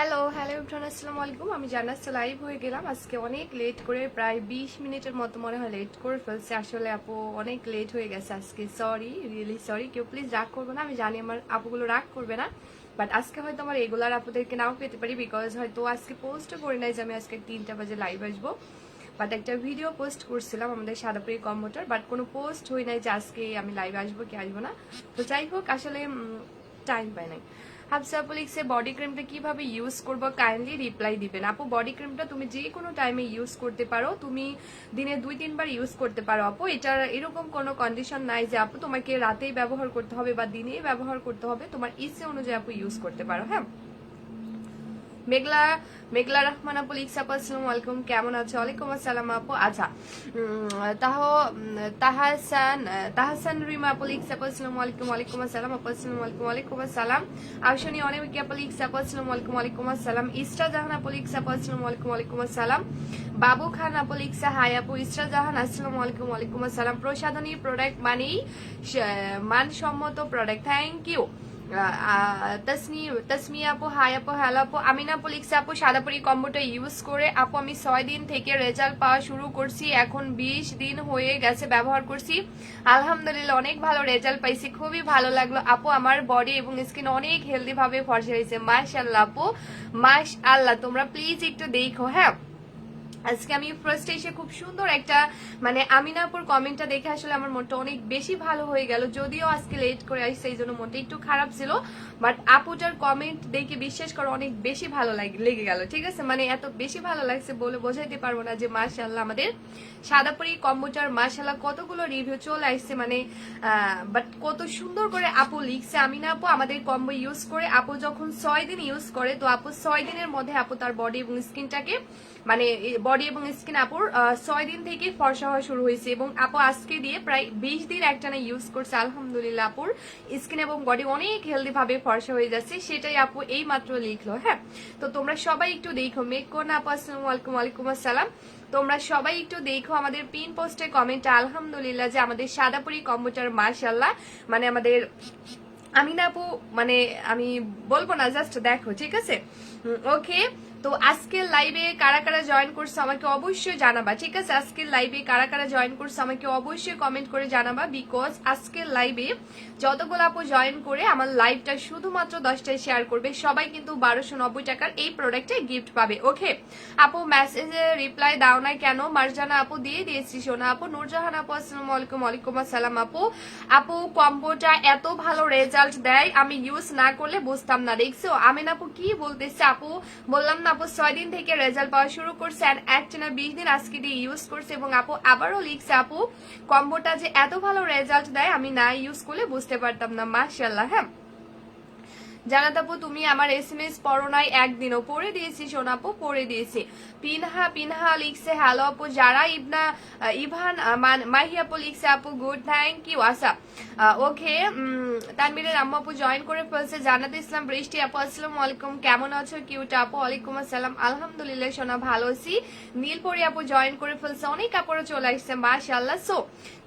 Hello hello everyone, আসসালামু আলাইকুম। আমি জান্নাত লাইভ হয়ে গেলাম আজকে অনেক লেট করে, প্রায় 20 মিনিটের মতো মনে হয় লেট করে ফেলছে। আসলে আপু অনেক লেট হয়ে গেছে আজকে, সরি, রিয়েলি সরি। কেউ প্লিজ রাগ করবে না, আমি জানি আমার আপুগুলো রাগ করবে না, বাট আজকে হয়তো আমার রেগুলার আপুদেরকে নাও পেতে পারি, বিকজ হয়তো আজকে পোস্টও করে নাই যে আমি আজকে 3টা বাজে লাইভ আসবো। বাট একটা ভিডিও পোস্ট করছিলাম আমাদের সাদাপুরি কম্পিউটার, বাট কোনো পোস্ট হই নাই যে আজকে আমি লাইভ আসবো কি আসবো না। তো যাই হোক, আসলে টাইম পাই নাই। হাফসা আপু লিখছে বডি ক্রিমটা কিভাবে ইউজ করবো কাইন্ডলি রিপ্লাই দিবেন। আপু বডি ক্রিমটা তুমি যে কোনো টাইমে ইউজ করতে পারো, তুমি দিনে 2-3 বার ইউজ করতে পারো আপু। এটার এরকম কোনো কন্ডিশন নাই যে আপু তোমাকে রাতেই ব্যবহার করতে হবে বা দিনেই ব্যবহার করতে হবে, তোমার ইচ্ছে অনুযায়ী আপু ইউজ করতে পারো। হ্যাঁ, মেঘলা মেঘলা রহমান আপু লিখছে আপু আসসালামু আলাইকুম, কেমন আছো? ওয়ালাইকুম আসসালাম আপু। আচ্ছা, তাহসান রিমা আপু লিখছে আপু আসসালামু আলাইকুম। ওয়ালাইকুম আসসালাম আপু। আসসালামু আলাইকুম। ওয়ালাইকুম আসসালাম। আশনি অনেক আপু লিখছে আপু আসসালামু আলাইকুম। ওয়ালাইকুম আসসালাম। ইসরা জাহান আপু লিখছে আপু আসসালামু আলাইকুম। ওয়ালাইকুম আসসালাম। বাবু খান আপু লিখছে হাই আপু। ইসরা জাহান আসসালামু আলাইকুম। ওয়ালাইকুম আসসালাম। প্রসাধনী প্রোডাক্ট মানেই মানসম্মত প্রোডাক্ট, থ্যাংক ইউ। তসমিয়া আপু হাই আপু, হ্যালো আপু। আমিনা আপু লিখছে আপু সাদাপুরি কম্বোটা ইউজ করে আপু আমি 6 দিন থেকে রেজাল্ট পাওয়া শুরু করছি, এখন 20 দিন হয়ে গেছে ব্যবহার করছি, আলহামদুলিল্লাহ অনেক ভালো রেজাল্ট পাইছি, খুবই ভালো লাগলো আপু। আমার বডি এবং স্কিন অনেক হেলদি ভাবে ফর্সা হয়েছে, মাশাআল্লাহ আপু, মাশাআল্লাহ। তোমরা প্লিজ একটু দেখো। হ্যাঁ, আজকে আমি ফার্স্ট এসে খুব সুন্দর একটা আমিনাপুর কমেন্টটা দেখে আসলে আমার মনটা অনেক বেশি ভালো হয়ে গেল, যদিও আজকে লেট করে আসছে এই জন্য মনটা একটু খারাপ ছিল, বাট আপুটার কমেন্ট দেখে বিশ্বাস করো অনেক বেশি ভালো লেগে গেল। ঠিক আছে, এত বেশি ভালো লাগছে বলে বোঝাইতে পারবো না যে মাশাআল্লাহ আমাদের সাদাপুরি কম্বোটার মাশাআল্লাহ কতগুলো রিভিউ চলে আসছে, বাট কত সুন্দর করে আপু লিখছে। আমিনা আপু আমাদের কম্বো ইউজ করে আপু যখন 6 দিন ইউজ করে, তো আপু 6 দিনের মধ্যে আপু তার বডি এবং স্কিনটাকে বডি এবং স্কিন আপুর 6 দিন থেকে ফর্সা হওয়া শুরু হয়েছে, এবং আপু আজকে দিয়ে প্রায় 20 দিন একটানা ইউজ করছে, আলহামদুলিল্লাহ আপুর স্কিন এবং বডি অনেক হেলদি ভাবে ফর্সা হয়ে যাচ্ছে, সেটাই আপু এই মাত্র লিখলো। হ্যাঁ, তো তোমরা সবাই একটু দেখো। মেঘকন্যা আপু আসসালামু আলাইকুম। ওয়ালাইকুম আসসালাম। তোমরা সবাই একটু দেখো আমাদের পিন পোস্টে কমেন্টে, আলহামদুলিল্লাহ যে আমাদের সাদাপুরি কম্বোটার মাশাআল্লাহ আমাদের আমিনা আপু আমি বলবো না, জাস্ট দেখো। ঠিক আছে, ওকে। তো আজকের লাইভে কারা কারা জয়েন করছে আমাকে অবশ্যই জানাবা। ঠিক আছে, আজকের লাইভে কারা কারা জয়েন করছে আমাকে অবশ্যই কমেন্ট করে জানাবা, বিকজ আজকের লাইভে যতগুলো আপু জয়েন করে আমার লাইভটা শুধুমাত্র 10টায় শেয়ার করবে, সবাই কিন্তু 1290 টাকার এই প্রোডাক্টে গিফট পাবে। ওকে আপু, মেসেজে রিপ্লাই দাও না কেন? মারজানা আপু দিয়ে দিয়েছি সোনা আপু। নূরজাহান আপু আসসালামু আলাইকুম। ওয়ালাইকুম আসসালাম আপু। আপু কম্বোটা এত ভালো রেজাল্ট দেয়, আমি ইউজ না করলে বুঝতাম না। দেখছো আমিন আপু কি বলতেছে? আপু বললাম না, আপু 6 দিন থেকে রেজাল্ট পাওয়া শুরু করছে, এন্ড একটানা 20 দিন আজকে দিয়ে ইউজ করছে, এবং আপু আবারও লিখছে আপু কম্বোটা যে এত ভালো রেজাল্ট দেয় আমি না ইউজ করলে বুঝতে পারতাম না। মাশাআল্লাহ। হ্যাঁ, জানাত আপু তুমি আমার SMS পড়ো নাই একদিনও? পড়ে দিয়েছি সোনাপু, পড়ে দিয়েছি। পিনহা লিখছে হ্যালো আপু। যারা ইভান মাহি আপু লিখছে আপু গুড, থ্যাংক ইউ। আচ্ছা, ওকে। তানবীরের আম্মু আপু জয়েন করে ফেলছে। জান্নাত ইসলাম বৃষ্টি আপু আসসালামু আলাইকুম, কেমন আছো কিউট আপু? ওয়ালাইকুম আসসালাম, আলহামদুলিল্লাহ সোনা ভালো আছি। নীলপরি আপু জয়েন করে ফেলছে, অনেক কাপড়ে চলে আসছে মাশাআল্লাহ। সো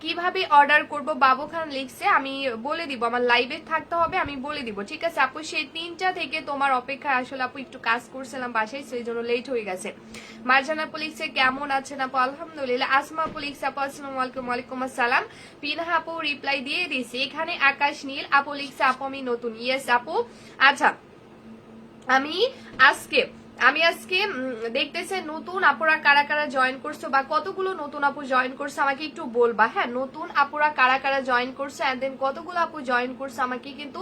কিভাবে অর্ডার করব? বাবু খান লিখছে আমি বলে দিব, আমার লাইভে থাকতে হবে, আমি বলে দিব। ঠিক আছে আপু, সেই 3টা থেকে তোমার অপেক্ষায় আসলে আপু একটু কাজ করছিলাম বাসায়, সেই জন্য লেট হয়ে গেছে। মারজানা আপু লিখছে কেমন আছেন আপু? আলহামদুলিল্লাহ। আসমা আপু লিখছে আপু আসসালামু আলাইকুম। ওয়ালাইকুম আসসালাম। পিনহা আপু রিপ্লাই দিয়ে দিয়েছে। এখানে আকাশ নীল আপু লিখছে আপু আমি নতুন। ইয়েস আপু। আচ্ছা, আমি আজকে দেখতেছে নতুন আপুরা কারা কারা জয়েন করছো, বা কতগুলো নতুন আপু জয়েন করছে আমাকে একটু বলবা। হ্যাঁ, নতুন আপুরা কারা কারা জয়েন করছে, এন্ড দেন কতগুলো আপু জয়েন করছে আমাকে কিন্তু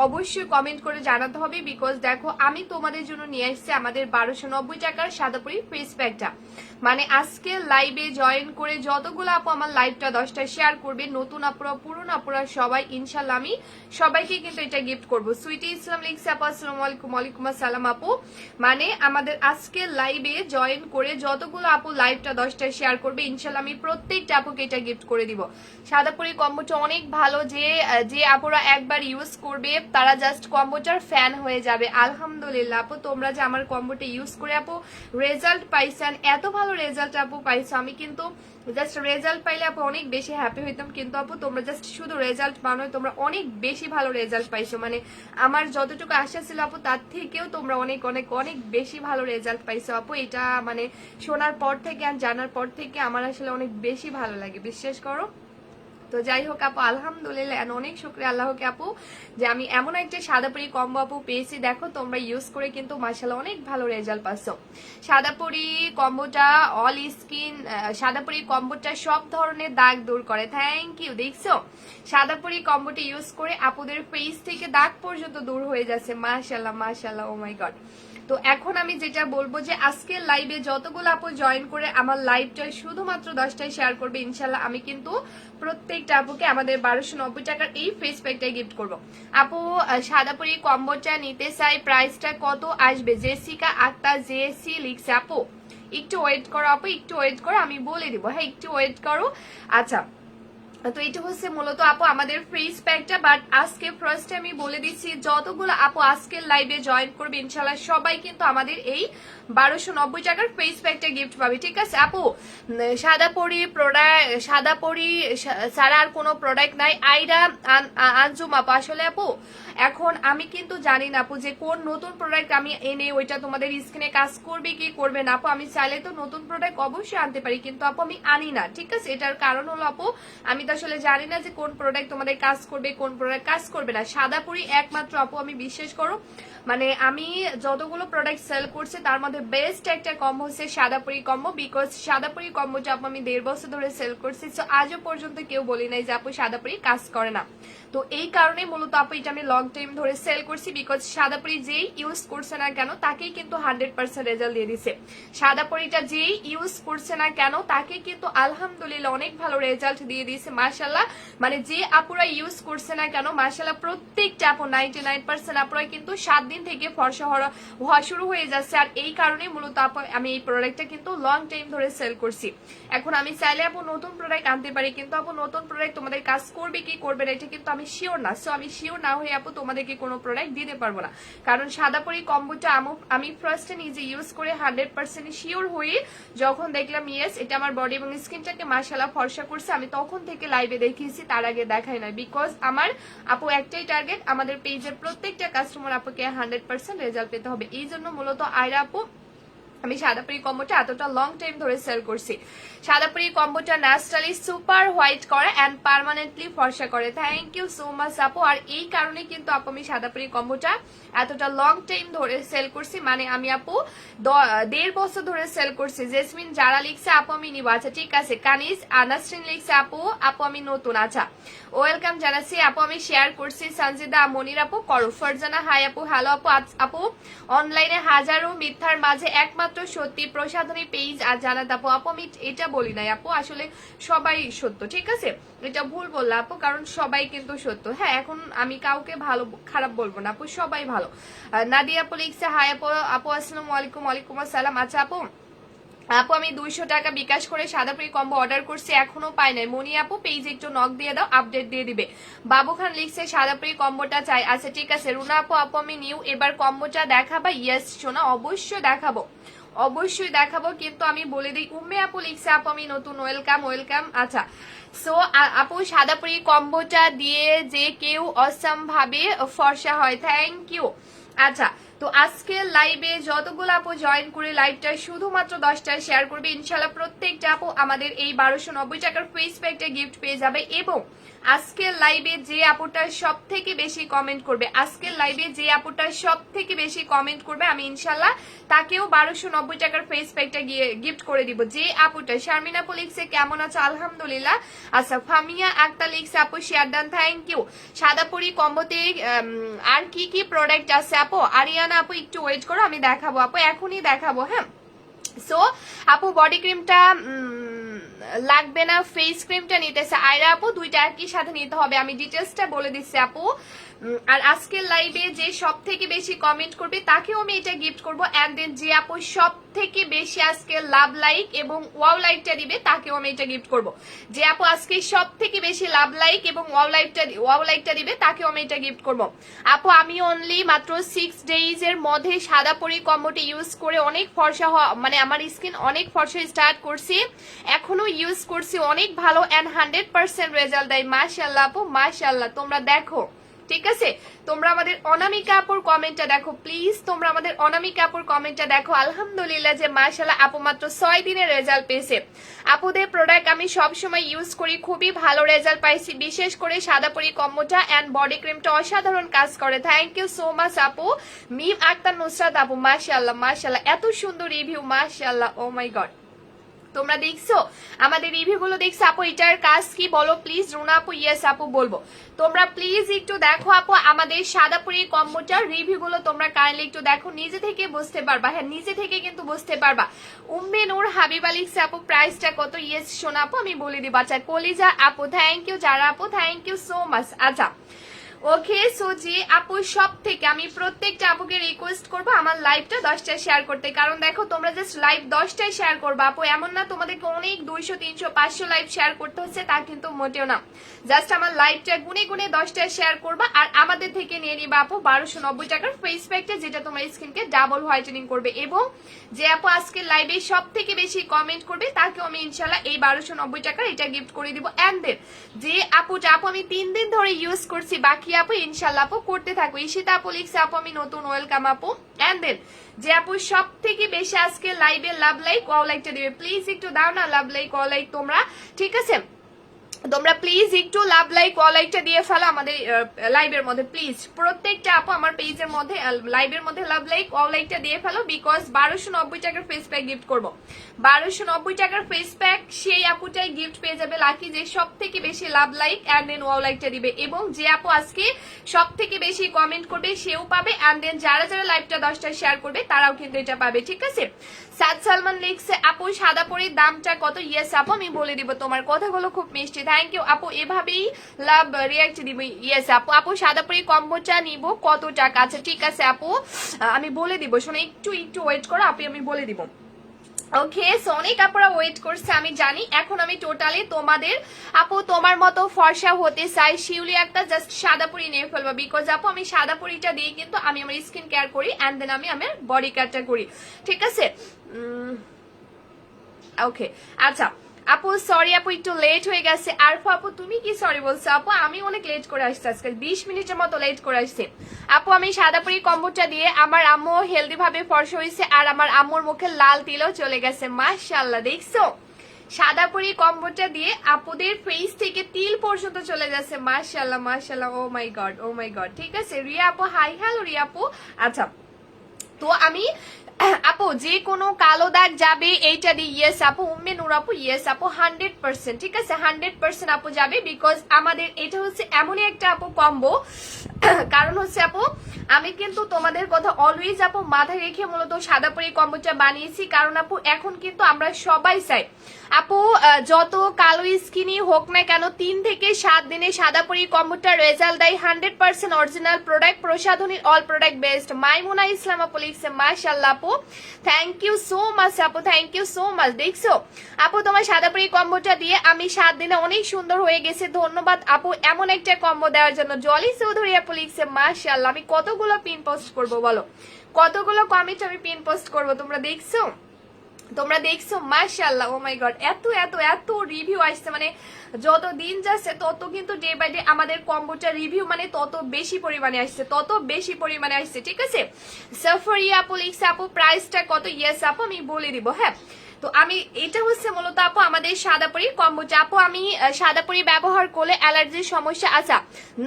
অবশ্যই কমেন্ট করে জানাতে হবে, বিকজ দেখো আমি তোমাদের জন্য নিয়ে আসছি আমাদের 1290 টাকার সাদাপুরি ফেস প্যাকটা। আজকে লাইভে জয়েন করে যতগুলো আপু আমার লাইভটা 10টায় শেয়ার করবে, নতুন আপুরা পুরনো আপুরা সবাই, ইনশাল্লাহ আমি সবাইকে কিন্তু এটা গিফট করবো। সুইটি ইসলাম লিখছে আপু আসসালামু আলাইকুম। ওয়ালাইকুম আসসালাম আপু। আমাদের আজকের লাইভে জয়েন করে যতগুলো আপু লাইভটা 10টায় শেয়ার করবে, ইনশাল্লাহ আমি প্রত্যেকটা আপুকে এটা গিফট করে দিব। সাদাপুরি কম্বোটা অনেক ভালো, যে আপুরা একবার ইউজ করবে তারা জাস্ট কম্বোটার ফ্যান হয়ে যাবে। আলহামদুলিল্লাহ আপু, তোমরা যে আমার কম্বোটা ইউজ করে আপু রেজাল্ট পাইছেন, এত ভালো রেজাল্ট আপু পাইছো, আমি কিন্তু জাস্ট রেজাল্ট পাইলে আপু অনেক বেশি হ্যাপি হইতাম, কিন্তু আপু তোমরা জাস্ট শুধু রেজাল্ট পাও নয়, তোমরা অনেক বেশি ভালো রেজাল্ট পাইছো। মানে আমার যতটুকু আশা ছিল আপু তার থেকেও তোমরা অনেক অনেক অনেক বেশি ভালো রেজাল্ট পাইছো আপু। এটা মানে শোনার পর থেকে আর জানার পর থেকে আমার আসলে অনেক বেশি ভালো লাগে, বিশ্বাস করো। তো যাই হোক আপু, আলহামদুলিল্লাহ অনেক শুকরিয়া আল্লাহকে আপু যে আমি এমন একটা সাদাপুরি কম্বো আপু পেয়েছি। দেখো তোমরা ইউজ করে কিন্তু মাশাআল্লাহ অনেক ভালো রেজাল্ট পাচ্ছ। সাদাপুরি কম্বোটা অল স্কিন, সাদাপুরি কম্বোটা সব ধরনের দাগ দূর করে। Thank you. দেখছো সাদাপুরি কম্বোটা ইউজ করে আপুদের ফেস থেকে দাগ পর্যন্ত দূর হয়ে যাচ্ছে। মাশাআল্লাহ মাশাআল্লাহ, ও মাই গড। তো এখন আমি যেটা বলবো যে আজকের লাইভে যতগুলো আপু জয়েন করে আমার লাইভটা শুধুমাত্র 10টায় শেয়ার করবে, ইনশাল্লাহ আমি কিন্তু প্রত্যেকটা আপুকে আমাদের 1290 টাকার এই ফেস প্যাকটা গিফট করবো। আপু সাদাপুরি কম্বোটা নিতে চাই, প্রাইসটা কত আসবে? জেসিকা আক্তার জেসি লিখছে। আপু একটু ওয়েট করো আপু, একটু ওয়েট করো, আমি বলে দিব। হ্যাঁ একটু ওয়েট করো। আচ্ছা, তো এটা হচ্ছে মূলত আপু আমাদের ফেস প্যাকটা। বাট আজকে ফার্স্টে আমি বলে দিচ্ছি যতগুলো আপু আজকের লাইভে জয়েন করবে ইনশাল্লাহ সবাই কিন্তু আমাদের এই 1290 টাকার ফেস প্যাকটা গিফট পাবে, ঠিক আছে আপু? সাদাপুরি প্রোডাক্ট, সাদাপুরি ছাড়া আর কোনো প্রোডাক্ট নাই। আইরা আঞ্জুম আপু, আসলে আপু এখন আমি কিন্তু জানি না আপু যে কোন নতুন প্রোডাক্ট আমি এনে ওইটা তোমাদের স্কিনে কাজ করবে কি করবে না। আপু আমি চাইলে তো নতুন প্রোডাক্ট অবশ্যই আনতে পারি, কিন্তু আপু আমি আনি না, ঠিক আছে? এটার কারণ হলো আপু আমি তো আসলে জানি না যে কোন প্রোডাক্ট তোমাদের কাজ করবে কোন প্রোডাক্ট কাজ করবে না। সাদাপুরি একমাত্র আপু আমি বিশ্বাস করো মানে আমি যতগুলো প্রোডাক্ট সেল করছি তার মধ্যে বেস্ট একটা কম্বো হচ্ছে সাদাপুরি কম্বো। বিকজ সাদাপুরি কম্বোটা আপু আমি 1.5 বছর ধরে সেল করছি, তো আজও পর্যন্ত কেউ বলি নাই যে আপু সাদাপুরি কাজ করে না। তো এই কারণে মূলত আপু এটা আমি লং টাইম ধরে সেল করছি। বিকজ সাদাপুরি যেই ইউজ করছে না কেন তাকেই কিন্তু 100% রেজাল্ট দিয়ে দিছে। সাদাপুরিটা যেই ইউজ করছে না কেন তাকে কিন্তু আলহামদুলিল্লাহ অনেক ভালো রেজাল্ট দিয়ে দিয়েছে মাশাআল্লাহ। মানে যে আপুরা ইউজ করছে না কেন মাশাআল্লাহ প্রত্যেকটা আপু 99% আপুরা কিন্তু 7 দিন থেকে ফর্সা হওয়া শুরু হয়ে যাচ্ছে। আর এই কারণে মূলত আপু আমি এই প্রোডাক্টটা কিন্তু লং টাইম ধরে সেল করছি। এখন আমি চাইলে আপু নতুন প্রোডাক্ট আনতে পারি, কিন্তু আপু নতুন প্রোডাক্ট তোমাদের কাজ করবে কি করবে না এটা কিন্তু আমি শিওর না। সো আমি শিওর না হয়ে আপু তোমাদেরকে কোনো প্রোডাক্ট দিতে পারবো না। কারণ সাদাপুরি কম্বোটা আমি ফার্স্টে নিজে ইউজ করে 100% শিওর হয়ে যখন দেখলাম ইয়েস এটা আমার বডি এবং স্কিনটাকে মাশাআল্লাহ ফর্সা করছে, আমি তখন থেকে লাইভে দেখিয়েছি, তার আগে দেখাই না। বিকজ আমার আপু একটাই টার্গেট, আমাদের পেজের প্রত্যেকটা কাস্টমার আপুকে 100% রেজাল্ট পেতে হবে। এই জন্য মূলত আয়রা আপু আমি সাদাপুরি কম্বোটা এতটা লং টাইম ধরে সেল করছি। সাদাপুরি কম্বোটা ন্যাচারালি সুপার হোয়াইট করে এন্ড পার্মানেন্টলি ফর্সা করে। থ্যাংক ইউ সো মাচ আপু। আর এই কারণে কিন্তু আপু আমি সাদাপুরি কম্বোটা এতটা লং টাইম ধরে সেল করছি। মানে আমি আপু 1.5 বছর ধরে সেল করছি। জেসমিন যারা লিখছে আপু আমি নিব, আচ্ছা ঠিক আছে। কানিজ আনাসরিন লিখছে আপু আমি নতুন, আচ্ছা ওয়েলকাম জানাচ্ছি আপু। আমি শেয়ার করছি। সঞ্জিদা মনির আপু করো। ফারজানা হাই আপু, হ্যালো আপু। আপু অনলাইনে হাজারো মিথ্যার মাঝে একমাত্র সত্যি প্রসাধনী পেজ আর জানাত আপু আমি এটা বলি নাই আপু, আসলে সবাই সত্য, ঠিক আছে? এটা ভুল বললাম আপু, কারণ সবাই কিন্তু সত্য। হ্যাঁ এখন আমি কাউকে ভালো খারাপ বলবো না আপু, সবাই ভালো। নাদিয়া আপু লিখছে হাই আপু আসসালামু আলাইকুম। ওয়ালাইকুম আসসালাম। আচ্ছা আপু আমি 200 টাকা বিকাশ করে সাদাপুরি কম্বো অর্ডার করছি, এখনো পাই নাই। মনি আপু পেজে একটু নক দিয়ে দাও, আপডেট দিয়ে দিবে। বাবু খান লিখছে সাদাপুরি কম্বোটা চাই, আচ্ছা ঠিক আছে। রুনা আপু আমি নিউ, এবার কম্বোটা দেখাবা? ইয়েস সোনা অবশ্যই দেখাবো, অবশ্যই দেখাবো, কিন্তু আমি বলে দিই। উম্মে আপু লিখছে আপু আমি নতুন, ওয়েলকাম ওয়েলকাম। আচ্ছা সো আপু সাদাপুরি কম্বোটা দিয়ে যে কেউ অসম ভাবে ফর্সা হয়। Thank you. আচ্ছা তো আজকে লাইভে যতগুলো আপু জয়েন করে লাইভটা শুধুমাত্র 10টায় শেয়ার করবে ইনশাল্লাহ প্রত্যেকটা আপু আমাদের এই 1290 টাকার ফেস প্যাকটা গিফট পেয়ে যাবে। এবং আজকের লাইভে যে আপুটা সব থেকে বেশি কমেন্ট করবে, আজকের লাইভে যে আপুটা সব থেকে বেশি কমেন্ট করবে আমি ইনশাল্লাহ তাকেও 1290 টাকার ফেস প্যাকটা গিফট করে দিব। যে আপুটা শারমিন আপু লিখছে কেমন আছো? আলহামদুলিল্লাহ। আচ্ছা ফামিয়া আক্তার লিখছে আপু শেয়ার ডান, থ্যাংক ইউ। সাদাপুরি কম্বোতে আর কি কি প্রোডাক্ট আছে আপু? আরিয়ানা আপু একটু ওয়েট করো, আমি দেখাবো আপু, এখনই দেখাবো। হ্যাঁ সো আপু বডি ক্রিমটা লাগবে না, ফেস ক্রিমটা নিতেছে আয়রা আপু, দুইটা একই সাথে নিতে হবে। আমি ডিটেলসটা বলে দিচ্ছি আপু। আর আজকের লাইভে যে সব থেকে বেশি কমেন্ট করবে তাকেও আমি এটা গিফট করবো। এন্ড দেন যে আপু সব থেকে বেশি আজকে লাভ লাইক এবং ওয়াও লাইকটা দিবে তাকেও আমি এটা গিফট করবো। যে আপু আজকে সব থেকে বেশি লাভ লাইক এবং ওয়াও লাইকটা দিবে তাকেও আমি এটা গিফট করবো। আপু আমি অনলি মাত্র 6 ডেজ এর মধ্যে সাদাপুরি কম্বোটি ইউজ করে অনেক ফর্সা হওয়া, মানে আমার স্কিন অনেক ফর্সা স্টার্ট করছি, এখনো ইউজ করছি, অনেক ভালো এন্ড 100% রেজাল্ট দেয়। মাশাআল্লাহ আপু মাশাআল্লাহ। তোমরা দেখো, ঠিক আছে, তোমরা আমাদের অনামিকা আপুর কমেন্টটা দেখো প্লিজ, তোমরা আমাদের অনামিকা আপুর কমেন্টটা দেখো। আলহামদুলিল্লাহ যে মাশাআল্লাহ আপু মাত্র 6 দিনের রেজাল্ট পেয়েছে। আপুদের প্রোডাক্ট আমি সব সময় ইউজ করি, খুবই ভালো রেজাল্ট পাইছি, বিশেষ করে সাদাপরি কম্বোটা এন্ড বডি ক্রিমটা অসাধারণ কাজ করে। থ্যাংক ইউ সো মাচ আপু। মিম আক্তার নুসরাত আপু মাশাআল্লাহ মাশাআল্লাহ, এত সুন্দর রিভিউ মাশাআল্লাহ, ও মাই গড। তোমরা দেখছো আমাদের রিভিউ গুলো, দেখছো আপু এটার কাজ কি বলো প্লিজ। রুনা আপু ইয়েস আপু বলবো। তোমরা প্লিজ একটু দেখো আপু আমাদের সাদাপুরি কম্বোটার রিভিউ গুলো, তোমরা কাইন্ডলি একটু দেখো, নিজে থেকে বুঝতে পারবা। হ্যাঁ নিজে থেকে কিন্তু বুঝতে পারবা। উম্মে নূর হাবিব আলী আপু প্রাইসটা কত? ইয়েস শোনা আপু আমি বলে দিব। আচ্ছা কলিজা আপু থ্যাংক ইউ, যারা আপু থ্যাংক ইউ সো মাচ। আচ্ছা ওকে সো যে আপু সব থেকে আমি প্রত্যেকটা আপুকে রিকোয়েস্ট করবো আমার লাইভটা 10টায় শেয়ার করতে, কারণ দেখো তোমরা জাস্ট লাইভ 10টায় শেয়ার করবা আপু, এমন না তোমাদেরকে অনেক 200 300 500 লাইভ শেয়ার করতে হচ্ছে, তা কিন্তু মোটেও না। জাস্ট আমার লাইভটা গুনে গুনে 10টায় শেয়ার করবা, আর আমাদের থেকে নিয়ে নিবা আপু 1290 টাকার ফেস প্যাকটা, যেটা তোমার স্কিনকে ডাবল হোয়াইটেনিং করবে। এবং যে আপু আজকে লাইভে সব থেকে বেশি কমেন্ট করবে তাকে আমি ইনশাল্লাহ এই 1290 টাকার এটা গিফট করে দিব। এন্ড দেন যে আপুটা আপু আমি 3 দিন ধরে ইউজ করছি, বাকি আপু ইনশাল্লাহ আপু করতে থাকো। ঈশিতা আপু লিখছে আপু আমি নতুন, ওয়েলকাম আপু। এন্ড দেন যে আপু সব থেকে বেশি আজকে লাইভে লাভ লাইক ওয়াও লাইকটা দিবে, প্লিজ একটু দাও না লাভ লাইক ওয়াও লাইক তোমরা, ঠিক আছে? তোমরা প্লিজ একটু লাভ লাইক ওয়াও লাইকটা দিয়ে ফেলো আমাদের লাইভের মধ্যে, প্লিজ প্রত্যেকটা আপু আমার পেজের মধ্যে লাইভের মধ্যে লাভ লাইক ওয়াও লাইকটা দিয়ে ফেলো, বিকজ 1290 টাকার ফেস প্যাক গিফট করবো। 1290 টাকার ফেস প্যাক সেই আপুটাই গিফট পেয়ে যাবে লাকি, যে সব থেকে বেশি love like and then wow লাইকটা দিবে। এবং যে আপু আজকে সব থেকে বেশি কমেন্ট করবে সেও পাবে, এন্ড দেন যারা যারা লাইভটা 10টায় শেয়ার করবে তারাও কিন্তু এটা পাবে, ঠিক আছে? সাদ সালমান লিখছে আপু সাদা পরির দামটা কত? ইয়েস আপু আমি বলে দিব, তোমার কথাগুলো খুব মিষ্টি, থ্যাংক ইউ আপু, এভাবেই লাভ রিয়াক্ট দিব। ইয়েস আপু, আপু সাদা পরি কম্বোটা নিব কত টাকা? আচ্ছা ঠিক আছে আপু আমি বলে দিব, শোনো একটু একটু ওয়েট করো আপু, আমি বলে দিব। ওকে সো অনেক আপুরা ওয়েট করছে আমি জানি। এখন আমি টোটালি তোমাদের আপু তোমার মতো ফর্সা হতে চাই, শিউলি একটা জাস্ট সাদা পরি নিয়ে ফেলবো, বিকজ আপু আমি সাদা পরিটা দিয়ে কিন্তু আমি আমার স্কিন কেয়ার করি এন্ড দেন আমি আমার বডি কেয়ারটা করি, ঠিক আছে? ওকে আচ্ছা আপু সরি আপু একটু লেট হয়ে গেছে। আরফা আপু তুমি কি সরি বলছো? আপু আমি অনেক লেট করে আসছি, আজকে 20 মিনিটের মতো লেট করে আসছি আপু। আমি সাদাপুরি কম্বোটা দিয়ে আমার আম্মু হেলদি ভাবে ফর্সা হয়েছে, আর আমার আম্মুর মুখে লাল তিলও চলে গেছে মাশাআল্লাহ। দেখছো সাদাপুরি কম্বোটা দিয়ে আপুদের ফেস থেকে তিল পর্যন্ত চলে যাচ্ছে মাশাআল্লাহ মাশাআল্লাহ, ও মাই গড ও মাই গড, ঠিক আছে? রিয়া আপু হাই, হ্যালো রিয়া আপু। আচ্ছা তো আমি আপু যে কোনো কালো দাগ যাবে এইটা দিয়ে, ইয়েস আপু। উম্মে নূর আপু ইয়েস আপু 100%, ঠিক আছে 100% আপু যাবে, বিকজ আমাদের এটা হচ্ছে এমনই একটা আপু কম্বো, কারণ হচ্ছে আপু আমি কিন্তু তোমাদের কথা অলওয়েজ আপু মাথায় রেখে মূলত সাদাপুরি কম্বোটা বানিয়েছি, কারণ আপু এখন কিন্তু আমরা সবাই চাই আপু যত কালো স্কিনই হোক না কেন 3 থেকে 7 দিনে সাদাপুরি কম্বোটা রেজাল্ট দেয়, 100% অরিজিনাল প্রোডাক্ট, প্রসাধনীর all product best. Maimuna Islam আপু লিখছে মাশাআল্লাহ আপু, থ্যাংক ইউ সো মাচ আপু, থ্যাংক ইউ সো মাচ। দেখছো আপু তোমার সাদাপুরি কম্বোটা দিয়ে আমি 7 দিনে অনেক সুন্দর হয়ে গেছে, ধন্যবাদ আপু এমন একটা কম্বো দেওয়ার জন্য। জলি চৌধুরী আপু লিখছে মাশাআল্লাহ। আমি কতগুলো পিন পোস্ট করবো বলো, কতগুলো কমেন্ট আমি পিন পোস্ট করবো? তোমরা দেখছো তোমরা দেখছো মাশাআল্লাহ, ও মাই গড এত এত এত রিভিউ আসছে, মানে যত দিন যাচ্ছে তত কিন্তু ডে বাই ডে আমাদের কম্বোটা রিভিউ মানে তত বেশি পরিমাণে আসছে, তত বেশি পরিমাণে আসছে, ঠিক আছে? সাফারিয়া আপু লিখছে আপু প্রাইসটা কত? ইয়েস আপু আমি বলে দিব। হ্যাঁ তো আমি এটা হচ্ছে মূলত আপু আমাদের সাদাপুরি কম্বোটা। আপু আমি সাদাপুরি ব্যবহার করলে অ্যালার্জির সমস্যা। আচ্ছা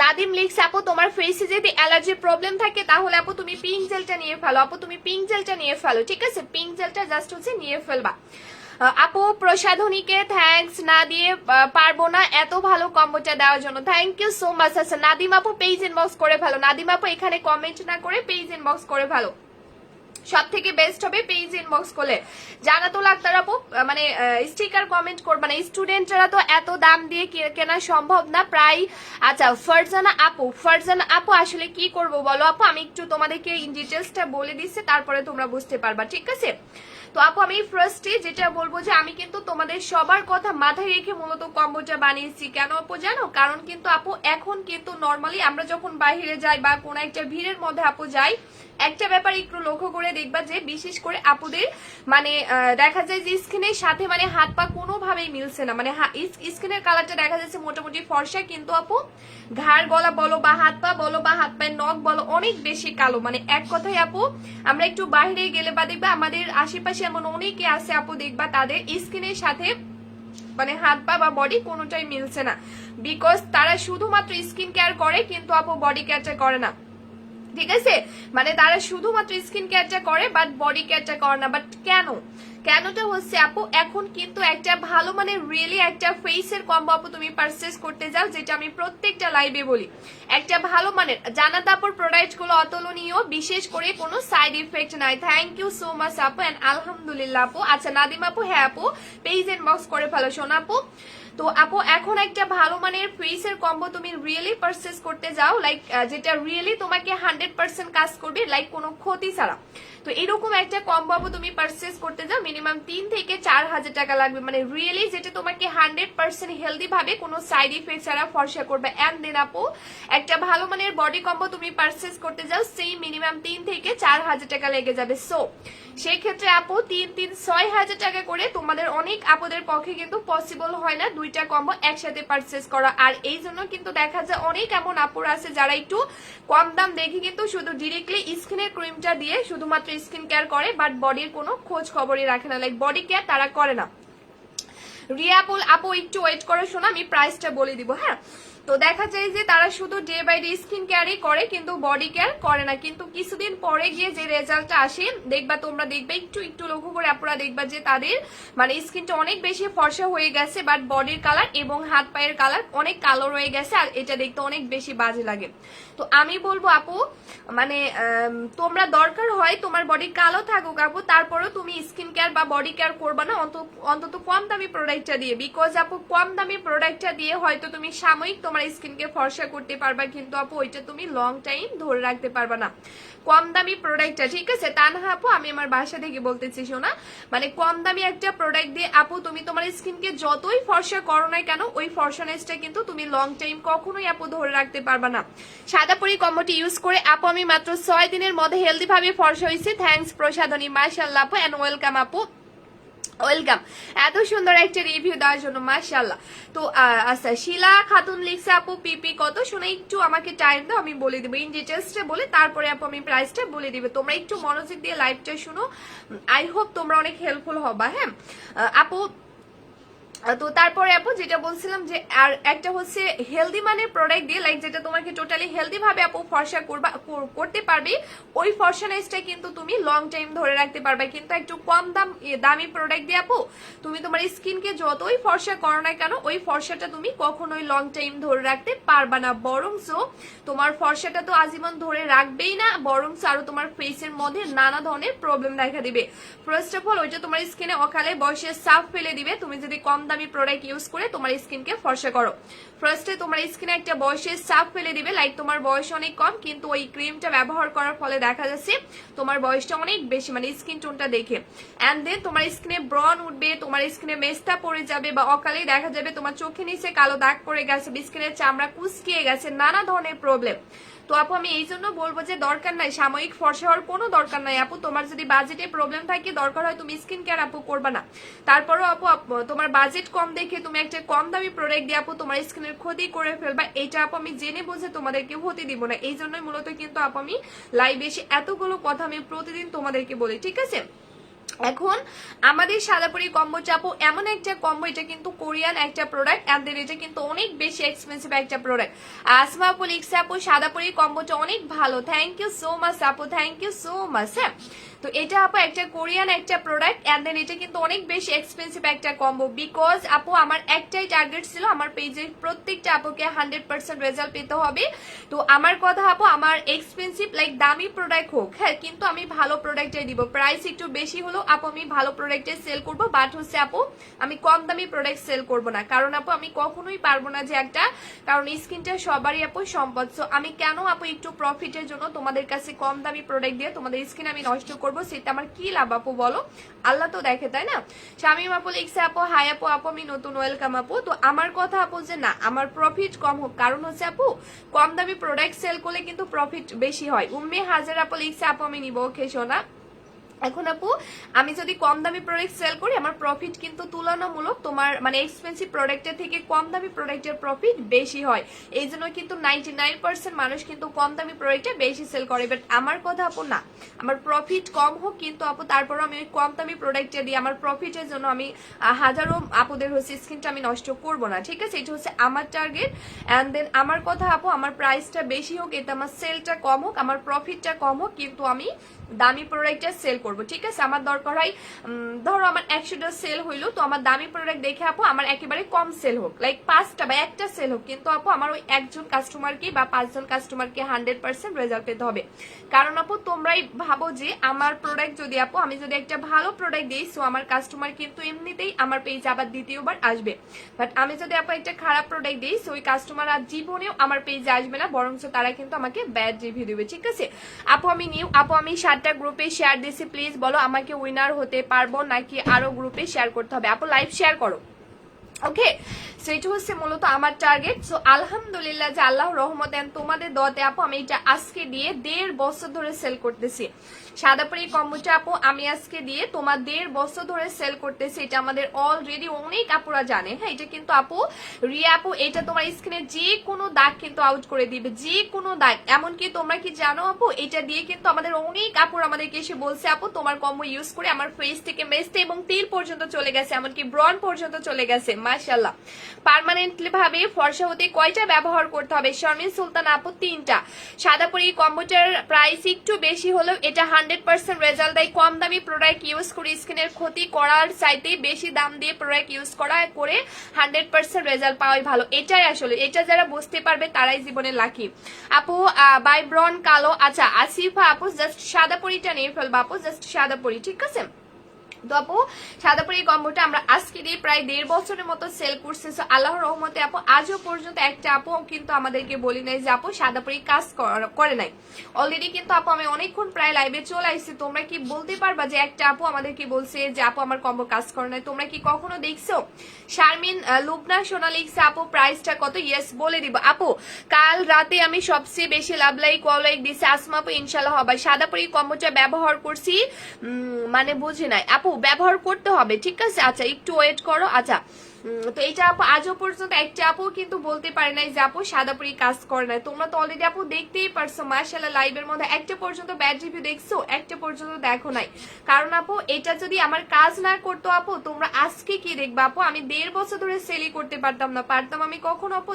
নাদিম লিখছে আপু তোমার ফেসে যদি অ্যালার্জির প্রবলেম থাকে তাহলে আপু তুমি পিঙ্ক জেলটা নিয়ে ফেলো, আপু তুমি পিঙ্ক জেলটা নিয়ে ফেলো, ঠিক আছে? পিঙ্ক জেলটা জাস্ট হচ্ছে নিয়ে ফেলবা। আপু প্রসাধনীকে থ্যাঙ্কস না দিয়ে পারবো না এত ভালো কম্বোটা দেওয়ার জন্য, থ্যাংক ইউ সো মাচ। আচ্ছা নাদিম আপু পেজ ইনবক্স করে ফেলো, নাদিম আপু এখানে কমেন্ট না করে পেজ ইনবক্স করে ফেলো, সব থেকে বেস্ট হবে পেজ ইনবক্স করলে। জানাতুল আক্তার আপু মানে স্টিকার কমেন্ট করবে না, স্টুডেন্টরা তো এত দাম দিয়ে কেনা সম্ভব না প্রায়। আচ্ছা ফারজানা আপু আসলে কি করব বলো আপু, আমি একটু তোমাদেরকে ইন ডিটেলসটা বলে দিচ্ছি তারপরে তোমরা বুঝতে পারবা, ঠিক আছে? তো আপু আমি ফার্স্টে যেটা বলবো যে আমি কিন্তু তোমাদের সবার কথা মাথায় রেখে মূলত কম্বোটা বানিয়েছি। কেন আপু জানো? কারণ কিন্তু আপু এখন কিন্তু নর্মালি আমরা যখন বাইরে যাই বা কোনো একটা ভিড়ের মধ্যে আপু যাই একটা ব্যাপার একটু লক্ষ্য করে দেখবা যে বিশেষ করে আপুদের মানে দেখা যায় যে স্কিনের সাথে মানে হাত পা কোনোভাবেই মিলছে না, মানে স্কিনের কালারটা দেখা যাচ্ছে মোটামুটি ফর্সা, কিন্তু আপু ঘাড় গলা বলো বা হাত পা বলো বা হাত পায়ের নখ বলো অনেক বেশি কালো। মানে এক কথায় আপু আমরা একটু বাইরে গেলে বা দেখবা আমাদের আশেপাশে এমন অনেকে আছে আপু, দেখবা তাদের স্কিনের সাথে মানে হাত পা বা বডি কোনোটাই মিলছে না, বিকজ তারা শুধুমাত্র স্কিন কেয়ার করে কিন্তু আপু বডি কেয়ারটা করে না, ঠিক আছে? মানে তারা শুধুমাত্র স্কিন কেয়ারটা করে বাট বডি কেয়ারটা করে না। বাট কেনটা হচ্ছে আপু, এখন কিন্তু একটা ভালো মানে রিয়েলি একটা ফেসের কম্বো আপু তুমি পারচেজ করতে যাও, যেটা আমি প্রত্যেকটা লাইভে বলি, একটা ভালো মানের জানাত আপুর প্রোডাক্ট গুলো অতুলনীয়, বিশেষ করে কোনো সাইড ইফেক্ট নাই। থ্যাংক ইউ সো মাচ আপু এন্ড আলহামদুলিল্লাহ আপু। আচ্ছা নাদিম আপু, হ্যাঁ আপু পেজ ইনবক্স করে ফেলো সোনা আপু। তো আপু এখন একটা ভালো মানের ফেসের কম্বো তুমি রিয়েলি পারচেজ করতে যাও, লাইক যেটা রিয়েলি তোমাকে 100% কাজ করবে, লাইক কোনো ক্ষতি ছাড়া। তো এরকম একটা কম্বো আপু তুমি পারচেজ করতে যাও, মিনিমাম 3 থেকে 4,000 টাকা লাগবে, মানে রিয়েলি যেটা তোমাকে 100% হেলদি ভাবে কোনো সাইড ইফেক্ট ছাড়া ফর্সা করবে। এন্ড দেন আপু একটা ভালো মানের বডি কম্বো তুমি পারচেজ করতে যাও, সেই মিনিমাম 3 থেকে 4,000 টাকা লেগে যাবে। সো সেই ক্ষেত্রে আপু 6,000 টাকা করে তোমাদের অনেক আপুদের পক্ষে কিন্তু পসিবল হয় না দুইটা কম্বো একসাথে পারচেজ করা। আর এই জন্য কিন্তু দেখা যায় অনেক এমন আপুর আছে যারা একটু কম দাম দেখে কিন্তু শুধু ডিরেক্টলি স্কিনের ক্রিমটা দিয়ে শুধুমাত্র স্কিন কেয়ার করে, বাট বডির কোনো খোঁজ খবরই রাখে না, লাইক বডি কেয়ার তারা করে না। রিয়া আপু একটু ওয়েট করো শোনা, আমি প্রাইসটা বলে দিব। হ্যাঁ, তো দেখা যায় যে তারা শুধু ডে বাই ডে স্কিন কেয়ারই করে কিন্তু বডি কেয়ার করে না, কিন্তু কিছুদিন পরে গিয়ে যে রেজাল্টটা আসে দেখবা, তোমরা দেখবে একটু লক্ষ্য করে আপনারা দেখবা যে তাদের মানে স্কিনটা অনেক বেশি ফর্সা হয়ে গেছে, বাট বডির কালার এবং হাত পায়ের কালার অনেক কালো রয়ে গেছে, আর এটা দেখতে অনেক বেশি বাজে লাগে। তো আমি বলবো আপু মানে তোমরা দরকার হয় তোমার বডি কালো থাকুক আপু, তারপরেও তুমি স্কিন কেয়ার বা বডি কেয়ার করবা না অন্তত কম দামি প্রোডাক্টটা দিয়ে, বিকজ আপু কম দামি প্রোডাক্টটা দিয়ে হয়তো তুমি সাময়িক তোমার স্কিনকে ফর্সা করতে পারবা, কিন্তু আপু ওইটা তুমি লং টাইম ধরে রাখতে পারবা না কম দামি প্রোডাক্টটা, ঠিক আছে? তা না আপু আমি আমার বাসা থেকে বলতেছি শোনা, মানে কম দামি একটা প্রোডাক্ট দিয়ে আপু তুমি তোমার স্কিনকে যতই ফর্সা করো না কেন ওই ফর্সানেসটা কিন্তু তুমি লং টাইম কখনোই আপু ধরে রাখতে পারবা না। সাদাপুরি কম্বোটি ইউজ করে আপু আমি মাত্র 6 দিনের মধ্যে হেলদি ভাবে ফর্সা হয়েছি। থ্যাংকস প্রসাদনী, মাশাআল্লাহ আপু এন্ড ওয়েলকাম আপু, ওয়েলকাম এত সুন্দর একটা রিভিউ দেওয়ার জন্য, মাশাআল্লাহ। তো আচ্ছা শিলা খাতুন লিখছে আপু পিপি কত, শুনে একটু আমাকে টাইম দাও আমি বলে দিব, ইন ডিটেলসটা বলে তারপরে আপু আমি প্রাইসটা বলে দিব। তোমরা একটু মনোযোগ দিয়ে লাইভটা শুনো, আই হোপ তোমরা অনেক হেল্পফুল হবা। হ্যাঁ আপু, তো তারপরে আপু যেটা বলছিলাম যে আর একটা হচ্ছে হেলদি মানের প্রোডাক্ট দিয়ে, লাইক যেটা তোমাকে টোটালি হেলদি ভাবে আপু ফর্সা করতে পারবে, ওই ফর্সানাইজটা কিন্তু তুমি লং টাইম ধরে রাখতে পারবে। কিন্তু একটু কম দামি প্রোডাক্ট দিয়ে আপু তুমি তোমার স্কিনকে যতই ফর্সা করো না কেন ওই ফর্সাটা তুমি কখনোই লং টাইম ধরে রাখতে পারবা না, বরংস তোমার ফর্সাটা তো আজীবন ধরে রাখবেই না, বরংস আরো তোমার ফেসের মধ্যে নানা ধরনের প্রবলেম দেখা দিবে। ফার্স্ট অফ অল ওইটা তোমার স্কিনে অকালে বয়সের সাফ ফেলে দিবে তুমি যদি কম দামি প্রোডাক্ট ইউজ করে তোমার স্কিনকে ফর্সা করো। ফার্স্টে তোমার স্কিনে একটা বয়সের চাপ ফেলে দিবে, লাইক তোমার বয়স অনেক কম কিন্তু ওই ক্রিমটা ব্যবহার করার ফলে দেখা যাচ্ছে তোমার বয়সটা অনেক বেশি, মানে স্কিন টোনটা দেখে। এন্ড দেন তোমার স্কিনে ব্রন উঠবে, তোমার স্কিনে মেস্তা পড়ে যাবে, বা অকালেই দেখা যাবে তোমার চোখে নিচে কালো দাগ পড়ে গেছে, স্কিনের চামড়া কুচকিয়ে গেছে, নানা ধরনের প্রবলেম। তো আপু আমি এই জন্য বলবো যে দরকার নাই সাময়িক ফর্সা হওয়ার কোনো দরকার নাই আপু। তোমার যদি বাজেটে প্রবলেম থাকে দরকার হয় তুমি স্কিন কেয়ার আপু করবা না, তারপরও আপু তোমার বাজেট কম দেখে তুমি একটা কম দামি প্রোডাক্ট দিয়ে আপু তোমার স্কিনের ক্ষতি করে ফেলবা, এইটা আপু আমি জেনে বুঝে তোমাদেরকে হতে দিব না। এই জন্যই মূলত কিন্তু আপু আমি লাইভ এসে এতগুলো কথা আমি প্রতিদিন তোমাদেরকে বলি, ঠিক আছে? এখন আমাদের সাদাপুরি কম্বো চাপু এমন একটা কম্বো, এটা কিন্তু কোরিয়ান একটা প্রোডাক্ট, এন্ড দেন এটা কিন্তু অনেক বেশি এক্সপেন্সিভ একটা প্রোডাক্ট। আসমা আপু লিখছে আপু সাদাপুরি কম্বোটা অনেক ভালো, থ্যাংক ইউ সো মাচ আপু, থ্যাংক ইউ সো মাচ। হ্যাঁ, তো এটা আপু একটা কোরিয়ান একটা প্রোডাক্ট, এন্ড দেন এটা কিন্তু অনেক বেশি এক্সপেন্সিভ একটা কম্বো, বিকজ আপু আমার একটাই টার্গেট ছিল আমার পেজের প্রত্যেকটা আপুকে 100% রেজাল্ট পেতে হবে। তো আমার কথা আপু আমার এক্সপেন্সিভ লাইক দামি প্রোডাক্ট হোক, হ্যাঁ কিন্তু আমি ভালো প্রোডাক্টই দিব, প্রাইস একটু বেশি হলো আপু আমি ভালো প্রোডাক্টে সেল করব, বাট হচ্ছে আপু আমি কম দামি প্রোডাক্ট সেল করব না, কারণ আপু আমি কখনোই পারবো না যে একটা, কারণ স্কিনটা সবারই আপু সম্পদ। সো আমি কেন আপু একটু প্রফিটের জন্য তোমাদের কাছে কম দামি প্রোডাক্ট দিয়ে তোমাদের স্কিন আমি নষ্ট করবো, সেটা আমার কি লাভ আপু বলো? আল্লাহ তো দেখে, তাই না? শামিম আপু লিখছে আপু হাই আপু, আপু আমি নতুন, ওয়েলকাম আপু। তো আমার কথা আপু যে না, আমার প্রফিট কম হোক, কারণ হচ্ছে আপু কম দামি প্রোডাক্ট সেল করলে কিন্তু প্রফিট বেশি হয়। উম্মে হাজার আপু লিখছে আপু আমি নিবো, ওকে সোনা। এখন আপু আমি যদি কম দামি প্রোডাক্ট সেল করি, আমার প্রফিট কিন্তু তুলনামূলক তোমার মানে এক্সপেন্সিভ প্রোডাক্টের থেকে কম দামি প্রোডাক্টের প্রফিট বেশি হয়। এই জন্য কিন্তু 99% মানুষ কিন্তু কম দামি প্রোডাক্টে বেশি সেল করে। বাট আমার কথা আপু না, আমার প্রফিট কম হোক কিন্তু আপু তারপর আমি ওই কম দামি প্রোডাক্টে দিই, আমার প্রফিটের জন্য আমি হাজারো আপুদের হচ্ছে স্কিনটা আমি নষ্ট করব না, ঠিক আছে? এটা হচ্ছে আমার টার্গেট। অ্যান্ড দেন আমার কথা আপু আমার প্রাইসটা বেশি হোক, এটা আমার সেলটা কম হোক, আমার প্রফিটটা কম হোক, কিন্তু আমি দামি প্রোডাক্টটা সেল করব, ঠিক আছে? আমার দরকার হয় ধরো আমার 100টা সেল হইলো, তো আমার দামি প্রোডাক্ট দেখে আপু আমার একেবারে কম সেল হোক, লাইক 5টা বা 1টা সেল হোক, কিন্তু আপু আমার ওই একজন কাস্টমারকে বা 5জন কাস্টমারকে 100% রেজাল্ট পেতে হবে। কারণ আপু তোমরাই ভাবো যে আমার প্রোডাক্ট যদি আপু আমি যদি একটা ভালো প্রোডাক্ট দিই, সো আমার কাস্টমার কিন্তু এমনিতেই আমার পেজে আবার দ্বিতীয়বার আসবে। বাট আমি যদি আপু একটা খারাপ প্রোডাক্ট দিই, সো ওই কাস্টমার আর জীবনেও আমার পেজে আসবে না, বরঞ্চ তারা কিন্তু আমাকে ব্যাড রিভিউ দেবে, ঠিক আছে? আপু আমি নিউ, আপু আমি 7টা গ্রুপে শেয়ার দিছি, প্লিজ বলো আমাকে উইনার হতে পারবো নাকি আরো গ্রুপে শেয়ার করতে হবে? আপু লাইভ শেয়ার করো, ওকে? সেটা হচ্ছে মূলত আমার টার্গেট। সো আলহামদুলিল্লাহ যে আল্লাহ রহমত এন্ড তোমাদের দোয়াতে আপু আমি এটা আজকে দিয়ে 1.5 বছর ধরে সেল করতেছি। সাদাপুরি কম্বোটা আপু আমি আজকে দিয়ে তোমার 1.5 বছর ধরে সেল করতেছি। এটা আমাদের অলরেডি অনেক আপুরা জানে, হ্যাঁ? এটা কিন্তু আপু রিয়া আপু এটা তোমার স্কিনে যে কোনো দাগ কিন্তু আউট করে দিবে, যে কোনো দাগ। এমনকি তোমরা কি জানো আপু এটা দিয়ে কিন্তু আমাদের অনেক আপুর আমাদেরকে এসে বলছে আপু তোমার কম্বো ইউজ করে আমার ফেস থেকে মেস্তে এবং তিল পর্যন্ত চলে গেছে, এমনকি ব্রন পর্যন্ত চলে গেছে, মাশাআল্লাহ। পার্মানেন্টলি ভাবে ফর্সা হতে কয়টা ব্যবহার করতে হবে? শর্মিন সুলতান আপু 3টা। সাদাপুরি কম্বোটার প্রাইস একটু বেশি হলেও এটা 100% রেজাল্ট দেয়। কম দামি প্রোডাক্ট ইউজ করে স্কিনের ক্ষতি করার চাইতে বেশি দাম দিয়ে প্রোডাক্ট ইউজ করা করে 100% রেজাল্ট পাওয়াই ভালো। এটাই আসলে, এটা যারা বুঝতে পারবে তারাই জীবনে লাকি। আপু বাই ব্রন কালো, আচ্ছা আসিফা আপু জাস্ট সাদাপুরিটা নিয়ে ফেলবো আপু, জাস্ট সাদাপুরি, ঠিক আছে? তো আপু সাদাপুরি কম্বোটা আমরা আজকে দিয়ে প্রায় 1.5 বছরের মতো সেল করছি। আল্লাহর রহমতে আপু আজও পর্যন্ত একটা আপু কিন্তু আমাদেরকে বলি নাই যে আপু সাদাপুরি কাজ করে নাই। অলরেডি কিন্তু আপু আমি অনেকক্ষণ প্রায় লাইভে চলে আসছি, তোমরা কি বলতে পারবা যে একটা আপু আমাদেরকে বলছে যে আপু আমার কম্বো কাজ করে নাই? তোমরা কি কখনো দেখছো? শারমিন লুবনা সোনা লিখছে আপু প্রাইসটা কত? ইয়েস বলে দিব আপু। কাল রাতে আমি সবচেয়ে বেশি লাভ লাইক ওয়াও লাইক দিছি আসমা আপু, ইনশাল্লাহ হবে। সাদাপুরি কম্বোটা ব্যবহার করছি মানে বুঝি নাই আপু, ব্যবহার করতে হবে, ঠিক আছে? আচ্ছা একটু ওয়েট করো। আচ্ছা তো এটা আপু আজও পর্যন্ত একটা আপু কিন্তু বলতে পারে নাই যে আপু সাদাপুরি কাজ করে নাই। তোমরা তো অলরেডি আপু দেখতেই পারছো মাশাআল্লাহ লাইভের মধ্যে একটা পর্যন্ত ব্যাড রিভিউ দেখছো, একটা পর্যন্ত দেখো নাই। কারণ আপু এটা যদি আমার কাজ না করতো আপু তোমরা আজকে কি দেখবা আপু? আমি 1.5 বছর ধরে সেলই করতে পারতাম না, পারতাম আমি কখনো আপু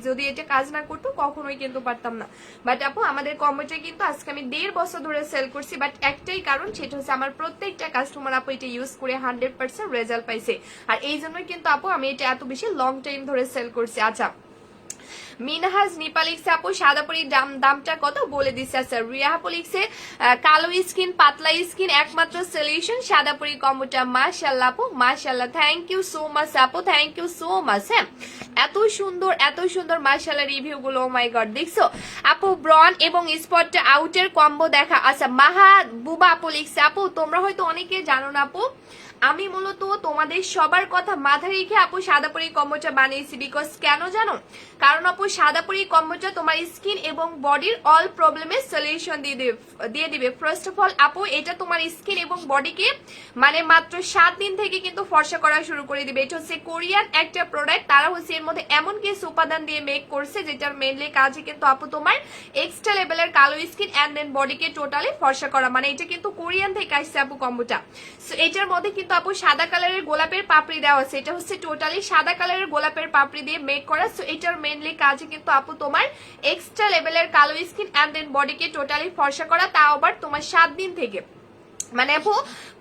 যদি এটা কাজ না করতো, কখনোই কিন্তু পারতাম না। বাট আপু আমাদের কম্বোটা কিন্তু আজকে আমি 1.5 বছর ধরে সেল করছি। বাট একটাই কারণ, সেটা হচ্ছে আমার প্রত্যেকটা কাস্টমার আপু এটা ইউজ করে 100% রেজাল্ট পাইছে। আর এই জন্যই কিন্তু আপু আমি এটা এত বেশি লং টাইম ধরে সেল করছি। আচ্ছা মিনহাজ নিপা লিখছে আপু সাদাপুরির দামটা কত বলে দিচ্ছে। আচ্ছা রিয়া আপু লিখছে কালো স্কিন পাতলা স্কিন একমাত্র সলিউশন সাদাপুরি কম্বোটা। মাশাআল্লাহ আপু মাশাআল্লাহ, থ্যাংক ইউ সো মাচ আপু, থ্যাংক ইউ সো মাচ। হ্যাঁ এত সুন্দর মাশাআল্লাহ রিভিউ গুলো, ও মাই গড। দেখছো আপু ব্রন এবং স্পট আউটের কম্বো দেখা। আচ্ছা মাহা বুবা আপু লিখছে আপু তোমরা হয়তো অনেকে জানো না আপু, আমি মূলত তোমাদের সবার কথা মাথায় রেখে আপু সাদাপুরি কম্বোটা বানিয়েছি। বিকজ কেন জানো? কারণ আপু সাদাপুরি কম্বোটা তোমার স্কিন এবং বডির অল প্রবলেমের সলিউশন দিয়ে দিবে। ফার্স্ট অফ অল আপু এটা তোমার স্কিন এবং বডিকে মানে মাত্র 7 দিন থেকে কিন্তু ফর্সা করা শুরু করে দিবে। এটা হচ্ছে কোরিয়ান একটা প্রোডাক্ট, তারা হচ্ছে এর মধ্যে এমন কিছু উপাদান দিয়ে মেক করছে যেটার মেনলি কাজে কিন্তু আপু তোমার এক্সট্রা লেভেলের কালো স্কিন এন্ড দেন বডিকে টোটালি ফর্সা করা। মানে এটা কিন্তু কোরিয়ান থেকে আসছে আপু কম্বোটা। সো এটার মধ্যে কিন্তু আপু সাদা কালারের গোলাপের পাপড়ি দেওয়া আছে, এটা হচ্ছে টোটালি সাদা কালারের গোলাপের পাপড়ি দিয়ে মেক করা। সো এটার মেনলি কাজে কিন্তু আপু তোমার এক্সট্রা লেভেলের কালো স্কিন এন্ড দেন বডিকে টোটালি ফর্সা করা, তাও আবার তোমার 7 দিন থেকে। মানে আপু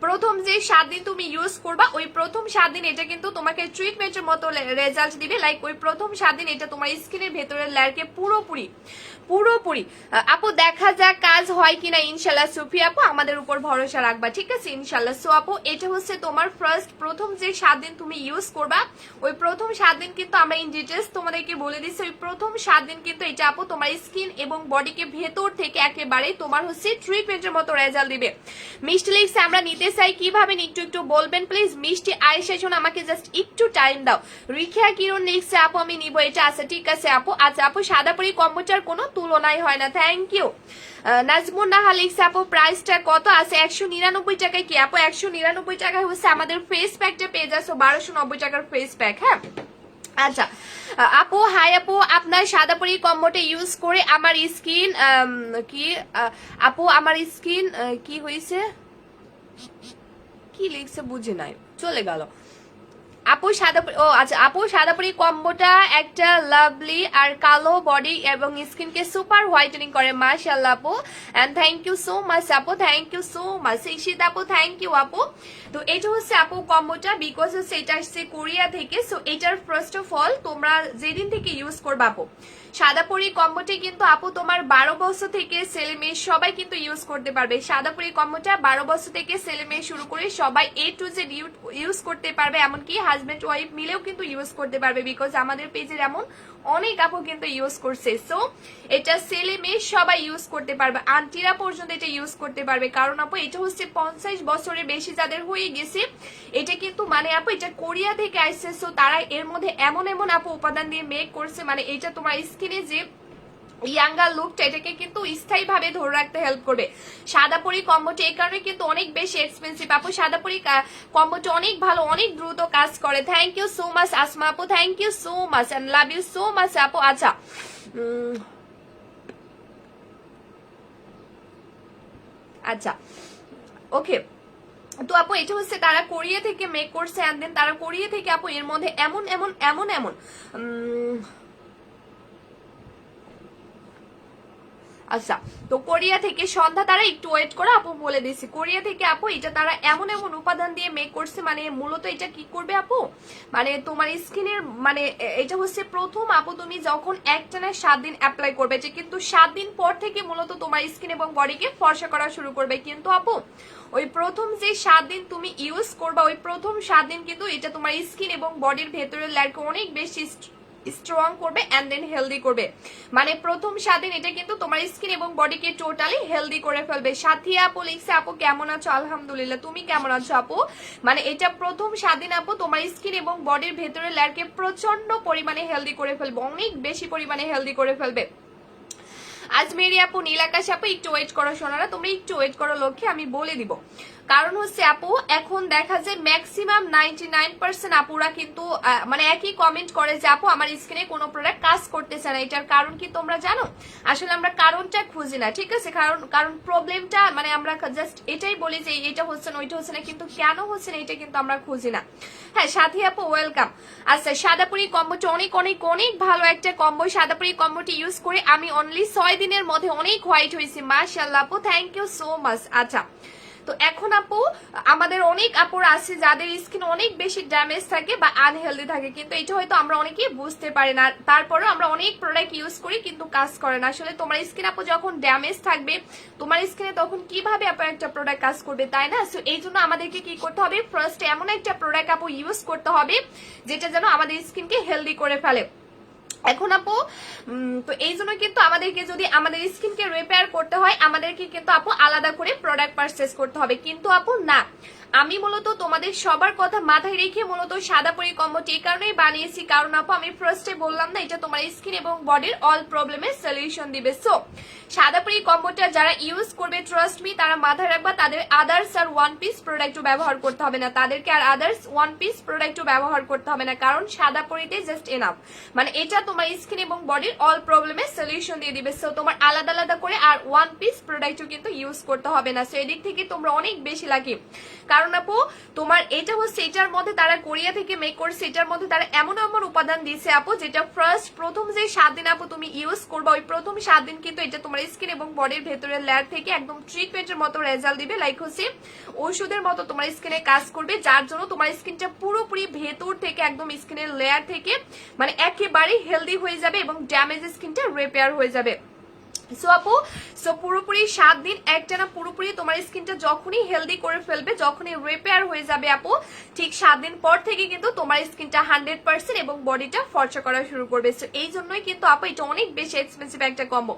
প্রথম যে 7 দিন তুমি ইউজ করবা ওই প্রথম 7 দিন এটা কিন্তু তোমাকে ট্রিটমেন্টের মতো রেজাল্ট দিবে। লাইক ওই প্রথম 7 দিন এটা তোমার স্কিনের ভেতরের লেয়ারকে পুরোপুরি আপু দেখা যাক কাজ হয় কিনা। ইনশাল্লাহ সুফি আপু আমাদের উপর ভরসা রাখবা, ঠিক আছে ইনশাল্লাহ। সো আপু এটা হচ্ছে তোমার প্রথম যে 7 দিন তুমি ইউজ করবা ওই প্রথম 7 দিন কিন্তু আমরা ইন ডিটেলস তোমাদেরকে বলে দিচ্ছি। ওই প্রথম 7 দিন কিন্তু এটা আপু তোমার স্কিন এবং বডিকে ভেতর থেকে একেবারে তোমার হচ্ছে ট্রিটমেন্টের মতো রেজাল্ট দিবে। মিষ্টি লিখছে আমরা নিতে চাই, কিভাবে একটু একটু বলবেন প্লিজ। মিষ্টি আয়েশা শোন আমাকে জাস্ট একটু টাইম দাও। রিখিয়া কিরণ লিখছে আপু আমি নিব এটা। আচ্ছা ঠিক আছে আপু। আচ্ছা আপু সাদা পরি কম্বোটার কোনো তুলনাই হয় না, থ্যাংক ইউ। নাজমুন নাহা লিখছে আপু প্রাইসটা কত আছে? 199 টাকায়। কি আপু 199 টাকায় হচ্ছে আমাদের ফেস প্যাকটা পেয়ে যাচ্ছ, 1290 টাকার ফেস প্যাক। হ্যাঁ আচ্ছা আপু হাই আপু, আপনার সাদা পরি কম্বোটা ইউজ করে আমার স্কিন কি আপু আমার স্কিন কি হয়েছে, কি লিখছে বুঝি নাই, চলে গেল। আপু সাদা ও আচ্ছা আপু সাদা পরি কম্বোটা একটা লাভলি আর কালো বডি এবং স্কিনকে সুপার হোয়াইটেনিং করে, মাশাআল্লাহ আপু। And thank you so much আপু, thank you so much Ishita আপু, থ্যাংক ইউ আপু। তো এটা হচ্ছে আপু কম্বোটা, বিকজ হচ্ছে এটা আসছে কোরিয়া থেকে। সো এটার ফার্স্ট অফ অল তোমরা যেদিন থেকে ইউজ করবা আপু সাদা পরি কম্বোটি কিন্তু আপু তোমার 12 বছর থেকে ছেলে মেয়ে সবাই কিন্তু ইউজ করতে পারবে। সাদা পরি কম্বোটা 12 বছর থেকে ছেলে মেয়ে শুরু করে সবাই A to Z ইউজ করতে পারবে, এমনকি হাজবেন্ড ওয়াইফ মিলেও কিন্তু ইউজ করতে পারবে, বিকজ আমাদের পেজের এমন অনেক আপু কিন্তু ইউজ করছে। সো এটা ছেলে মেয়ে সবাই ইউজ করতে পারবে, আন্টিরা পর্যন্ত এটা ইউজ করতে পারবে। কারণ আপু এটা হচ্ছে 50 বছরের বেশি যাদের হয়ে গেছে, এটা কিন্তু মানে আপু এটা কোরিয়া থেকে আসছে। সো তারা এর মধ্যে এমন এমন আপু উপাদান দিয়ে মেক করছে, মানে এটা তোমার স্কিনে যে ইয়াঙ্গার লুকটা এটাকে কিন্তু স্থায়ী ভাবে ধরে রাখতে হেল্প করবে। সাদা পরি কম্বোটি এই কারণে কিন্তু অনেক বেশি এক্সপেন্সিভ আপু। সাদা পরি কম্বোটি অনেক ভালো, অনেক দ্রুত কাজ করে। Thank you so much Asma আপু, thank you so much and love you so much আপু। আচ্ছা আচ্ছা ওকে, তো আপু এটা হচ্ছে তারা কোরিয়া থেকে মেক করছে, এন্ড দেন তারা কোরিয়া থেকে আপু এর মধ্যে এমন এমন এমন এমন আচ্ছা তো কোরিয়া থেকে সন্ধ্যা তারা একটু ওয়েট করে আপু বলে দিছি, কোরিয়া থেকে আপু এটা তারা এমন এমন উপাদান দিয়ে মেক করছে, মানে মূলত এটা কি করবে আপু, মানে তোমার স্কিনের মানে এটা হচ্ছে প্রথম আপু তুমি যখন একটানা 7 দিন অ্যাপ্লাই করবে, যে কিন্তু 7 দিন পর থেকে মূলত তোমার স্কিন এবং বডিকে ফর্সা করা শুরু করবে। কিন্তু আপু ওই প্রথম যে 7 দিন তুমি ইউজ করবা, ওই প্রথম 7 দিন কিন্তু এটা তোমার স্কিন এবং বডির ভেতরের লেয়ারকে অনেক বেশি স্ট্রং করবে এন্ড দেন হেলদি করবে। মানে প্রথম 7 দিন এটা কিন্তু তোমার স্কিন এবং বডিকে টোটালি হেলদি করে ফেলবে। সাথী আপু লিখছে আপু কেমন আছো? আলহামদুলিল্লাহ, তুমি কেমন আছো আপু? মানে এটা প্রথম 7 দিন আপু তোমার স্কিন এবং বডির ভেতরের লেয়ারকে প্রচন্ড পরিমাণে হেলদি করে ফেলবে, অনেক বেশি পরিমাণে হেলদি করে ফেলবে। আজমেরি আপু, নীল আকাশ আপু একটু ওয়েট করো সোনারা, তোমরা একটু ওয়েট করো লক্ষ্যে আমি বলে দিব। কারণ হচ্ছে আপু এখন দেখা যায় ম্যাক্সিমাম 99% আপুরা কিন্তু মানে একই কমেন্ট করে যে আপু আমার স্কিনে কোনো প্রোডাক্ট কাজ করতেছে না। এটার কারণ কি তোমরা জানো? আসলে আমরা কারণটা খুঁজি না, ঠিক আছে? কারণ প্রবলেমটা মানে আমরা জাস্ট এটাই বলি যে এটা হচ্ছে না ওইটা হচ্ছে না, কিন্তু কেন হচ্ছে না এটা কিন্তু আমরা খুঁজি না। হ্যাঁ সাথী আপু ওয়েলকাম। আচ্ছা সাদাপুরি কম্বোটা অনেক অনেক অনেক ভালো একটা কম্বো। সাদাপুরি কম্বোটি ইউজ করে আমি অনলি 6 দিনের মধ্যে অনেক হোয়াইট হয়েছি, মাশাআল্লাহ আপু, থ্যাংক ইউ সো মাচ। আচ্ছা তো এখন আপু আমাদের অনেক আপুর আছে যাদের স্কিন অনেক বেশি ড্যামেজ থাকে বা আনহেলদি থাকে, কিন্তু এটা হয়তো আমরা অনেকেই বুঝতে পারি না, তারপরেও আমরা অনেক প্রোডাক্ট ইউজ করি কিন্তু কাজ করে না। আসলে তোমার স্কিন আপু যখন ড্যামেজ থাকবে তোমার স্কিনে তখন কিভাবে আপু একটা প্রোডাক্ট কাজ করবে, তাই না? সো এই জন্য আমাদেরকে কি করতে হবে, ফার্স্ট এমন একটা প্রোডাক্ট আপু ইউজ করতে হবে যেটা যেন আমাদের স্কিনকে হেলদি করে ফেলে। এখন আপু তো এই জন্য কিন্তু আমাদেরকে যদি আমাদের স্কিনকে রিপেয়ার করতে হয় আমাদেরকে কিন্তু আপু আলাদা করে প্রোডাক্ট পারচেজ করতে হবে, কিন্তু আপু না, আমি মূলত তোমাদের সবার কথা মাথায় রেখে মূলত সাদাপুরি কম্বোটি এই কারণেই বানিয়েছি, কারণ আপু আমি ফার্স্টে বললাম না এটা তোমার স্কিন এবং বডির অল প্রবলেমের সলিউশন দিবে। সো সাদাপুরি কম্বোটা যারা ইউজ করবে ট্রাস্ট মি তারা মাথায় রাখবা তাদের আদার্স আর ওয়ান পিস প্রোডাক্টও ব্যবহার করতে হবে না, তাদেরকে আর আদার্স ওয়ান পিস প্রোডাক্টও ব্যবহার করতে হবে না, কারণ সাদাপুরিতে জাস্ট এনাফ, মানে এটা তোমার স্কিন এবং বডির অল প্রবলেমের সলিউশন দিয়ে দিবে। সো তোমার আলাদা আলাদা করে আর ওয়ান পিস প্রোডাক্টও কিন্তু ইউজ করতে হবে না। সো এদিক থেকে তোমরা অনেক বেশি লাকি, কারণ আপু তোমার এটা হচ্ছে এটার মধ্যে তারা কোরিয়া থেকে মেক করছে, এটার মধ্যে তারা এমন এমন উপাদান দিয়েছে আপু যেটা ফার্স্ট প্রথম যে 7 দিন আপু তুমি ইউজ করবা ওই প্রথম 7 দিন কিন্তু এটা তোমার স্কিন এবং বডির ভেতরের লেয়ার থেকে একদম ট্রিটমেন্টের মতো রেজাল্ট দিবে, লাইক হচ্ছে ওষুধের মতো তোমার স্কিনে কাজ করবে, যার জন্য তোমার স্কিনটা পুরোপুরি ভেতর থেকে একদম স্কিনের লেয়ার থেকে মানে একেবারে হেলদি হয়ে যাবে এবং ড্যামেজ স্কিনটা রিপেয়ার হয়ে যাবে। সো আপু, সো পুরোপুরি 7 দিন একটানা পুরোপুরি তোমার স্কিনটা যখনই হেলদি করে ফেলবে, যখনই রিপেয়ার হয়ে যাবে আপু, ঠিক 7 দিন পর থেকে কিন্তু তোমার স্কিনটা 100% এবং বডিটা ফর্সা করা শুরু করবে। সো এই জন্যই কিন্তু আপু এটা অনেক বেশি এক্সপেন্সিভ একটা কম্বো,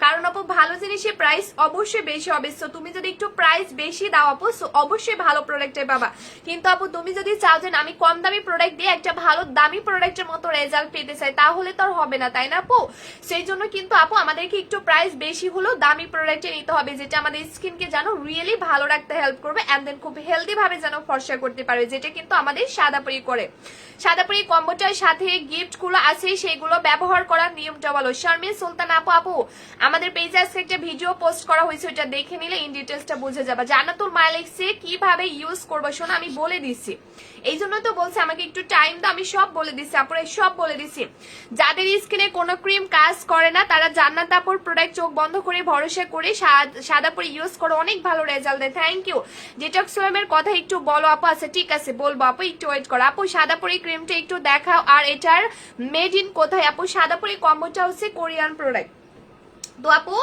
কারণ আপু ভালো জিনিসের প্রাইস অবশ্যই বেশি হবে। সো তুমি যদি একটু প্রাইস বেশি দাও আপু, সো অবশ্যই ভালো প্রোডাক্টে পাবা। কিন্তু আপু তুমি যদি চাও যে আমি কম দামি প্রোডাক্ট দিয়ে একটা ভালো দামি প্রোডাক্টের মতো রেজাল্ট পেতে চাই, তাহলে তো আর হবে না, তাই না আপু? সেই জন্য কিন্তু আপু আমাদেরকে একটু প্রাইস বেশি হলেও দামি প্রোডাক্টে নিতে হবে, যেটা আমাদের স্কিনকে যেন রিয়েলি ভালো রাখতে হেল্প করবে এন্ড দেন খুব হেলদি ভাবে যেন ফর্সা করতে পারবে, যেটা কিন্তু আমাদের সাদাপুরি করে। সাদাপুরি কম্বোটার সাথে গিফট গুলো আছে, সেগুলো ব্যবহার করার নিয়মটা বলো। শারমিন সুলতান আপু, আমাদের পেজে আজকে একটা ভিডিও পোস্ট করা হয়েছে, ওটা দেখে নিলে ইন ডিটেলসটা বুঝে যাবে। জান্নাতুল মালিকসে কিভাবে ইউজ করবো শোনো আমি বলে দিচ্ছি, এই জন্য তো বলছি আমাকে একটু টাইম দাও, আমি সব বলে দিচ্ছি আপুরা, সব বলে দিচ্ছি। যাদের স্কিনে কোনো ক্রিম কাজ করে না তারা জান্নাত আপুর প্রোডাক্ট চোখ বন্ধ করে ভরসা করে সাদাপুরি ইউজ করো, অনেক ভালো রেজাল্ট দেয়। Thank you. ডিটক্স সোয়ামের কথা একটু বলো আপু। আচ্ছা ঠিক আছে বলবো আপু, একটু ওয়েট করো আপু। সাদাপুরি ক্রিমটা একটু দেখাও, আর এটার মেড ইন কোথায় আপু? সাদাপুরি কম্বোটা হচ্ছে কোরিয়ান প্রোডাক্ট। তো আপু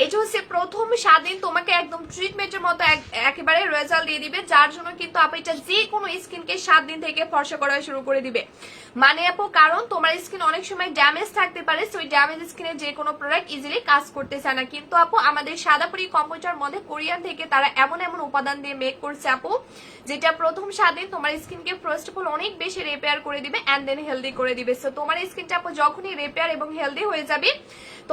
এটা হচ্ছে প্রথম 7 দিন তোমাকে একদম ট্রিটমেন্টের মতো একেবারে রেজাল্ট দিয়ে দিবে, যার জন্য কিন্তু আপু এটা যে কোনো স্কিনকে 7 দিন থেকে ফর্সা করা শুরু করে দিবে। মানে আপু কারণ তোমার স্কিন অনেক সময় ড্যামেজ থাকতে পারে, সেই ড্যামেজ স্কিনে যে কোনো প্রোডাক্ট ইজিলি কাজ করতে চায় না, কিন্তু আপু আমাদের সাদাপুরি কম্বোটার মধ্যে কোরিয়ান থেকে তারা এমন এমন উপাদান দিয়ে মেক করছে আপু, যেটা প্রথম 7 দিন তোমার স্কিনকে ফার্স্ট অফ অল অনেক বেশি রিপেয়ার করে দিবে এন্ড দেন হেলদি করে দিবে। সো তোমার স্কিনটা আপু যখনই রিপেয়ার এবং হেলদি হয়ে যাবে,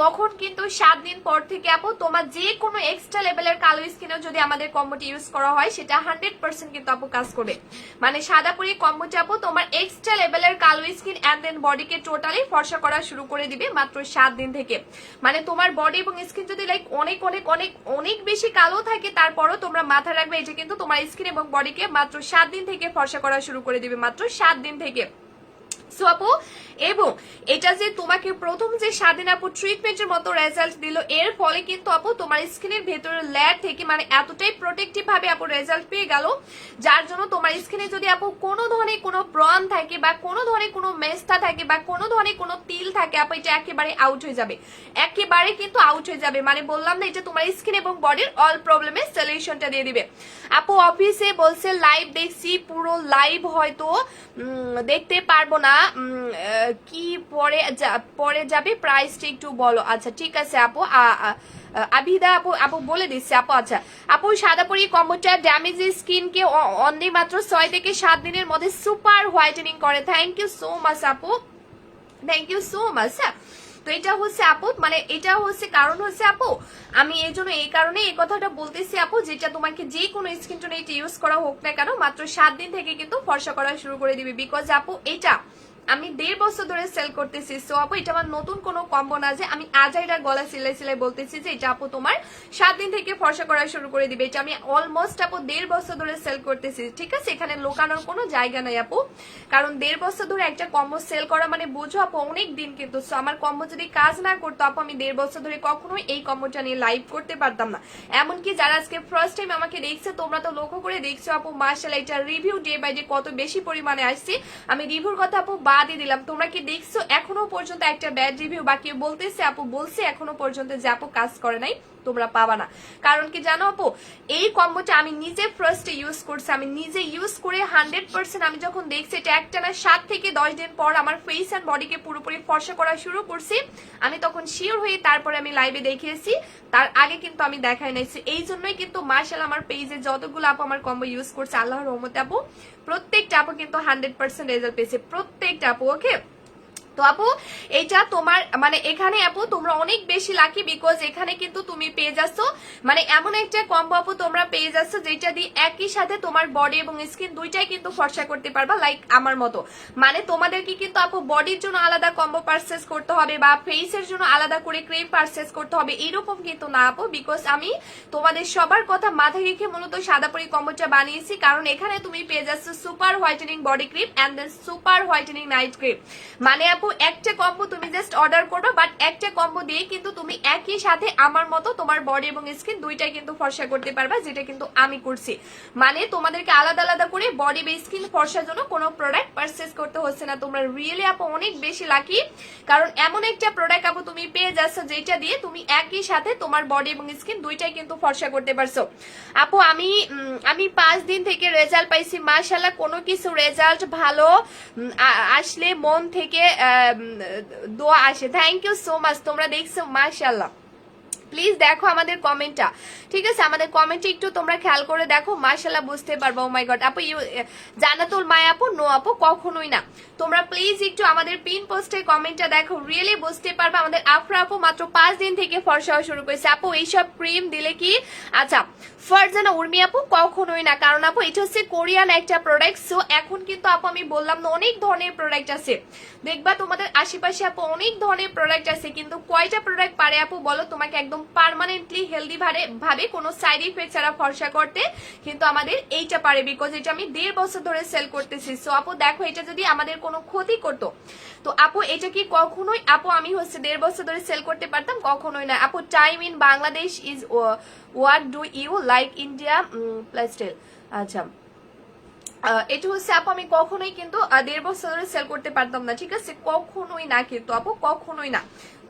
তখন কিন্তু 7 দিন পর থেকে আপু তোমার যে কোনো এক্সট্রা লেভেলের কালো স্কিনেও যদি আমাদের কম্বোটি ইউজ করা হয়, সেটা 100% কিন্তু আপু কাজ করবে। মানে সাদাপুরি কম্বোটি আপু তোমার এক্সট্রা লেভেলের কালো স্কিন এন্ড দেন বডিকে টোটালি ফর্সা করা শুরু করে দিবে মাত্র 7 দিন থেকে। মানে তোমার বডি এবং স্কিন যদি লাইক অনেক অনেক অনেক অনেক বেশি কালো থাকে, তারপরও তোমরা মাথায় রাখবে এটা কিন্তু তোমার স্কিন এবং বডিকে মাত্র 7 দিন থেকে ফর্সা করা শুরু করে দিবে, মাত্র 7 দিন থেকে। সো আপু এবং এটা যে তোমাকে প্রথম যে 7 দিন আপু ট্রিটমেন্টের মতো রেজাল্ট দিল, এর ফলে কিন্তু আপু তোমার স্কিনের ভেতরের লেয়ার থেকে মানে এতটাই প্রোটেক্টিভ ভাবে আপু রেজাল্ট পেয়ে গেল, যার জন্য তোমার স্কিনে যদি আপু কোনো ধরনের কোনো ব্রণ থাকে বা কোনো ধরনের কোনো মেস্তা থাকে বা কোনো ধরনের কোনো তিল থাকে আপু, এটা একেবারে আউট হয়ে যাবে, একেবারে কিন্তু আউট হয়ে যাবে। মানে বললাম না, এটা তোমার স্কিন এবং বডির অল প্রবলেমের সলিউশনটা দিয়ে দিবে। আপু অফিসে বলছে লাইভ দেখছি, পুরো লাইভ হয়তো দেখতে পারবো না, কি পরে যাবে প্রাইসটা একটু বলো। আচ্ছা ঠিক আছে আপু, আবিদা আপু আপু বলে দিচ্ছে আপু। আচ্ছা আপু সাদাপুরি কম্বোটা ড্যামেজ স্কিনকে অনলি মাত্র 6 থেকে 7 দিনের মধ্যে সুপার হোয়াইটেনিং করে। থ্যাংক ইউ সো মাচ আপু, থ্যাংক ইউ সো মাচ। তো এটা হচ্ছে আপু, মানে এটা হচ্ছে কারণ হচ্ছে আপু আমি এই জন্য এই কারণে এই কথাটা বলতেছি আপু, যেটা তোমাকে যে কোনো স্কিন টোনে এটা ইউজ করা হোক না কেন, মাত্র 7 দিন থেকে কিন্তু ফর্সা করা শুরু করে দিবে। বিকজ আপু এটা আমি 1.5 বছর ধরে সেল করতেছি। সো আপু এটা আমার নতুন কোনো কম্বো না যে আমি আজ এটা গলা সিলাই সিলাই বলতেছি যে এটা আপু তোমার 7 দিন থেকে ফর্সা করা শুরু করে দিবে। এটা আমি অলমোস্ট আপু 1.5 বছর ধরে সেল করতেছি, ঠিক আছে? এখানে লোকানোর কোনো জায়গা নাই আপু, কারণ 1.5 বছর ধরে একটা কম্বো সেল করা মানে বুঝো আপু অনেক দিন। কিন্তু সো আমার কম্বো যদি কাজ না করতো আপু, আমি 1.5 বছর ধরে কখনোই এই কম্বোটা নিয়ে লাইভ করতে পারতাম না। এমনকি যারা আজকে ফার্স্ট টাইম আমাকে দেখছে, তোমরা তো লক্ষ্য করে দেখছো আপু মাশাআল্লাহ এটা রিভিউ ডে বাই ডে কত বেশি পরিমাণে আসছে। আমি রিভিউর কথা আপু বাদই দিলাম, তোমরা কি দেখছো এখনো পর্যন্ত একটা ব্যাড রিভিউ? বাকি বলতেছে আপু বলছে এখনো পর্যন্ত যে আপু কাজ করে নাই, তোমরা পাবা না। কারণ কি জানো আপু, এই কম্বোটা আমি নিজে ফার্স্টে ইউজ করছি, আমি নিজে ইউজ করে 100% আমি যখন দেখছি এটা একটানা 7 থেকে 10 দিন পর আমার ফেস এন্ড বডিকে পুরোপুরি ফর্সা করা শুরু করছি, আমি তখন শিওর হয়ে তারপরে আমি লাইভে দেখিয়েছি, তার আগে কিন্তু আমি দেখাই নাই। এই জন্যই কিন্তু মাশাআল্লাহ আমার পেজে যতগুলো আপু আমার কম্বো ইউজ করছে আল্লাহর রহমতে আপু প্রত্যেকটা আপু কিন্তু 100% রেজাল্ট পেয়েছে, প্রত্যেকটা আপু। ওকে তো আপু এটা তোমার মানে এখানে আপু তোমরা অনেক বেশি লাকি, বিকজ এখানে কিন্তু তুমি পেয়ে যাচ্ছ মানে এমন একটা কম্বো আপু তোমরা পেয়ে যাচ্ছ যেটা দিয়ে একই সাথে তোমার বডি এবং স্কিন দুইটাই কিন্তু ফর্সা করতে পারবা, লাইক আমার মতো। মানে তোমাদেরকে কিন্তু আপু বডির জন্য আলাদা কম্বো পারচেস করতে হবে বা ফেসের জন্য আলাদা করে ক্রিম পারচেস করতে হবে, এরকম কিন্তু না আপু। বিকজ আমি তোমাদের সবার কথা মাথায় রেখে মূলত সাদাপুরি কম্বোটা বানিয়েছি, কারণ এখানে তুমি পেয়ে যাচ্ছ super whitening body cream and then super whitening night cream. মানে আপু একটা কম্বো তুমি জাস্ট অর্ডার করবে, বাট একটা কম্বো দিয়ে কিন্তু তুমি একই সাথে আমার মতো তোমার বডি এবং স্কিন দুইটাই কিন্তু ফর্সা করতে পারবা, যেটা কিন্তু আমি করছি। মানে তোমাদেরকে আলাদা আলাদা করে বডি বা স্কিন ফর্সার জন্য কোনো প্রোডাক্ট পারচেজ করতে হচ্ছে না। তোমরা রিয়েলি আপু অনেক বেশি লাকি, কারণ এমন একটা প্রোডাক্ট আপু তুমি পেয়ে যাচ্ছ যেটা দিয়ে তুমি একই সাথে তোমার বডি এবং স্কিন দুইটাই কিন্তু ফর্সা করতে পারছো। আপু আমি 5 দিন থেকে রেজাল্ট পাইছি মাশাআল্লাহ। কোনো কিছু রেজাল্ট ভালো আসলে মন থেকে দোয়া আসে। Thank you so much. তোমরা দেখছো মাশাআল্লাহ। প্লিজ দেখো আমাদের কমেন্টটা, ঠিক আছে? আমাদের কমেন্টে একটু তোমরা খেয়াল করে দেখো, মাশাআল্লাহ বুঝতে পারবো। ও মাই গড আপু, জান্নাতুল মায়া আপু, নো আপু কখনোই না। তোমরা প্লিজ একটু আমাদের পিন পোস্টের কমেন্টটা দেখো, রিয়েলি বুঝতে পারবে। আমাদের আফরা আপু মাত্র 5 দিন থেকে ফর্সা হওয়া শুরু করেছে। আপু এইসব ক্রিম দিলে কি আচ্ছা ফারজানা উর্মি আপু কখনোই না, কারণ আপু এটা হচ্ছে কোরিয়ান একটা প্রোডাক্ট। সো এখন কিন্তু আপু আমি বললাম না অনেক ধরনের প্রোডাক্ট আছে, দেখবা তোমাদের আশেপাশে আপু অনেক ধরনের প্রোডাক্ট আছে, কিন্তু কয়টা প্রোডাক্ট পারে আপু বলো তোমাকে একদম পার্মানেন্টলি হেলদি ভাবে কোনো সাইড ইফেক্ট ছাড়া ফর্সা করতে? কিন্তু আমাদের এইটা পারে, বিকজ এটা আমি 1.5 বছর ধরে সেল করতেছি। সো আপু দেখো, এটা যদি আমাদের কোনো ক্ষতি করতো তো আপু এটা কি কখনোই আপু আমি হচ্ছে 1.5 বছর ধরে সেল করতে পারতাম? কখনোই না আপু। Time in Bangladesh is what do you like India plus tell. আচ্ছা এটা হচ্ছে আপু আমি কখনোই কিন্তু 1.5 বছর ধরে সেল করতে পারতাম না, ঠিক আছে? কখনোই না কিন্তু আপু, কখনোই না।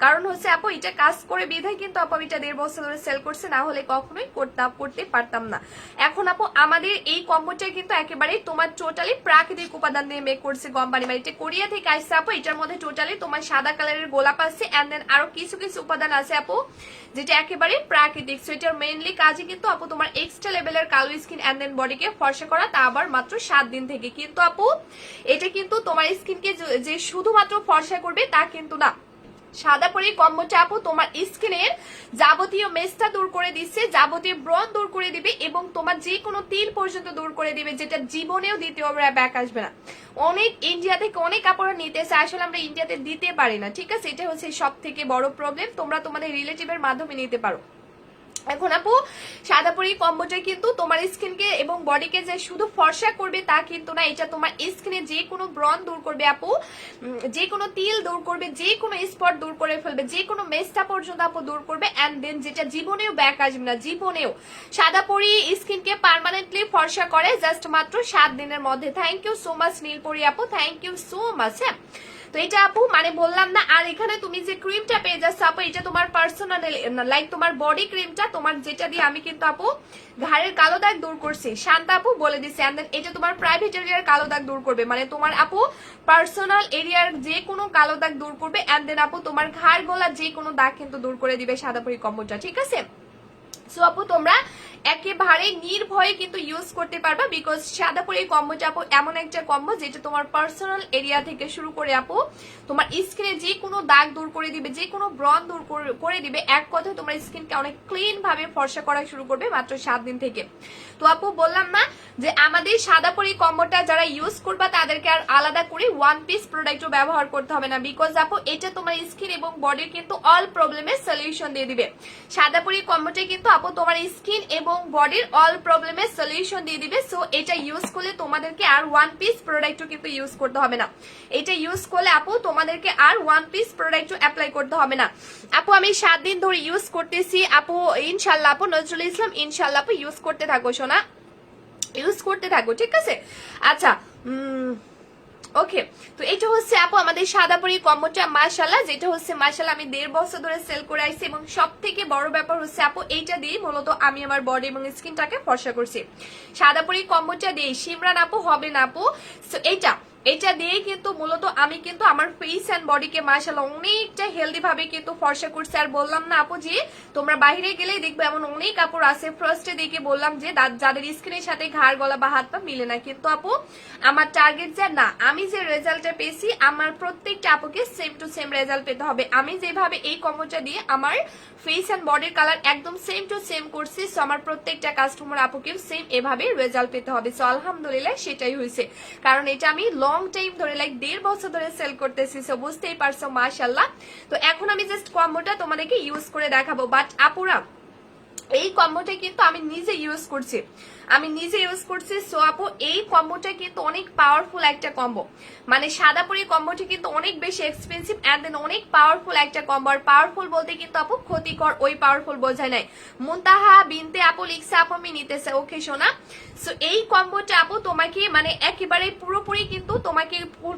কারণ হচ্ছে আপু এটা কাজ করে বিধায় কিন্তু আপু এটা 1.5 বছর ধরে সেল করছে, না হলে কখনোই করতে পারতাম না। এখন আপু আমাদের এই কম্বোটা কিন্তু একেবারে তোমার টোটালি প্রাকৃতিক উপাদান দিয়ে মেক করছে কোম্পানি, মানে এটা কোরিয়া থেকে আসছে আপু। এটার মধ্যে টোটালি তোমার সাদা কালারের গোলাপ আছে, এন্ড দেন আরো কিছু কিছু উপাদান আছে আপু যেটা একেবারে প্রাকৃতিক। সো এটার মেইনলি কাজই কিন্তু আপু তোমার এক্সট্রা লেভেলের কালো স্কিন এন্ড দেন বডিকে ফর্সা করা, তা আবার মাত্র 7 দিন থেকে। কিন্তু আপু এটা কিন্তু তোমার স্কিনকে যে শুধুমাত্র ফর্সা করবে তা কিন্তু না। সাদা পরি কম্বোটা আপু তোমার স্কিনের যাবতীয় মেস্তা দূর করে দিচ্ছে, যাবতীয় ব্রণ দূর করে দিবে, এবং তোমার যে কোনো তিল পর্যন্ত দূর করে দিবে, যেটা জীবনেও দ্বিতীয় ব্যাক আসবে না। অনেক ইন্ডিয়া থেকে অনেক কাপড় নিতেছে, আসলে আমরা ইন্ডিয়াতে দিতে পারি না, ঠিক আছে? এটা হচ্ছে সব থেকে বড় প্রবলেম। তোমরা তোমাদের রিলেটিভের মাধ্যমে নিতে পারো। এখন আপু সাদা পরি কম্বোটা কিন্তু তোমার স্কিনকে এবং বডিকে যে শুধু ফর্সা করবে তা কিন্তু না, এটা তোমার স্কিনে যে কোনো ব্রণ দূর করবে আপু, যে কোনো তিল দূর করবে, যে কোনো স্পট দূর করে ফেলবে, যে কোনো মেস্তা পর্যন্ত আপু দূর করবে, এন্ড দেন যেটা জীবনেও ব্যাক আসবে না, জীবনেও। সাদা পরি স্কিনকে পার্মানেন্টলি ফর্সা করে জাস্ট মাত্র 7 দিনের মধ্যে। Thank you so much Nilpori আপু, থ্যাংক ইউ সো মাচ। হ্যাঁ তো এটা আপু মানে বললাম না। আর এখানে তুমি যে ক্রিমটা পেয়ে যাচ্ছ আপু, এটা তোমার পার্সোনাল লাইক তোমার বডি ক্রিমটা, তোমার যেটা দিয়ে আমি কিন্তু আপু ঘাড়ের কালো দাগ দূর করছি, শান্তা আপু বলে দিচ্ছে। এন্ড দেন এটা তোমার প্রাইভেট এরিয়ার কালো দাগ দূর করবে, মানে তোমার আপু পার্সোনাল এরিয়ার যে কোনো কালো দাগ দূর করবে, এন্ড দেন আপু তোমার ঘাড় গলা যে কোনো দাগ কিন্তু দূর করে দিবে সাদা পরি কম্বোটা, ঠিক আছে? সো আপু তোমরা একেবারে নির্ভয়ে কিন্তু ইউজ করতে পারবা, বিকজ সাদা পরি কম্বোটা আপু এমন একটা কম্বো যেটা তোমার পার্সোনাল এরিয়া থেকে শুরু করে আপু তোমার স্কিনে যে কোনো দাগ দূর করে দিবে, যে কোনো ব্রণ দূর করে দিবে। এক কথায় তোমার স্কিনকে অনেক ক্লিন ভাবে ফর্সা করা শুরু করবে মাত্র 7 দিন থেকে। তো আপু বললাম না যে আমাদের সাদা পরি কম্বোটা যারা ইউজ করবা তাদেরকে আর আলাদা করে 1 পিস প্রোডাক্টও ব্যবহার করতে হবে না, বিকজ আপু এটা তোমার স্কিন এবং বডির কিন্তু অল প্রবলেমের সলিউশন দিয়ে দিবে। সাদা পরি কম্বোটা কিন্তু আপু তোমার স্কিন এবং বডির অল প্রবলেমের সলিউশন দিয়ে দিবে। সো এটা ইউজ করলে তোমাদেরকে আর 1 পিস প্রোডাক্টও কিন্তু ইউজ করতে হবে না। এটা ইউজ করলে আপু তোমাদেরকে আর 1 পিস প্রোডাক্টও অ্যাপ্লাই করতে হবে না। আপু আমি 7 দিন ধরে ইউজ করতেছি আপু, ইনশাল্লাহ আপু নজরুল ইসলাম, ইনশাল্লাহ আপু ইউজ করতে থাকো সোনা, ইউজ করতে থাকো, ঠিক আছে? আচ্ছা ওকে, তো এটা হচ্ছে আপু আমাদের সাদা পরি কম্বোটা মাশাআল্লাহ, যেটা হচ্ছে মাশাআল্লাহ আমি 1.5 বছর ধরে সেল করে আইছি, এবং সব থেকে বড় ব্যাপার হচ্ছে আপু এইটা দিয়ে মূলত আমি আমার বডি এবং স্কিনটাকে ফর্সা করছি। সাদা পরি কম্বোটা দিয়ে সিমরান আপু হবে না আপু, সো এটা দিয়ে কিন্তু মূলত আমি কিন্তু আমার ফেস এন্ড বডিকে মাশাআল্লাহ অনেকটা হেলদি ভাবে কিন্তু ফর্সা করছি। আর বললাম না আপু যে তোমরা বাইরে গেলেই দেখবে এমন অনেক কাপড় আছে, ফার্স্টে দেখে বললাম যে যাদের স্কিনের সাথে ঘাড় গলা বা হাত পা মিলে না, কিন্তু আপু আমার টার্গেট যা না, আমি যে রেজাল্টটা পেয়েছি আমার প্রত্যেকটা আপুকে সেম টু সেম রেজাল্ট পেতে হবে। আমি যেভাবে এই কম্বোটা দিয়ে আমার ফেস এন্ড বডির কালার একদম সেম টু সেম করছি, সো আমার প্রত্যেকটা কাস্টমার আপুকে সেম এভাবে রেজাল্ট পেতে হবে। সো আলহামদুলিল্লাহ সেটাই হয়েছে, কারণ এটা আমি লং টাইম ধরে লাইক 1.5 বছর ধরে সেল করতেছি। সো বুঝতেই পারছো মাশাআল্লাহ। তো এখন আমি জাস্ট কম্বোটা তোমাদেরকে ইউজ করে দেখাবো, বাট আপুরা এই কম্বোটা কিন্তু আমি নিজে ইউজ করছি সো আপু এই কম্বোটা কিন্তু অনেক পাওয়ারফুল একটা কম্বো, মানে সাদাপুরি কম্বোটি কিন্তু অনেক বেশি এক্সপেন্সিভ এন্ড দেন অনেক পাওয়ারফুল একটা কম্বো। আর পাওয়ারফুল বলতে কিন্তু আপু ক্ষতিকর ওই পাওয়ারফুল বোঝায় নাই। মুনতাহা বিনতে আপু লিখছে আপু আমি নিতেছে, ওকে সোনা। সো এই কম্বোটা আপু তোমাকে মানে একেবারে পুরোপুরি কিন্তু তোমাকে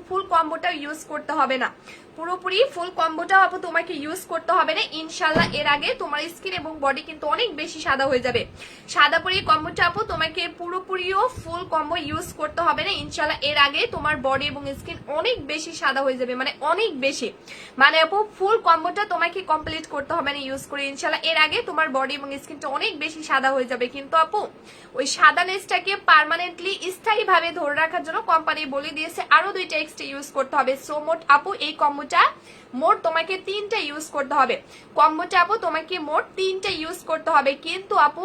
ফুল কম্বোটা ইউজ করতে হবে না, পুরোপুরি ফুল কম্বোটাও আপু তোমাকে ইউজ করতে হবে না ইনশাল্লাহ। এর আগে তোমার স্কিন এবং বডি কিন্তু অনেক বেশি সাদা হয়ে যাবে। সাদাপুরি কম্বোটা আপু তোমাকে পুরোপুরিও ফুল কম্বো ইউজ করতে হবে না ইনশাল্লাহ। এর আগে তোমার বডি এবং স্কিন অনেক বেশি সাদা হয়ে যাবে, মানে অনেক বেশি, মানে আপু ফুল কম্বোটা তোমাকে কমপ্লিট করতে হবে না ইউজ করে ইনশাল্লাহ। এর আগে তোমার বডি এবং স্কিনটা অনেক বেশি সাদা হয়ে যাবে, কিন্তু আপু ওই সাদানেসটাকে পার্মানেন্টলি স্থায়ী ভাবে ধরে রাখার জন্য কোম্পানি বলে দিয়েছে আরো 2টা এক্সট্রা ইউজ করতে হবে। সো মোট আপু এই কম্বোটা মোট তোমাকে 3টা ইউজ করতে হবে, কম্বোটা আপু তোমাকে মোট 3টা ইউজ করতে হবে। কিন্তু আপু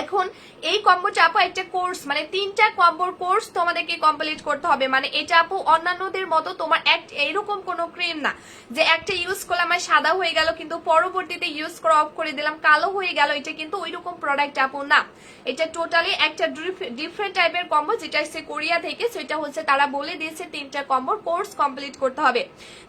এখন এই কম্বোটা আপু একটা কোর্স, মানে 3টা কম্বোর কোর্স তোমাদেরকে কমপ্লিট করতে হবে। মানে এটা আপু অন্যান্যদের মতো তোমার এইরকম কোনো ক্রিম না যে একটা ইউজ করলাম আমার সাদা হয়ে গেল কিন্তু পরবর্তীতে ইউজ করা অফ করে দিলাম কালো হয়ে গেল, এটা কিন্তু ওইরকম প্রোডাক্ট আপু না। এটা টোটালি একটা ডিফারেন্ট টাইপের কম্বো যেটা এসে কোরিয়া থেকে, সেটা হচ্ছে তারা বলে দিয়েছে 3টা কম্বোর কোর্স কমপ্লিট করতে হবে।